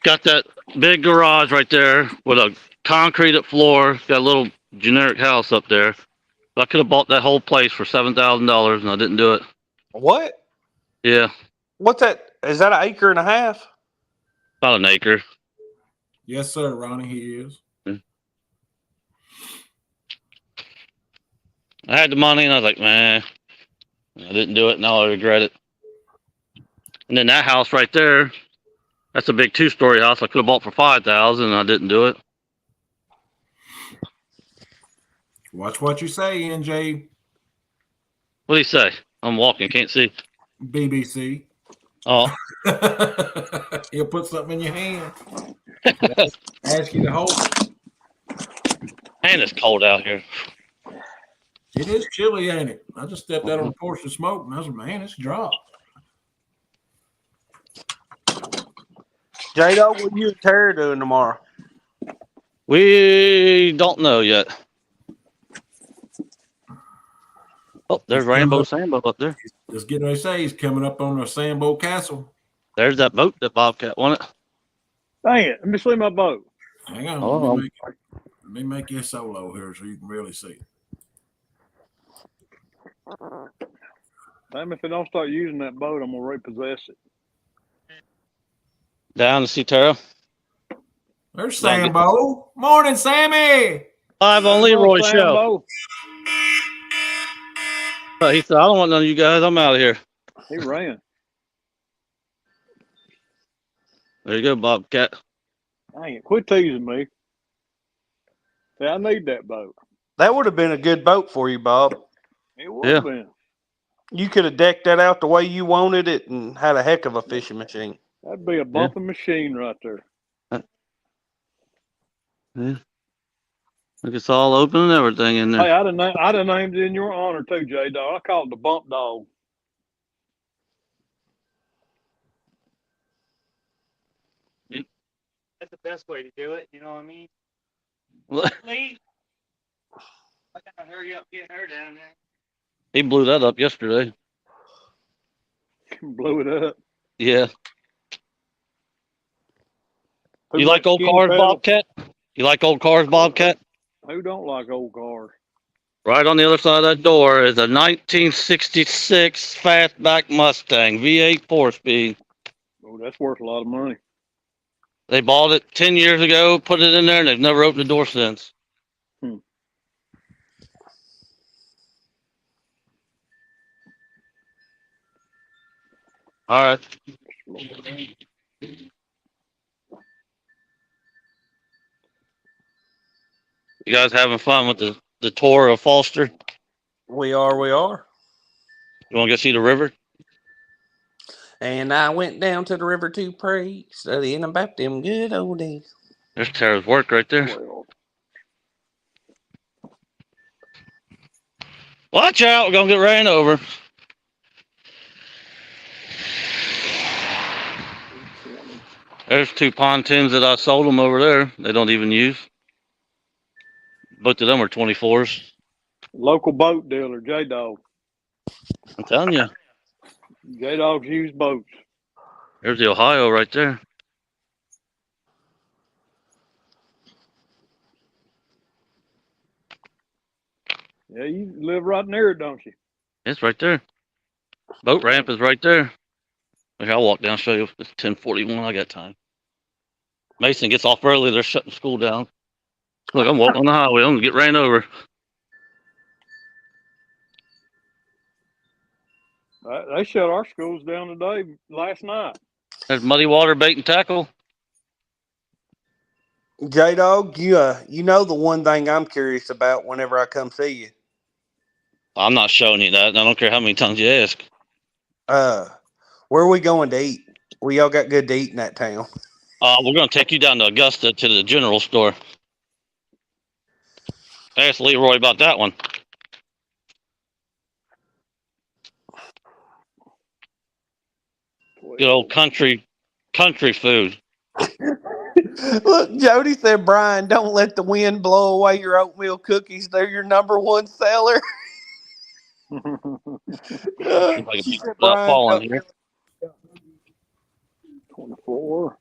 Got that big garage right there with a concrete floor. Got a little generic house up there. I could have bought that whole place for $7,000, and I didn't do it. What? Yeah, What's that? Is that an acre and a half? about an acre. Yes, sir, Ronnie. He is. I had the money, and I was like, man, I didn't do it. Now I regret it. And then that house right there, that's a big 2-story house. I could have bought for $5,000, and I didn't do it. Watch what you say, NJ. What do you say? I'm walking, can't see. BBC. Oh, He'll put something in your hand. Ask you to hold it. man, it's cold out here. It is chilly, ain't it? I just stepped out on a porch of smoke, and I was like, man, it's dropped. J-Dog, what you and Tara doing tomorrow? We don't know yet. Oh, there's Rainbow Sambo up there. Just getting ready to say he's coming up on the Sambo Castle. There's that boat that Bobcat wanted. Dang it. Let me see my boat. Hang on. Oh. Let me make you a solo here so you can really see it. Damn, if I don't start using that boat, I'm going to repossess it. Down to see Tara. There's Sambo. Morning, Sammy. Live on Leroy show. He said, I don't want none of you guys. I'm out of here. He ran. There you go, Bobcat. Dang it. Quit teasing me. See, I need that boat. That would have been a good boat for you, Bob. It would have been. You could have decked that out the way you wanted it and had a heck of a fishing machine. That'd be a bumping machine right there. Yeah. Look, it's all open and everything in there. Hey, I'd have named it in your honor too, J-Dog. I call it the bump dog. That's the best way to do it. You know what I mean? What? Please. I gotta hurry up, get her down there. He blew that up yesterday. Blew it up. Yeah. Who You like old skinny cars, pedal? Bobcat? You like old cars, Bobcat? Who don't like old cars? Right on the other side of that door is a 1966 fastback Mustang V8 4-speed. Oh, that's worth a lot of money. They bought it 10 years ago, put it in there, and they've never opened the door since. All right. You guys having fun with the tour of Foster? We are. You want to go see the river? And I went down to the river to pray, studying about them good old days. There's Tara's work right there. Watch out, we're going to get ran over. There's 2 pontoons that I sold them over there. They don't even use. Both of them are 24s. Local boat dealer, J-Dog. I'm telling you. J-Dog's used boats. There's the Ohio right there. Yeah, you live right near it, don't you? It's right there. Boat ramp is right there. Okay, I'll walk down and show you. It's 10:41. I got time. Mason gets off early. They're shutting school down. Look, I'm walking on the highway. I'm going to get ran over. They shut our schools down today, last night. There's muddy water, bait, and tackle. J-Dog, you know the one thing I'm curious about whenever I come see you. I'm not showing you that. I don't care how many times you ask. Where are we going to eat? We all got good to eat in that town. We're going to take you down to Augusta to the general store. Ask Leroy about that one. Good old country food. Look, Jody said, Brian, don't let the wind blow away your oatmeal cookies. They're your number 1 seller. She said, Brian, falling here. 24.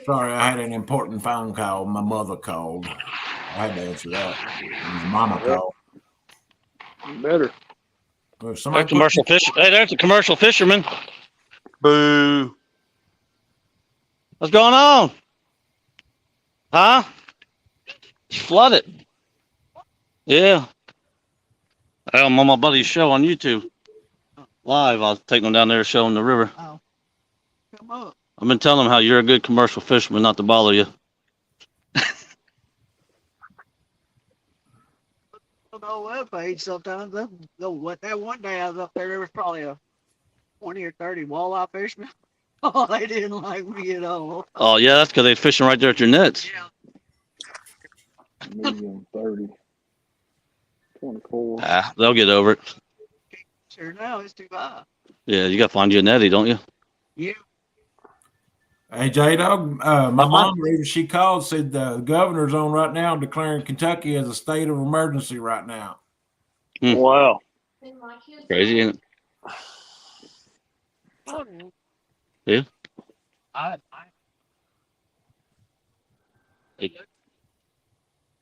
Sorry, I had an important phone call. My mother called. I had to answer that. His mama called. Better. Well, There's somebody commercial fish. Hey, there's a commercial fisherman. Boo. What's going on? Huh? It's flooded. Yeah. I'm on my buddy's show on YouTube. Live. I was taking them down there showing the river. Oh. Come up. I've been telling them how you're a good commercial fisherman, not to bother you. On the webpage sometimes. That one day I was up there was probably a 20 or 30 walleye fishermen. Oh, they didn't like me at all. Oh, yeah, that's because they're fishing right there at your nets. Yeah. Medium 30. 24. They'll get over it. Sure, now it's too high. Yeah, you got to find you a netty, don't you? Yeah. Hey, J-Dog, my mom, she called, said the governor's on right now declaring Kentucky as a state of emergency right now. Wow. Crazy, ain't it? Yeah.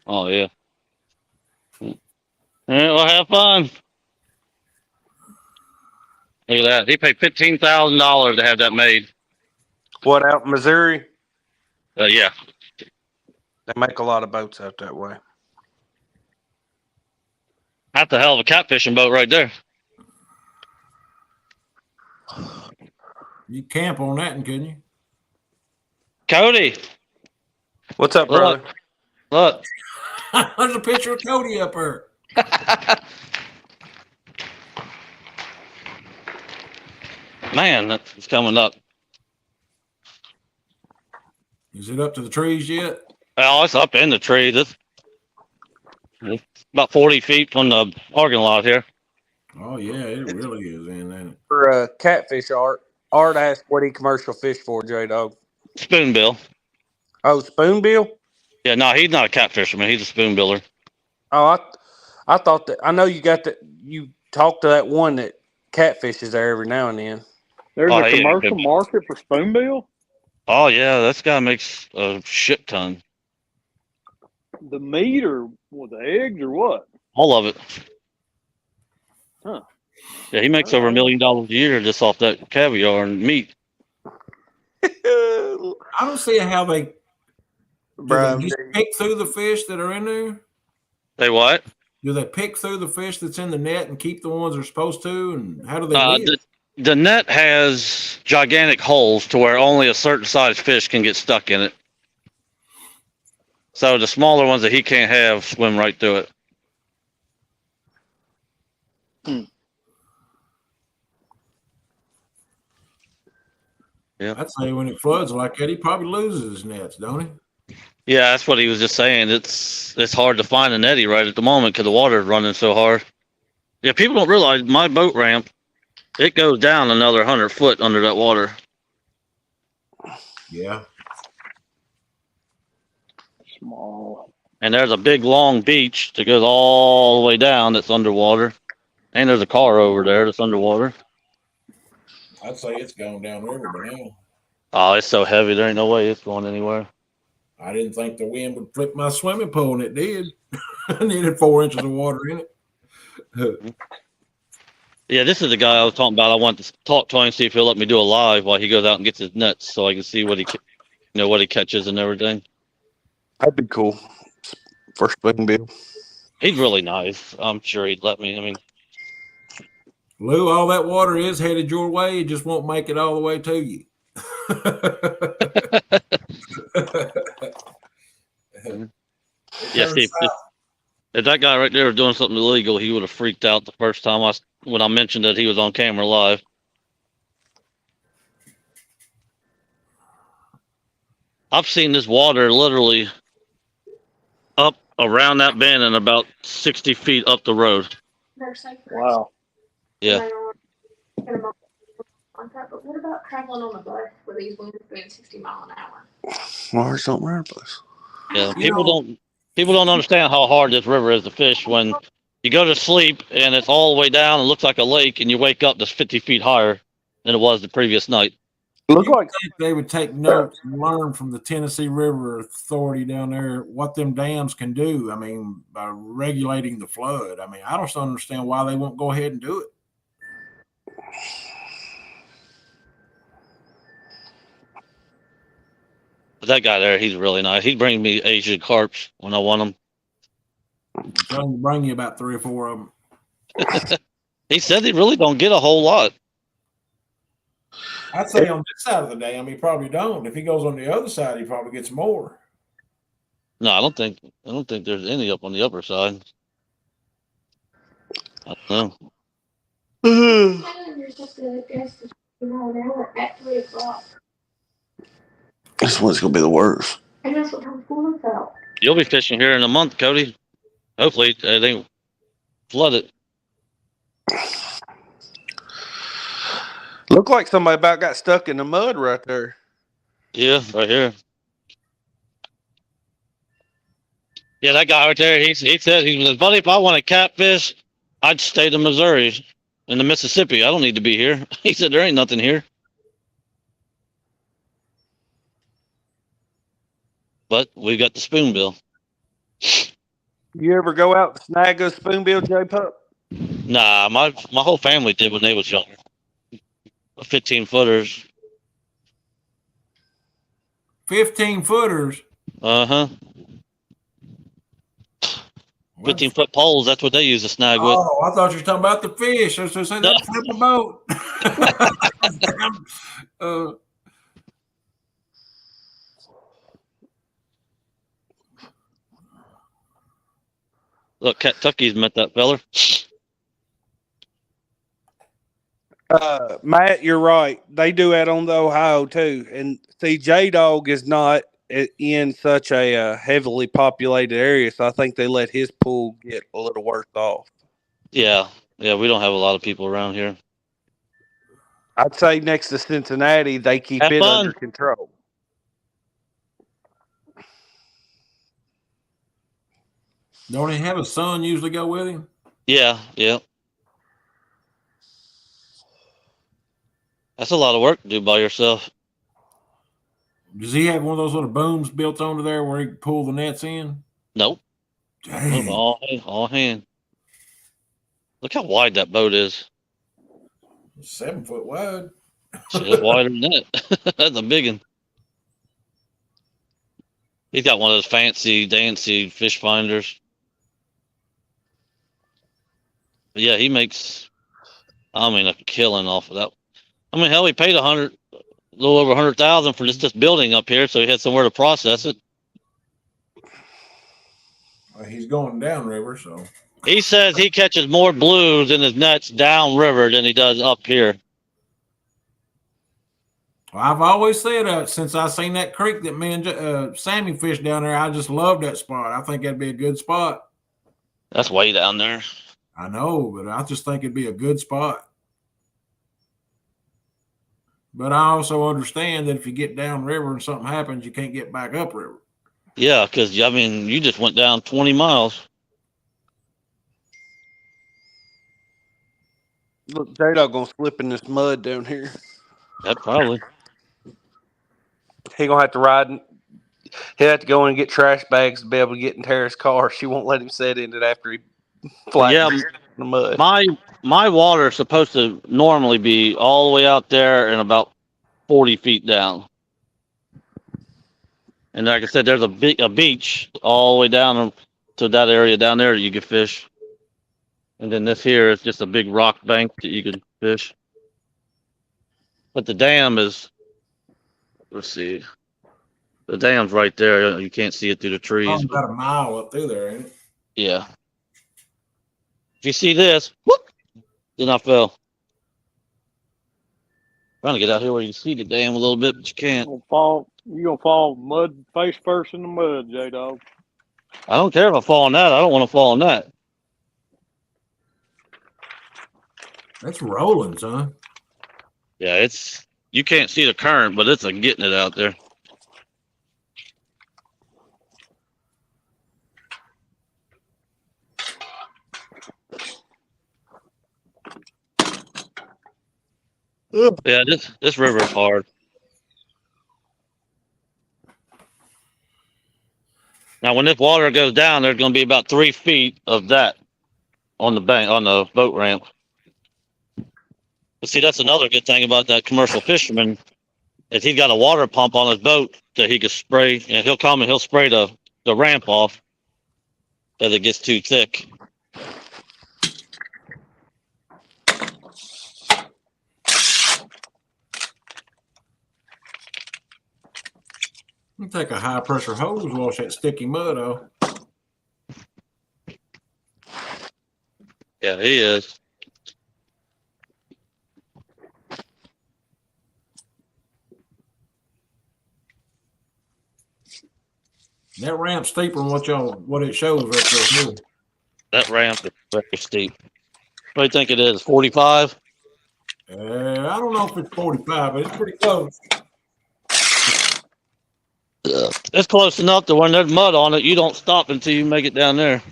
Oh, yeah. Yeah, well, have fun. Look at that. He paid $15,000 to have that made. What, out in Missouri? Yeah. They make a lot of boats out that way. That's a hell of a catfishing boat right there. You camp on that, couldn't you? Cody. What's up, brother? Look. There's a picture of Cody up there. Man, that's coming up. Is it up to the trees yet? Oh, it's up in the tree. It's about 40 feet from the parking lot here. Oh, yeah, it really is in there. For catfish art. Art asked what he commercial fish for, J-Dog. Spoonbill. Oh, spoonbill? Yeah, no, he's not a catfisherman. He's a spoonbiller. Oh, I thought that. I know you got that. You talked to that one that catfishes there every now and then. There's Oh, a yeah, commercial market for spoonbill? Oh, yeah, this guy makes a shit ton. The meat or the eggs or what? All of it. Huh. Yeah, he makes over $1 million a year just off that caviar and meat. I don't see how they Bro, just pick through the fish that are in there. They what? Do they pick through the fish that's in the net and keep the ones they're supposed to? And how do they live? The net has gigantic holes to where only a certain size fish can get stuck in it. So the smaller ones that he can't have swim right through it. Yeah, I'd say when it floods like that, he probably loses his nets, don't he? Yeah, that's what he was just saying. It's hard to find a netty right at the moment because the water is running so hard. Yeah, people don't realize my boat ramp, it goes down another 100 foot under that water. Yeah. Small. And there's a big long beach that goes all the way down that's underwater. And there's a car over there that's underwater. I'd say it's going downriver by now. Oh, it's so heavy. There ain't no way it's going anywhere. I didn't think the wind would flip my swimming pool, and it did. I needed 4 inches of water in it. Yeah, this is the guy I was talking about. I want to talk to him, see if he'll let me do a live while he goes out and gets his nets, so I can see what what he catches and everything. That'd be cool. For spoonbill. He's really nice. I'm sure he'd let me. I mean, Lou, all that water is headed your way. It just won't make it all the way to you. yeah, see, if that guy right there was doing something illegal, he would have freaked out the first time when I mentioned that he was on camera live. I've seen this water literally up around that bend and about 60 feet up the road. Wow. Yeah. But what about traveling on the bus where these winds being 60 miles an hour? Well, there's something around place. Yeah. People don't understand how hard this river is to fish when you go to sleep and it's all the way down and looks like a lake and you wake up that's 50 feet higher than it was the previous night. Look You would like think they would take notes and learn from the Tennessee River Authority down there what them dams can do. I mean, by regulating the flood. I mean, I don't understand why they won't go ahead and do it. But that guy there, he's really nice. He brings me Asian carps when I want them. Tell them to bring you about 3 or 4 of them. He said he really don't get a whole lot. I'd say on this side of the dam, he probably don't. If he goes on the other side, he probably gets more. No, I don't think there's any up on the upper side. I don't know. this one's gonna be the worst. And that's what I'm school about. You'll be fishing here in a month, Cody. Hopefully it ain't flooded. Look like somebody about got stuck in the mud right there. Yeah, right here. Yeah, that guy right there, he said, he was, buddy, if I want to catfish, I'd stay to Missouri and the Mississippi. I don't need to be here. He said, there ain't nothing here. But we got the spoonbill. You ever go out and snag a spoonbill, J-Pup? Nah, my whole family did when they was younger. 15-footers. 15-footers. Uh-huh. 15-foot poles, that's what they use to snag with. Oh, I thought you were talking about the fish. I was going to say, that's flip a boat. Look, Kentucky's met that feller. Matt, you're right. They do that on the Ohio too. And see, J-Dog is not in such a heavily populated area, so I think they let his pool get a little worse off. Yeah, we don't have a lot of people around here. I'd say next to Cincinnati, they keep Have it fun. under control. Don't he have a son usually go with him? Yeah. That's a lot of work to do by yourself. Does he have one of those little booms built onto there where he can pull the nets in? Nope. Dang. All hand. Look how wide that boat is. 7 foot wide. Shit, it's wider than that. That's a big one. He's got one of those fancy, dancy fish finders. But yeah, he makes, a killing off of that. I mean, hell, he paid a little over 100,000 for just this building up here, so he had somewhere to process it. Well, he's going downriver, so. He says he catches more blues in his nets downriver than he does up here. Well, I've always said since I seen that creek that me and Sammy fished down there, I just love that spot. I think that'd be a good spot. That's way down there. I know, but I just think it'd be a good spot. But I also understand that if you get downriver and something happens, you can't get back upriver. Yeah, because, you just went down 20 miles. Look, J-Dog gonna slip in this mud down here. That probably. He gonna have to ride. He'll have to go in and get trash bags to be able to get in Tara's car. She won't let him sit in it after he flattens in the mud. My water is supposed to normally be all the way out there and about 40 feet down. And like I said, there's a beach all the way down to that area down there that you can fish. And then this here is just a big rock bank that you can fish. But the dam is, let's see, the dam's right there. You can't see it through the trees. About a mile up through there, ain't it? Yeah. If you see this, whoop, then I fell. Trying to get out here where you can see the dam a little bit, but you can't. You're gonna fall mud face first in the mud, J-Dog. I don't care if I fall in that. I don't want to fall in that. That's rolling, son. Yeah, you can't see the current, but it's getting it out there. Yeah, this river is hard. Now, when this water goes down, there's going to be about 3 feet of that on the bank, on the boat ramp. But see, that's another good thing about that commercial fisherman is he's got a water pump on his boat that he can spray, and he'll come and he'll spray the ramp off as it gets too thick. You take a high pressure hose, wash that sticky mud off. Yeah, he is. That ramp's steeper than what it shows right there. That ramp is very steep. What do you think it is? 45? I don't know if it's 45, but it's pretty close. It's close enough to when there's mud on it, you don't stop until you make it down there.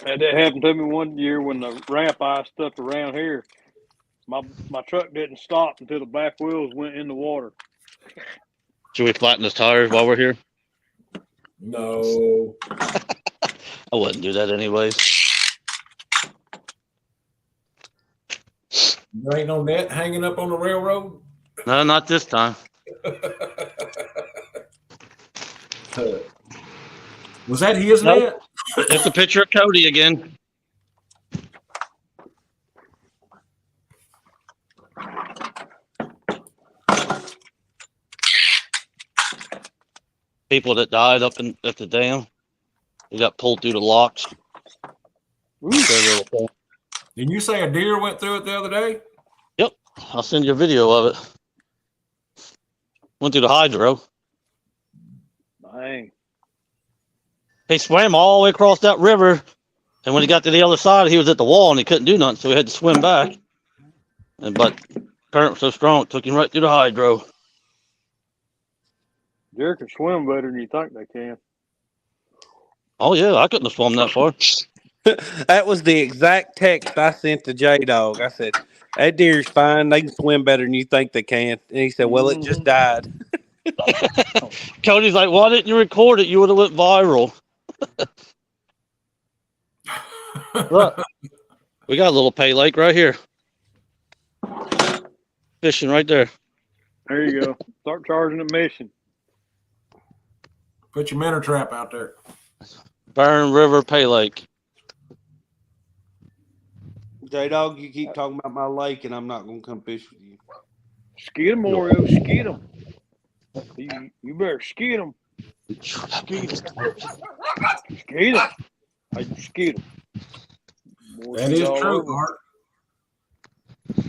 Had that happened to me one year when the ramp iced up around here. My truck didn't stop until the back wheels went in the water. Should we flatten his tires while we're here? No. I wouldn't do that anyways. There ain't no net hanging up on the railroad? No, not this time. Was that his Nope. net? It's a picture of Cody again. People that died up at the dam, they got pulled through the locks. Didn't you say a deer went through it the other day? Yep, I'll send you a video of it. Went through the hydro. Dang. He swam all the way across that river, and when he got to the other side, he was at the wall and he couldn't do nothing, so he had to swim back. But current was so strong, it took him right through the hydro. Deer can swim better than you think they can. Oh yeah, I couldn't have swum that far. That was the exact text I sent to J Dog. I said, "That deer's fine. They can swim better than you think they can." And he said, "Well, it just died." Cody's like, "Why didn't you record it? You would have went viral." Look, we got a little pay lake right here. Fishing right there. There you go. Start charging admission. Put your minnow trap out there. Burn River Pay Lake. J Dog, you keep talking about my lake, and I'm not gonna come fish with you. Skid them, Oreo. Skid them. You better skid them. Skid them. Skid them. Hey, skid them. That is true, Art.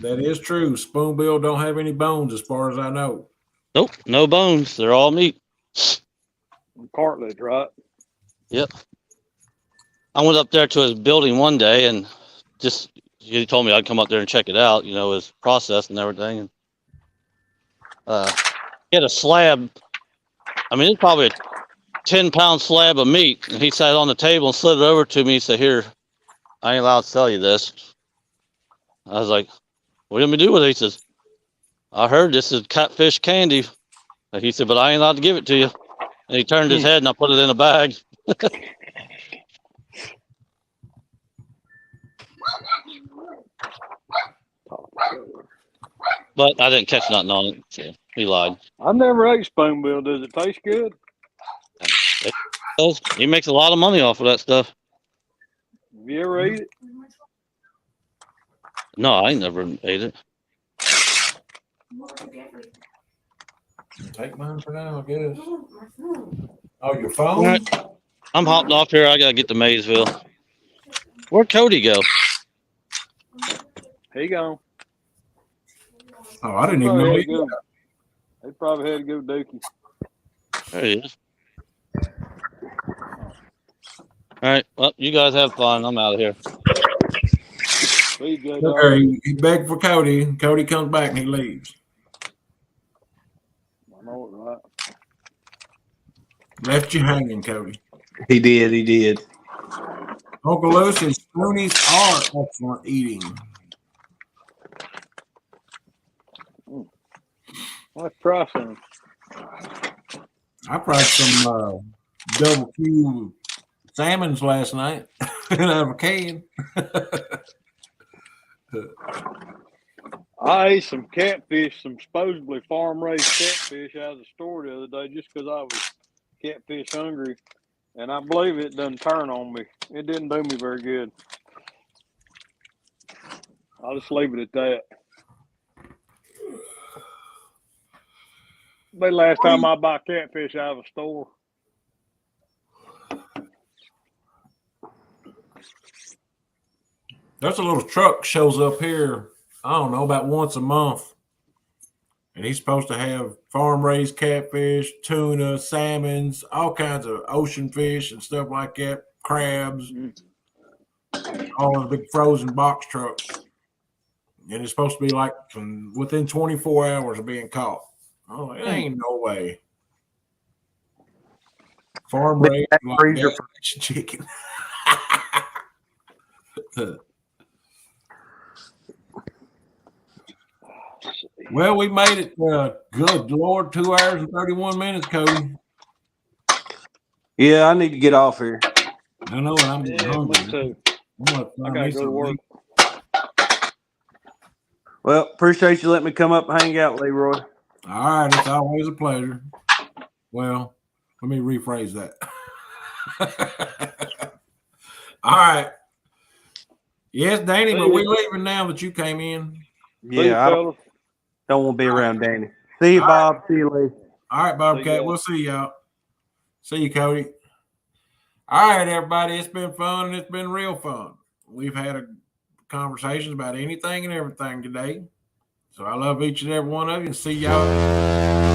That is true. Spoonbill don't have any bones as far as I know. Nope, no bones. They're all meat. Cartilage, right? Yep. I went up there to his building one day and just he told me I'd come up there and check it out, you know, his process and everything. And he had a slab. I mean, it's probably a 10-pound slab of meat. And he sat on the table and slid it over to me. He said, "Here, I ain't allowed to sell you this." I was like, "What do you want me to do with it?" He says, "I heard this is catfish candy." And he said, "But I ain't allowed to give it to you." And he turned his head and I put it in a bag. But I didn't catch nothing on it. So he lied. I've never ate spoonbill. Does it taste good? It does. He makes a lot of money off of that stuff. Have you ever ate it? No, I ain't never ate it. Take mine for now, I guess. Oh, your phone? All right. I'm hopping off here. I gotta get to Maysville. Where'd Cody go? He gone. Oh, I didn't even know he go. They probably had to go dookie. There he is. All right. Well, you guys have fun. I'm out of here. See you, He begged for Cody. Cody comes back and he leaves. I know it, right? Left you hanging, Cody. He did. Uncle Lewis says spoonies are excellent eating. Let's try some. I fried some double Q salmons last night out of a can. I ate some catfish, some supposedly farm-raised catfish out of the store the other day just because I was catfish hungry. And I believe it doesn't turn on me. It didn't do me very good. I'll just leave it at that. The last time I buy catfish out of a store. There's a little truck shows up here, I don't know, about once a month. And he's supposed to have farm-raised catfish, tuna, salmons, all kinds of ocean fish and stuff like that, crabs, all in a big frozen box truck. And it's supposed to be like within 24 hours of being caught. Oh, it ain't no way. Farm-raised like gas chicken. Well, we made it. Good Lord, 2 hours and 31 minutes, Cody. Yeah, I need to get off here. I know, and I'm getting hungry. Me too. I gotta go to work. Well, appreciate you letting me come up and hang out, Leroy. All right, it's always a pleasure. Well, let me rephrase that. All right. Yes, Danny, but we're leaving now that you came in. Yeah, I don't want to be around Danny. See you, Bob. Right. See you, Lee. All right, Bobcat. We'll see y'all. See you, Cody. All right, everybody. It's been fun and it's been real fun. We've had conversations about anything and everything today. So I love each and every one of you and see y'all.